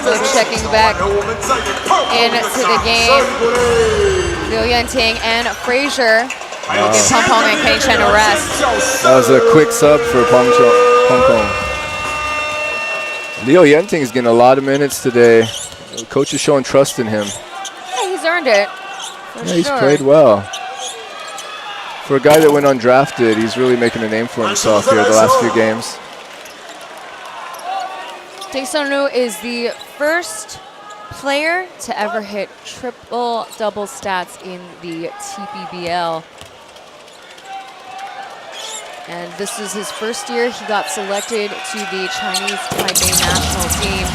So checking back into the game, Lioneers and Frazier will give Pong Pong and Kenny Chen a rest. That was a quick sub for Pong Pong. Lioneers is getting a lot of minutes today. The coach is showing trust in him. Yeah, he's earned it. Yeah, he's played well. For a guy that went undrafted, he's really making a name for himself here the last few games. Hsinchu is the first player to ever hit triple-double stats in the TPBL. And this is his first year. He got selected to the Chinese Taipei national team.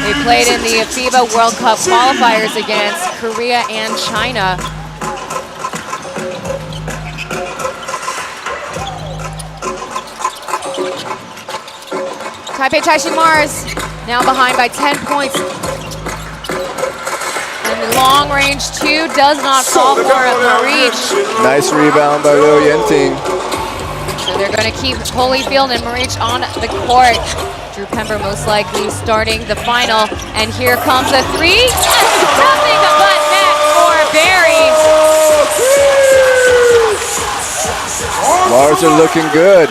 They played in the FIBA World Cup qualifiers against Korea and China. Taipei Taishin Mars now behind by 10 points. And the long range two does not fall for Marich. Nice rebound by Lioneers. So they're going to keep Holyfield and Marich on the court. Drew Pember most likely starting the final. And here comes a three. Nothing but net for Barry. Mars are looking good.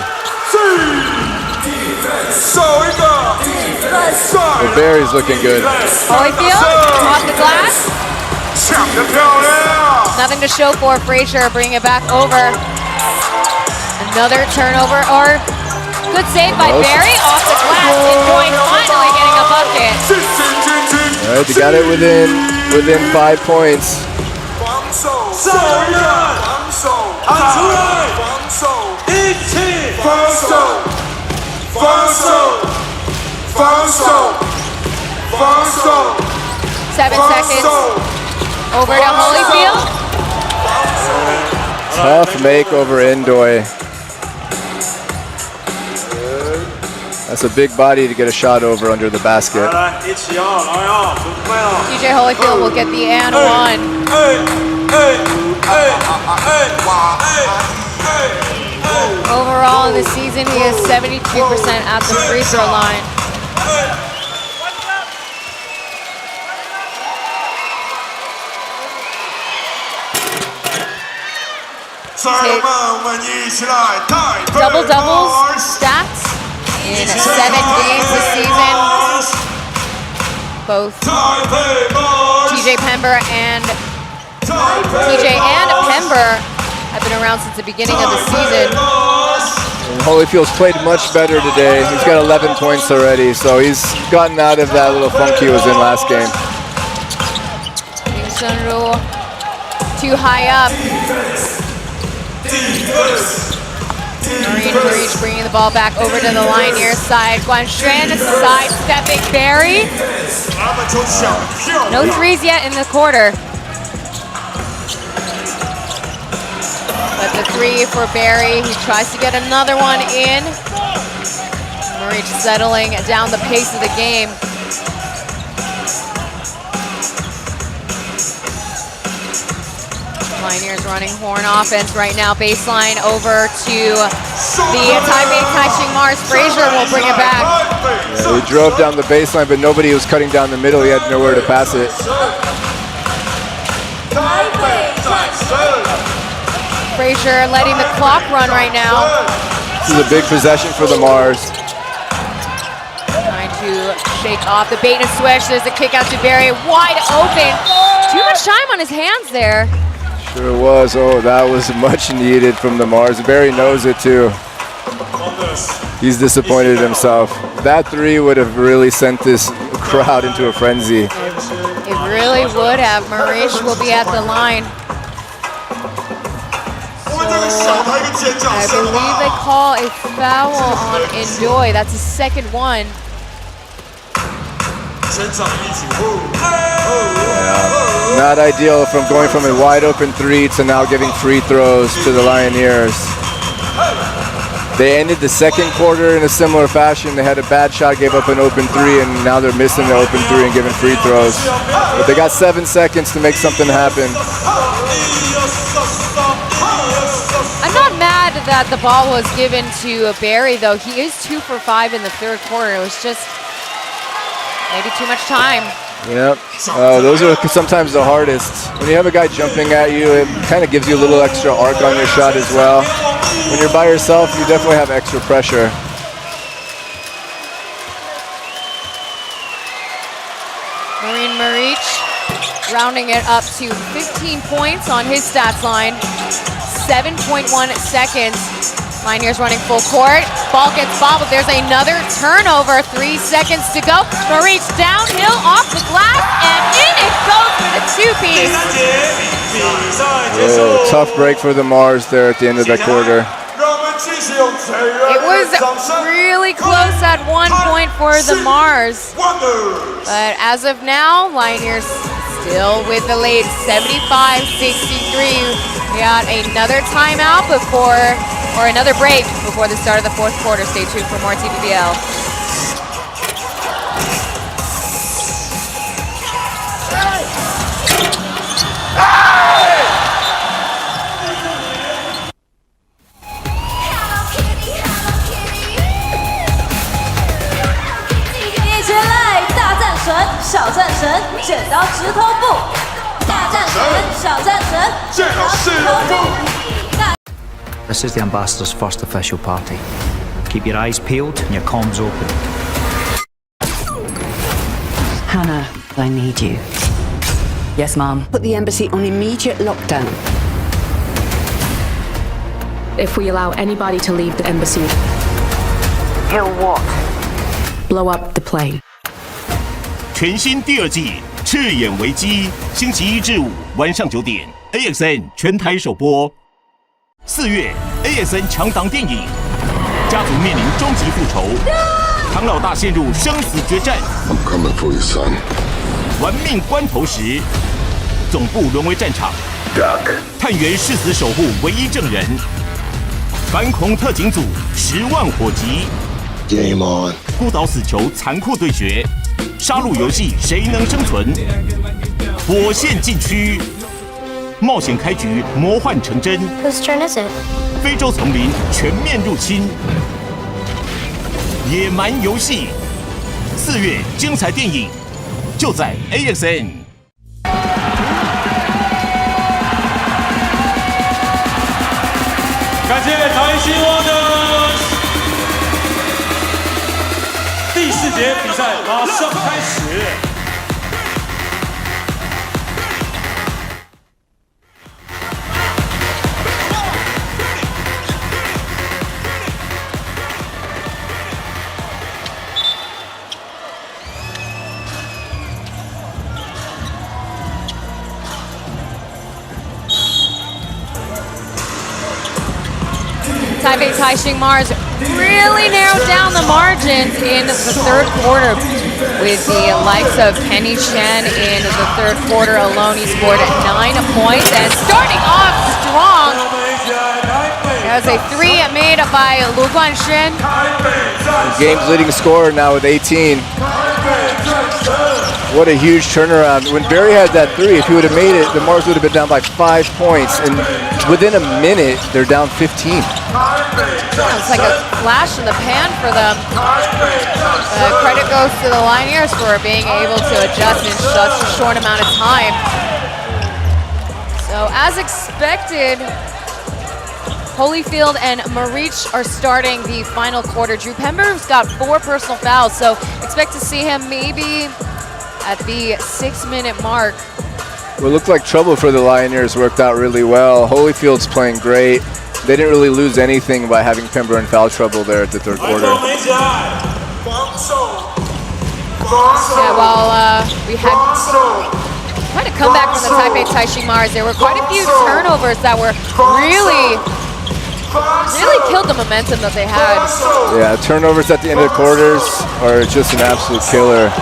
But Barry's looking good. Holyfield off the glass. Nothing to show for Frazier, bring it back over. Another turnover, or good save by Barry off the glass. Enjoy finally getting a bucket. All right, they got it within 5 points. Seven seconds. Over to Holyfield. Tough make over Indoy. That's a big body to get a shot over under the basket. TJ Holyfield will get the and one. Overall in the season, he is 72% at the free throw line. Double-doubles stats in 7 games this season. Both TJ Pember and Pember have been around since the beginning of the season. And Holyfield's played much better today. He's got 11 points already, so he's gotten out of that little funk he was in last game. Hsinchu too high up. Marich bringing the ball back over to the Lioneers side. Guanshan sidestepping Barry. No threes yet in the quarter. But the three for Barry. He tries to get another one in. Marich settling down the pace of the game. Lioneers running horn offense right now. Baseline over to the Taipei Taishin Mars. Frazier will bring it back. Yeah, he drove down the baseline, but nobody was cutting down the middle. He had nowhere to pass it. Frazier letting the clock run right now. This is a big possession for the Mars. Trying to shake off the bait and switch. There's a kick out to Barry. Wide open. Too much time on his hands there. Sure was. Oh, that was much needed from the Mars. Barry knows it too. He's disappointed himself. That 3 would have really sent this crowd into a frenzy. It really would have. Marish will be at the line. So, I believe they call a foul on Enjoy. That's his second one. Yeah, not ideal from going from a wide open 3 to now giving free throws to the Lioneers. They ended the second quarter in a similar fashion. They had a bad shot, gave up an open 3, and now they're missing the open 3 and giving free throws. But they got 7 seconds to make something happen. I'm not mad that the ball was given to Barry, though. He is 2 for 5 in the third quarter. It was just maybe too much time. Yep, those are sometimes the hardest. When you have a guy jumping at you, it kind of gives you a little extra arc on your shot as well. When you're by yourself, you definitely have extra pressure. Marine Marich rounding it up to 15 points on his stats line. 7.1 seconds. Lioneers running full court. Ball gets bobbled. There's another turnover. 3 seconds to go. Marich downhill off the glass, and in it goes for the 2-piece. Tough break for the Mars there at the end of that quarter. It was really close at one point for the Mars. But as of now, Lioneers still with the lead, 75-63. We got another timeout or another break before the start of the fourth quarter. Stay tuned for more TPBL. This is the ambassador's first official party. Keep your eyes peeled and your comms open. Hannah, I need you. Yes, Mom. Put the embassy on immediate lockdown. If we allow anybody to leave the embassy, He'll what? blow up the plane. 全新第2季赤眼危机，星期1至5晚上9点 ，AXN 全台首播。4月 ，AXN 强档电影，家族面临终极复仇，唐老大陷入生死决战。I'm coming for you, son. 玩命关头时，总部沦为战场。探员誓死守护唯一证人。反恐特警组10万火急。Game on. 孤岛死囚残酷对决。杀戮游戏谁能生存？火线禁区，冒险开局，魔幻成真。Whose turn is it? 非洲丛林全面入侵，野蛮游戏。4月精彩电影就在 AXN。感谢Taishin Warriors。第4节比赛马上开始。Taipei Taishin Mars really narrowed down the margins in the third quarter with the likes of Kenny Chen in the third quarter alone. He scored 9 points and starting off strong. There's a 3 made by Lu Guanxuan. Game's leading scorer now with 18. What a huge turnaround. When Barry had that 3, if he would have made it, the Mars would have been down by 5 points. And within a minute, they're down 15. It's like a flash in the pan for them. Credit goes to the Lioneers for being able to adjust in such a short amount of time. So as expected, Holyfield and Marich are starting the final quarter. Drew Pember's got 4 personal fouls, so expect to see him maybe at the 6-minute mark. What looked like trouble for the Lioneers worked out really well. Holyfield's playing great. They didn't really lose anything by having Pember in foul trouble there at the third quarter. Yeah, well, we had quite a comeback from the Taipei Taishin Mars. There were quite a few turnovers that were really killed the momentum that they had. Yeah, turnovers at the end of the quarters are just an absolute killer.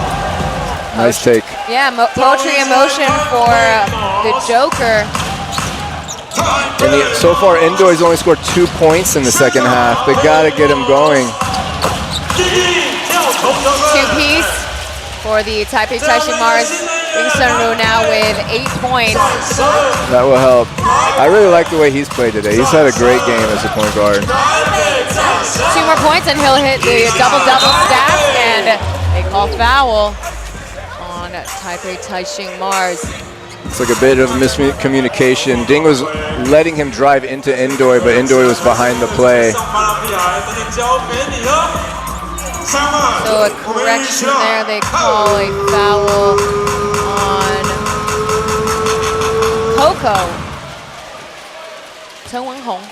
Nice take. Yeah, poetry in motion for the Joker. And so far, Indoy's only scored 2 points in the second half. They gotta get him going. Two-piece for the Taipei Taishin Mars. Hsinchu now with 8 points. That will help. I really like the way he's played today. He's had a great game as a point guard. 2 more points and he'll hit the double-double stat, and they call foul on Taipei Taishin Mars. It's like a bit of miscommunication. Ding was letting him drive into Indoy, but Indoy was behind the play. So a correction there, they call a foul on Coco. Chen Wenhong.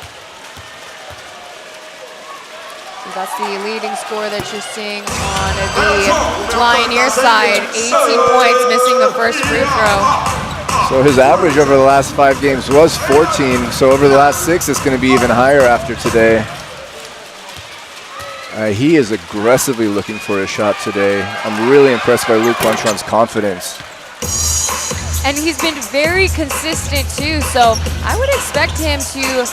So that's the leading score that you're seeing on the Lioneer side. 18 points, missing the first free throw. So his average over the last 5 games was 14. So over the last 6, it's going to be even higher after today. He is aggressively looking for a shot today. I'm really impressed by Luke Wentron's confidence. And he's been very consistent too, so I would expect him to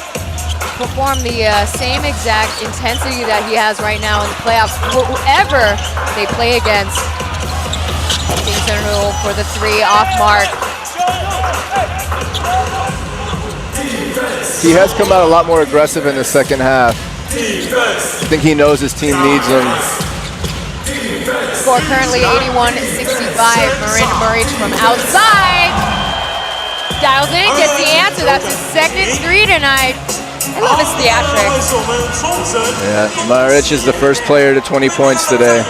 perform the same exact intensity that he has right now in the playoffs, whoever they play against. Hsinchu for the 3 off mark. He has come out a lot more aggressive in the second half. I think he knows his team needs him. Score currently 81-65. Marin Murray from outside. Dials in, gets the answer. That's his second 3 tonight. I love his theatrics. Yeah, Maric is the first player to 20 points today.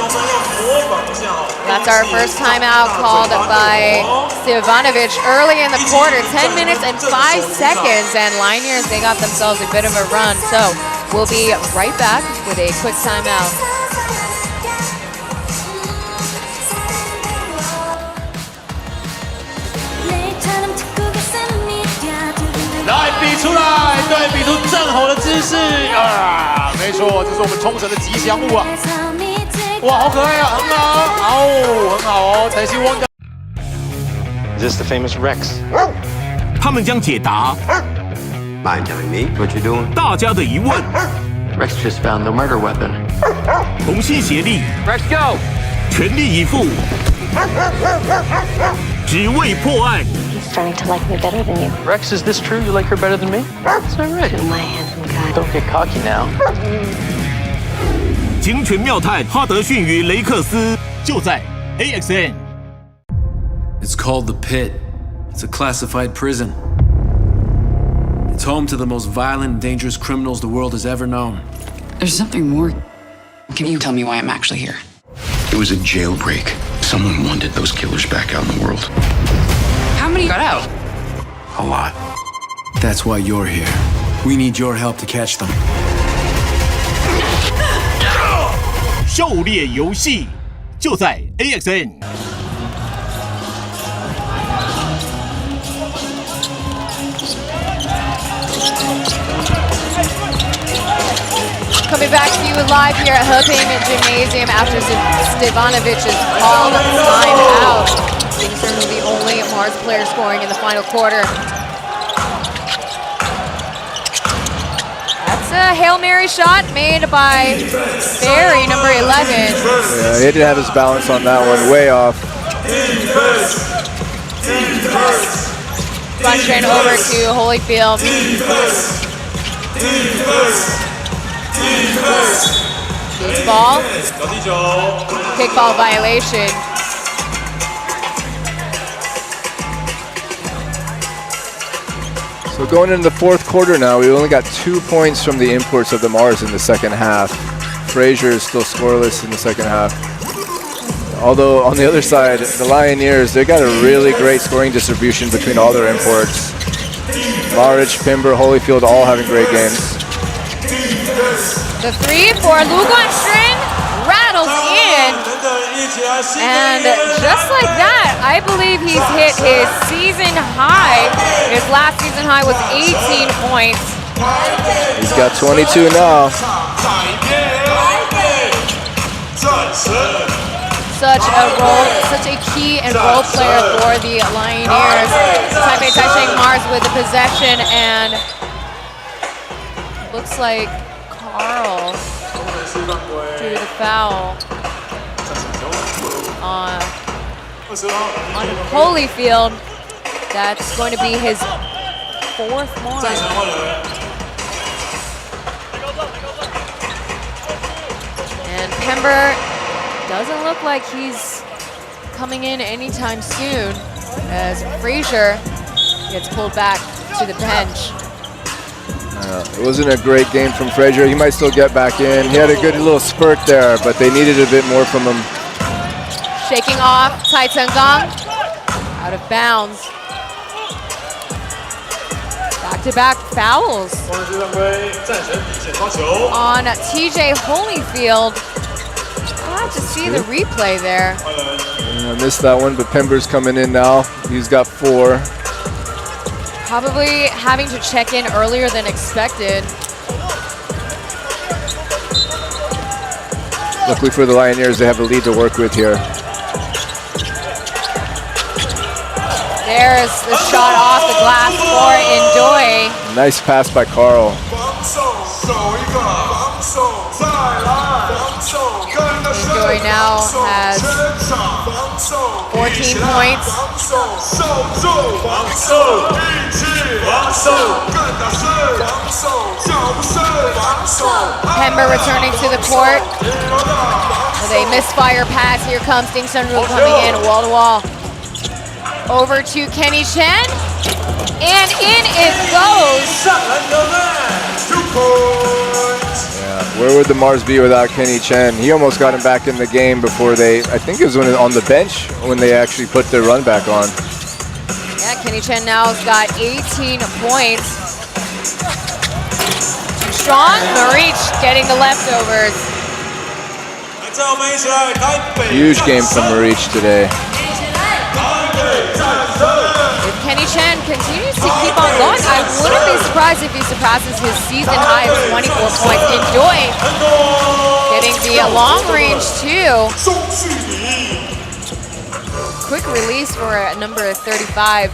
That's our first timeout called by Stevanovic early in the quarter. 10 minutes and 5 seconds, and Lioneers, they got themselves a bit of a run. So we'll be right back with a quick timeout. 来比出来，对，比出正吼的姿势啊！没错，这是我们冲绳的吉祥物啊！哇，好可爱啊，很好，哦，很好哦，台新汪的。Is this the famous Rex? 他们将解答 Mind telling me what you're doing? 大家的疑问， Rex just found the murder weapon. 同心协力， Rex, go! 全力以赴，只为破案。 Starting to like me better than you. Rex, is this true? You like her better than me? Is that right? To my handsome guy. Don't get cocky now. 警犬妙探哈德逊与雷克斯就在 AXN。 It's called the Pit. It's a classified prison. It's home to the most violent and dangerous criminals the world has ever known. There's something more. Can you tell me why I'm actually here? It was a jailbreak. Someone wanted those killers back out in the world. How many got out? A lot. That's why you're here. We need your help to catch them. 狩猎游戏就在 AXN。 Coming back to you live here at Huping Gymnasium after Stevanovic's called timeout. Hsinchu the only Mars player scoring in the final quarter. That's a Hail Mary shot made by Barry, number 11. Yeah, he didn't have his balance on that one, way off. Front train over to Holyfield. Loose ball. Kickball violation. So going into the fourth quarter now, we only got 2 points from the imports of the Mars in the second half. Frazier is still scoreless in the second half. Although on the other side, the Lioneers, they got a really great scoring distribution between all their imports. Maric, Pimber, Holyfield, all having great games. The three for Lu Guanxun rattles in. And just like that, I believe he's hit his season high. His last season high was 18 points. He's got 22 now. Such a key and role player for the Lioneers. Taipei Taishin Mars with the possession, and looks like Carl due to the foul on Holyfield. That's going to be his 4th mark. And Pember doesn't look like he's coming in anytime soon, as Frazier gets pulled back to the bench. It wasn't a great game from Frazier. He might still get back in. He had a good little spurt there, but they needed a bit more from him. Shaking off Tai Chenggang, out of bounds. Back-to-back fouls on TJ Holyfield. I'll have to see the replay there. I missed that one, but Pember's coming in now. He's got 4. Probably having to check in earlier than expected. Luckily for the Lioneers, they have a lead to work with here. There's the shot off the glass for Indoy. Nice pass by Carl. Indoy now has 14 points. Pember returning to the court with a misfire pass. Here comes Ding Sunru coming in wall to wall. Over to Kenny Chen, and in it goes. Yeah, where would the Mars be without Kenny Chen? He almost got him back in the game before they, I think it was on the bench when they actually put their run back on. Yeah, Kenny Chen now has got 18 points. Too strong, Maric getting the leftovers. Huge game from Maric today. If Kenny Chen continues to keep on going, I wouldn't be surprised if he surpasses his season high of 24 points. Indoy getting the long range too. Quick release for number 35.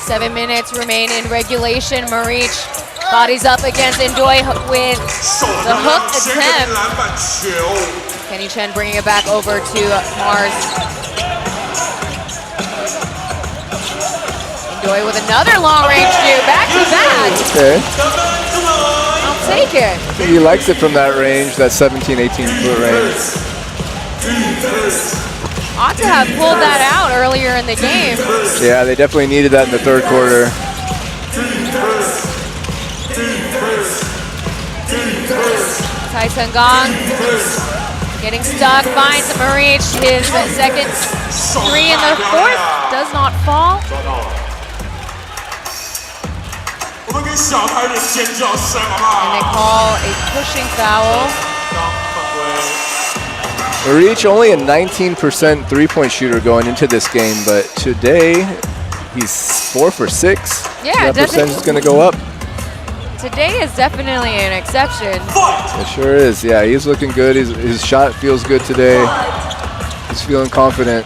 Seven minutes remain in regulation. Maric bodies up against Indoy with the hook attempt. Kenny Chen bringing it back over to Mars. Indoy with another long range shoot, back to back. Okay. I'll take it. I think he likes it from that range, that 17, 18 foot range. Ought to have pulled that out earlier in the game. Yeah, they definitely needed that in the 3rd quarter. Tai Chenggang getting stuck, finds Maric. His second 3 in the 4th does not fall. And they call a pushing foul. Maric only a 19% 3-point shooter going into this game, but today he's 4 for 6. Yeah, that percentage is going to go up. Today is definitely an exception. It sure is. Yeah, he's looking good. His shot feels good today. He's feeling confident.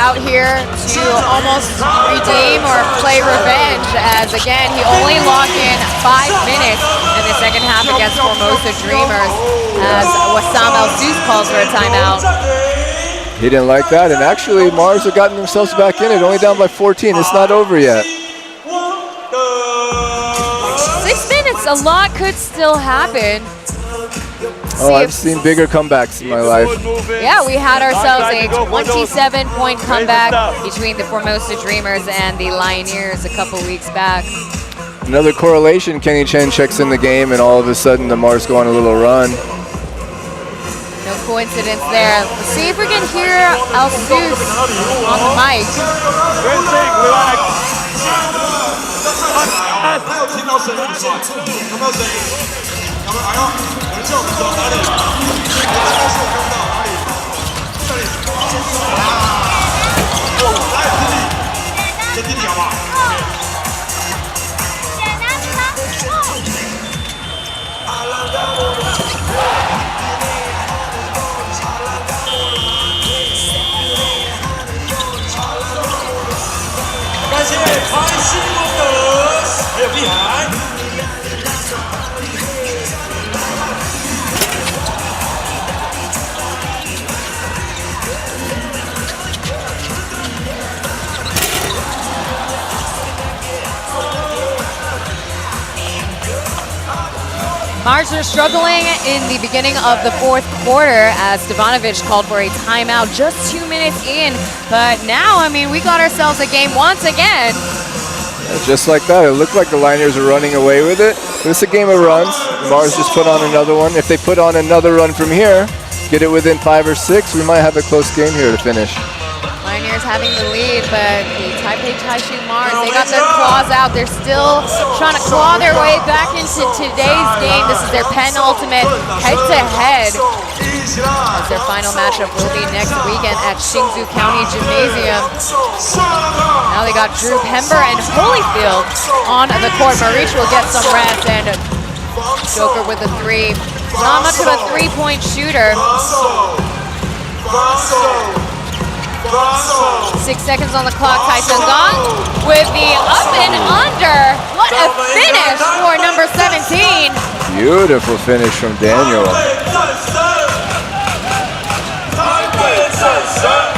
Out here to almost redeem or play revenge, as again he only logged in 5 minutes in the second half against Formosa Dreamers, as Wassam El-Sus calls for a timeout. He didn't like that, and actually Mars have gotten themselves back in it, only down by 14. It's not over yet. 6 minutes, a lot could still happen. Oh, I've seen bigger comebacks in my life. Yeah, we had ourselves a 27-point comeback between the Formosa Dreamers and the Lioneers a couple weeks back. Another correlation, Kenny Chen checks in the game and all of a sudden the Mars go on a little run. No coincidence there. Let's see if we can hear Alsus on the mic. Mars are struggling in the beginning of the fourth quarter as Stevanovic called for a timeout just 2 minutes in. But now, I mean, we got ourselves a game once again. Just like that, it looked like the Lioneers are running away with it. But it's a game of runs. Mars just put on another one. If they put on another run from here, get it within 5 or 6, we might have a close game here to finish. Lioneers having the lead, but the Taipei Taishin Mars, they got their claws out. They're still trying to claw their way back into today's game. This is their penultimate head-to-head. As their final matchup will be next weekend at Hsinchu County Gymnasium. Now they got Drew Pember and Holyfield on the court. Marich will get some rest, and Joker with a 3. Not much of a three-point shooter. 6 seconds on the clock. Taishin with the up and under. What a finish for number 17. Beautiful finish from Daniel.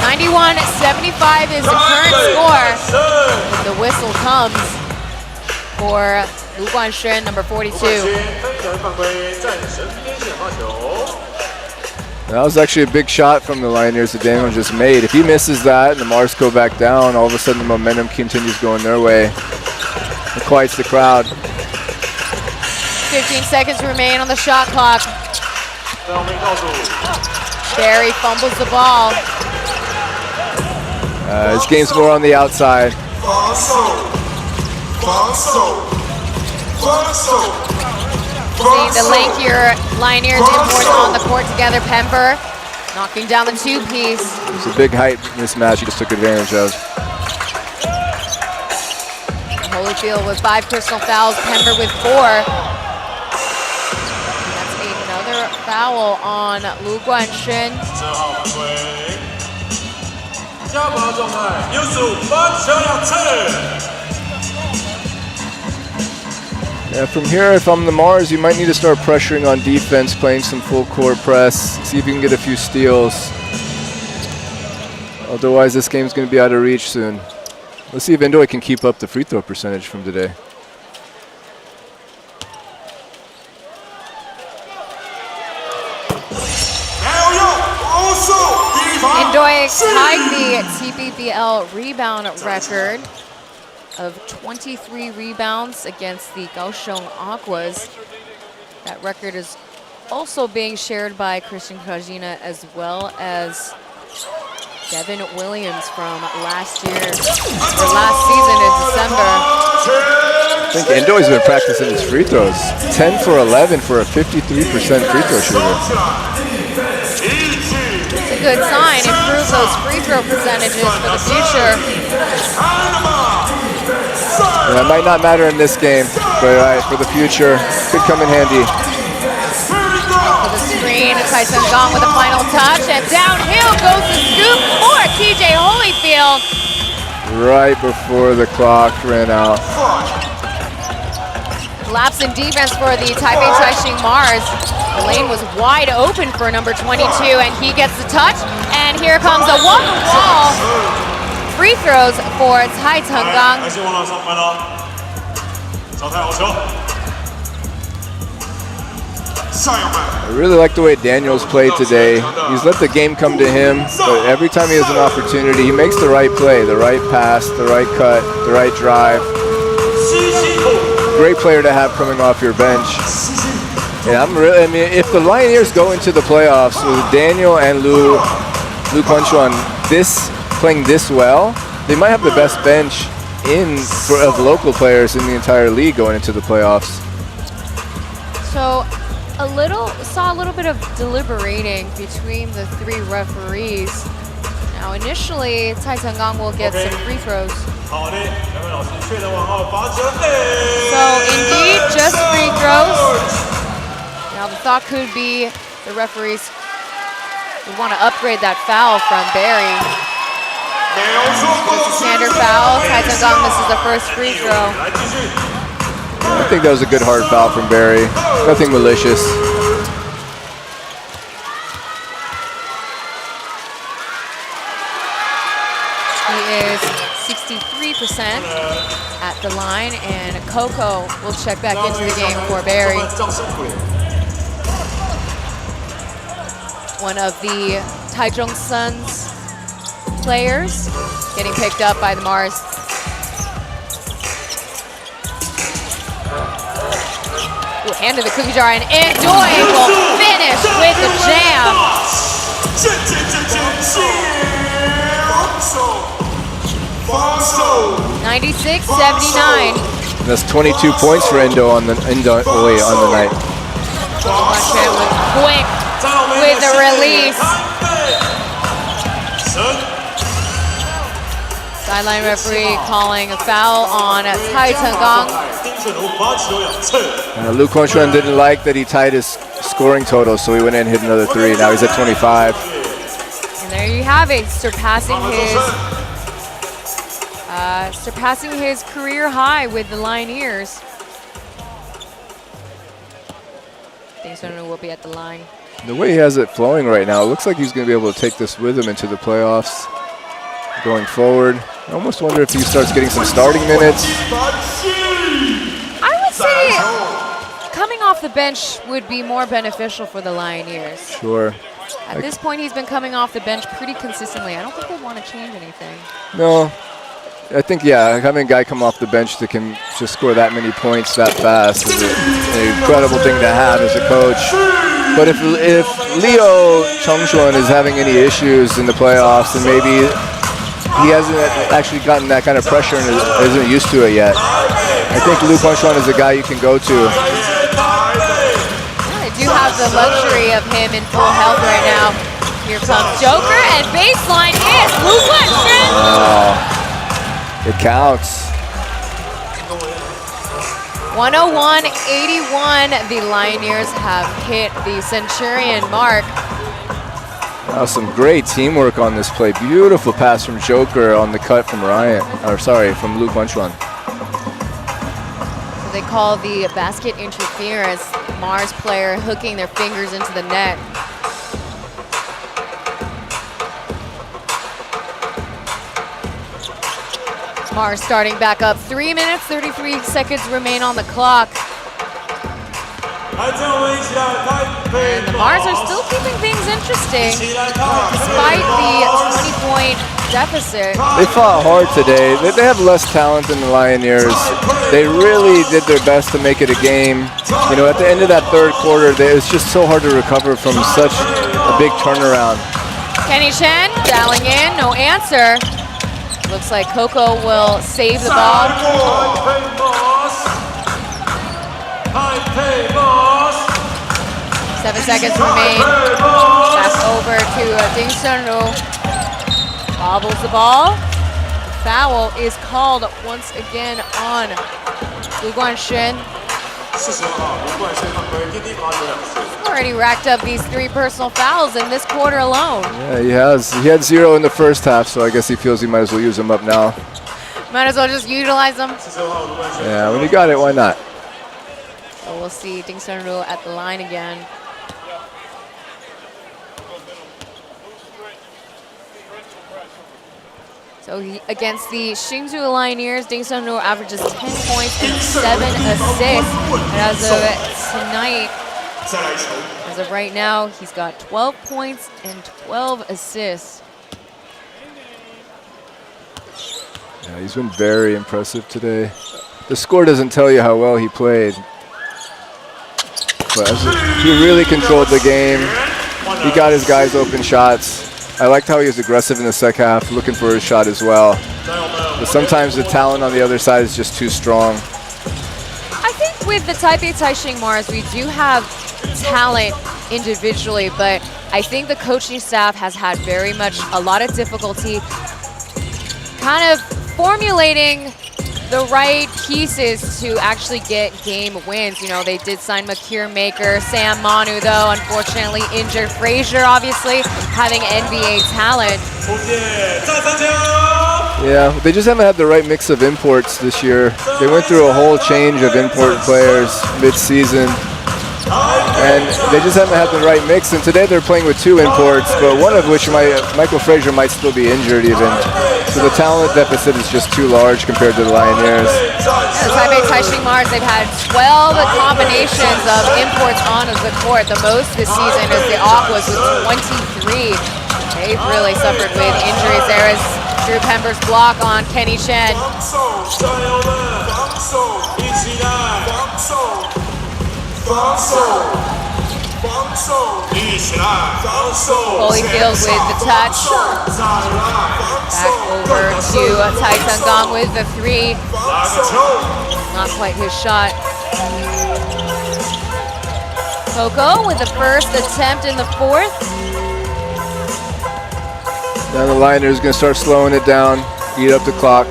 91-75 is the current score. The whistle comes for Lu Guanxuan, number 42. That was actually a big shot from the Lioneers that Daniel just made. If he misses that and the Mars go back down, all of a sudden the momentum continues going their way. It quiets the crowd. 15 seconds remain on the shot clock. Barry fumbles the ball. His game's more on the outside. Seeing the lankier Lioneers imports on the court together. Pember knocking down the two-piece. It's a big height mismatch he just took advantage of. Holyfield with 5 personal fouls. Pember with 4. That's another foul on Lu Guanxuan. Yeah, from here, if I'm the Mars, you might need to start pressuring on defense, playing some full court press, see if you can get a few steals. Otherwise, this game's going to be out of reach soon. Let's see if Indoy can keep up the free throw percentage from today. Indoy tied the TPBL rebound record of 23 rebounds against the Kaohsiung Aquas. That record is also being shared by Christian Krajina as well as Devin Williams from last season in December. I think Indoy's been practicing his free throws. 10 for 11 for a 53% free throw shooter. It's a good sign. Improve those free throw percentages for the future. Yeah, it might not matter in this game, but for the future, could come in handy. For the screen, Taishin with the final touch, and downhill goes the scoop for TJ Holyfield. Right before the clock ran out. Lapse in defense for the Taipei Taishin Mars. The lane was wide open for number 22, and he gets the touch. And here comes a wall-to-wall free throws for Tai Chenggang. I really like the way Daniel's played today. He's let the game come to him, but every time he has an opportunity, he makes the right play, the right pass, the right cut, the right drive. Great player to have coming off your bench. Yeah, I mean, if the Lioneers go into the playoffs with Daniel and Lu Quanchuan playing this well, they might have the best bench of local players in the entire league going into the playoffs. So saw a little bit of deliberating between the three referees. Now initially, Cai Chenggang will get some free throws. So indeed, just free throws. Now the thought could be the referees would want to upgrade that foul from Barry. It's a standard foul. Cai Chenggang misses the first free throw. I think that was a good hard foul from Barry. Nothing malicious. He is 63% at the line, and Coco will check back into the game for Barry. One of the Taichung Suns players getting picked up by the Mars. Ooh, hand to the cookie jar, and Doi will finish with the jam. 96-79. That's 22 points for Endo on the night. Quick with the release. Sideline referee calling a foul on Cai Chenggang. Lu Quanchuan didn't like that he tied his scoring total, so he went in and hit another three. Now he's at 25. And there you have it, surpassing his career high with the Lioneers. Dingson will be at the line. The way he has it flowing right now, it looks like he's going to be able to take this with him into the playoffs going forward. I almost wonder if he starts getting some starting minutes. I would say coming off the bench would be more beneficial for the Lioneers. Sure. At this point, he's been coming off the bench pretty consistently. I don't think they want to change anything. No. I think, yeah, having a guy come off the bench that can just score that many points that fast is an incredible thing to have as a coach. But if Leo Chengchuan is having any issues in the playoffs, and maybe he hasn't actually gotten that kind of pressure and isn't used to it yet, I think Lu Quanchuan is a guy you can go to. They do have the luxury of him in full health right now. Here comes Joker, and baseline is Lu Quanchuan. It counts. 101-81, the Lioneers have hit the Centurion mark. Wow, some great teamwork on this play. Beautiful pass from Joker on the cut from from Lu Quanchuan. So they call the basket interference. Mars player hooking their fingers into the net. Mars starting back up. 3 minutes, 33 seconds remain on the clock. And the Mars are still keeping things interesting despite the 20-point deficit. They fought hard today. They have less talent than the Lioneers. They really did their best to make it a game. You know, at the end of that third quarter, it's just so hard to recover from such a big turnaround. Kenny Chen dialing in, no answer. Looks like Coco will save the ball. 7 seconds remain. Back over to Dingson, who bobbles the ball. Foul is called once again on Lu Quanchuan. Already racked up these 3 personal fouls in this quarter alone. Yeah, he has. He had 0 in the first half, so I guess he feels he might as well use them up now. Might as well just utilize them. Yeah, when you got it, why not? So we'll see Dingson at the line again. So against the Hsinchu Lioneers, Dingson averages 10 points and 7 assists. And as of tonight, As of right now, he's got 12 points and 12 assists. Yeah, he's been very impressive today. The score doesn't tell you how well he played, but he really controlled the game. He got his guys open shots. I liked how he was aggressive in the second half, looking for his shot as well. But sometimes the talent on the other side is just too strong. I think with the Taipei Taishin Mars, we do have talent individually, but I think the coaching staff has had a lot of difficulty kind of formulating the right pieces to actually get game wins. You know, they did sign Makir Maker, Sam Manu though, unfortunately injured. Frazier, obviously, having NBA talent. Yeah, they just haven't had the right mix of imports this year. They went through a whole change of import players mid-season, and they just haven't had the right mix. And today they're playing with 2 imports, but one of which, Michael Frazier, might still be injured even. So the talent deficit is just too large compared to the Lioneers. The Taipei Taishin Mars, they've had 12 combinations of imports on the court. The most this season is the Aquas with 23. They've really suffered with injuries. There is Drew Pember's block on Kenny Chen. Holyfield with the touch. Back over to Tai Sung-gong with the 3. Not quite his shot. Coco with the first attempt in the 4th. Now the Lioneers going to start slowing it down, eat up the clock.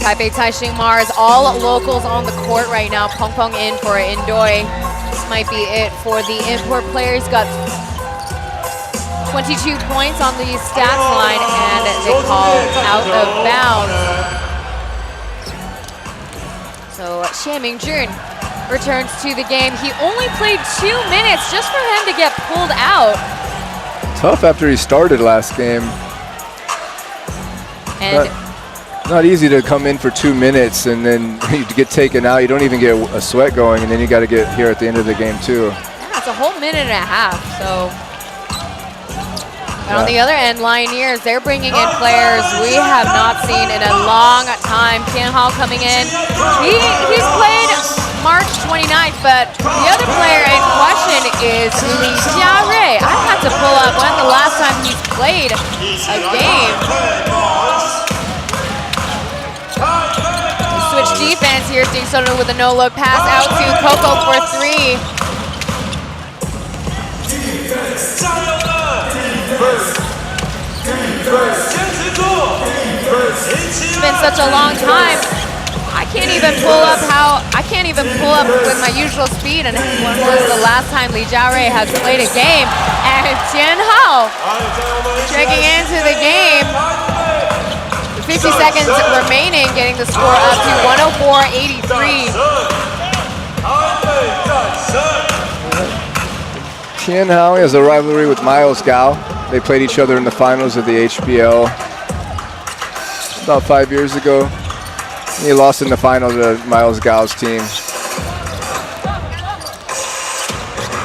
Taipei Taishin Mars, all locals on the court right now. Pong Pong in for Indoi. This might be it for the import player. He's got 22 points on the stats line, and they call out of bounds. So Xie Mingjun returns to the game. He only played 2 minutes just for him to get pulled out. Tough after he started last game. And not easy to come in for 2 minutes and then you get taken out. You don't even get a sweat going, and then you got to get here at the end of the game too. yeah, it's a whole minute and a half. So, but on the other end, Lioneers, they're bringing in players we have not seen in a long time. Tian Hao coming in. He's played March 29th, but the other player in question is Li Jiarui. I had to pull up when the last time he's played a game. Switch defense here. Ding Sonu with a no-look pass out to Coco for 3. It's been such a long time. I can't even pull up with my usual speed. And when was the last time Li Jiarui has played a game? And Tian Hao checking into the game. 50 seconds remaining, getting the score up to 104-83. Tian Hao has a rivalry with Miles Gao. They played each other in the finals of the HBL about 5 years ago. He lost in the final to Miles Gao's team.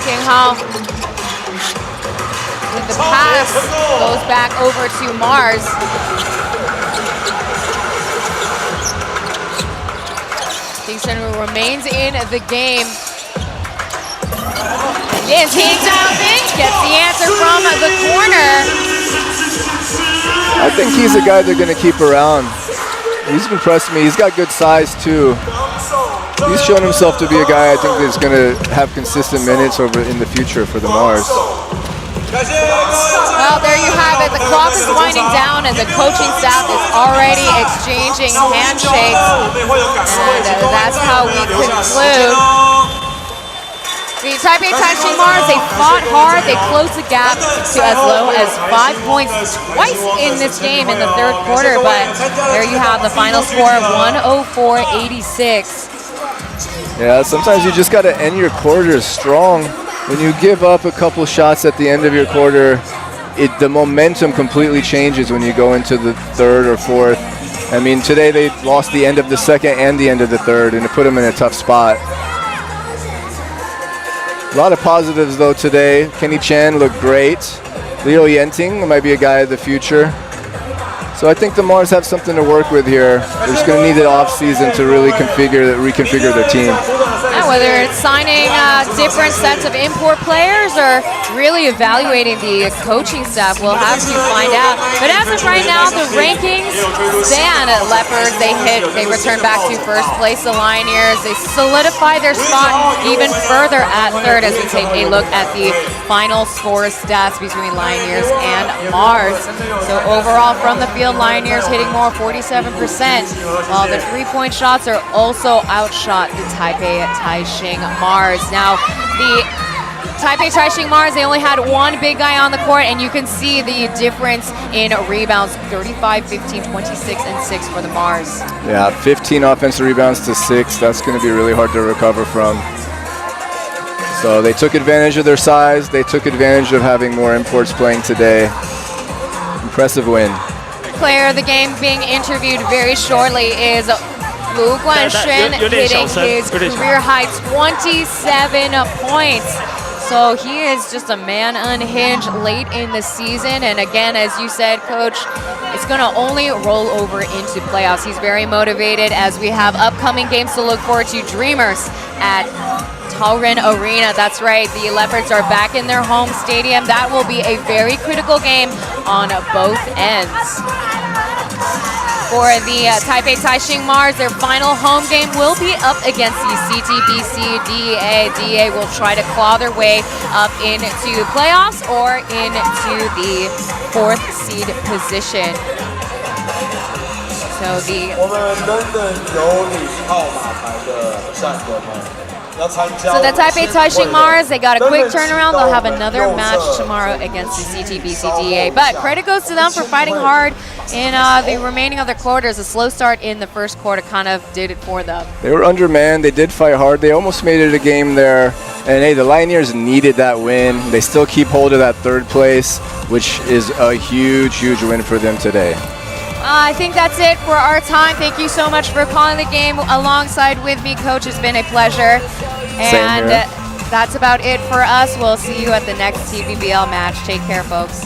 Tian Hao with the pass goes back over to Mars. Who remains in the game. And Ting Zhaoping gets the answer from the corner. I think he's a guy they're going to keep around. He's impressed me. He's got good size too. He's shown himself to be a guy I think that's going to have consistent minutes over in the future for the Mars. Well, there you have it. The clock is winding down and the coaching staff is already exchanging handshakes. And that's how we conclude. The Taipei Taishin Mars, they fought hard. They closed the gap to as low as 5 points twice in this game in the 3rd quarter. But there you have the final score of 104-86. Yeah, sometimes you just got to end your quarters strong. When you give up a couple shots at the end of your quarter, the momentum completely changes when you go into the 3rd or 4th. I mean, today they lost the end of the 2nd and the end of the 3rd, and it put them in a tough spot. A lot of positives though today. Kenny Chen looked great. Leo Yenting might be a guy of the future. So I think the Mars have something to work with here. They're just going to need the off-season to really reconfigure their team. Yeah, whether it's signing different sets of import players or really evaluating the coaching staff, we'll have to find out. But as of right now, the rankings stand at Leopards. They return back to first place. The Lioneers, they solidify their spot even further at third as we take a look at the final score stats between Lioneers and Mars. So overall from the field, Lioneers hitting more, 47%, while the three-point shots are also outshot the Taipei Taishin Mars. Now, the Taipei Taishin Mars, they only had one big guy on the court, and you can see the difference in rebounds, 35, 15, 26, and 6 for the Mars. Yeah, 15 offensive rebounds to 6. That's going to be really hard to recover from. So they took advantage of their size. They took advantage of having more imports playing today. Impressive win. Player of the game being interviewed very shortly is Lu Guanshen, hitting his career high 27 points. So he is just a man unhinged late in the season. And again, as you said, Coach, it's going to only roll over into playoffs. He's very motivated as we have upcoming games to look forward to. Dreamers at Taoren Arena. That's right, the Leopards are back in their home stadium. That will be a very critical game on both ends. For the Taipei Taishin Mars, their final home game will be up against the CTBC DEA. DEA will try to claw their way up into playoffs or into the 4th seed position. So the Taipei Taishin Mars, they got a quick turnaround. They'll have another match tomorrow against the CTBC DEA. But credit goes to them for fighting hard in the remaining of their quarters. A slow start in the first quarter kind of did it for them. They were undermanned. They did fight hard. They almost made it a game there. And hey, the Lioneers needed that win. They still keep hold of that 3rd place, which is a huge, huge win for them today. I think that's it for our time. Thank you so much for calling the game alongside with me, Coach. It's been a pleasure. And that's about it for us. We'll see you at the next TPBL match. Take care, folks.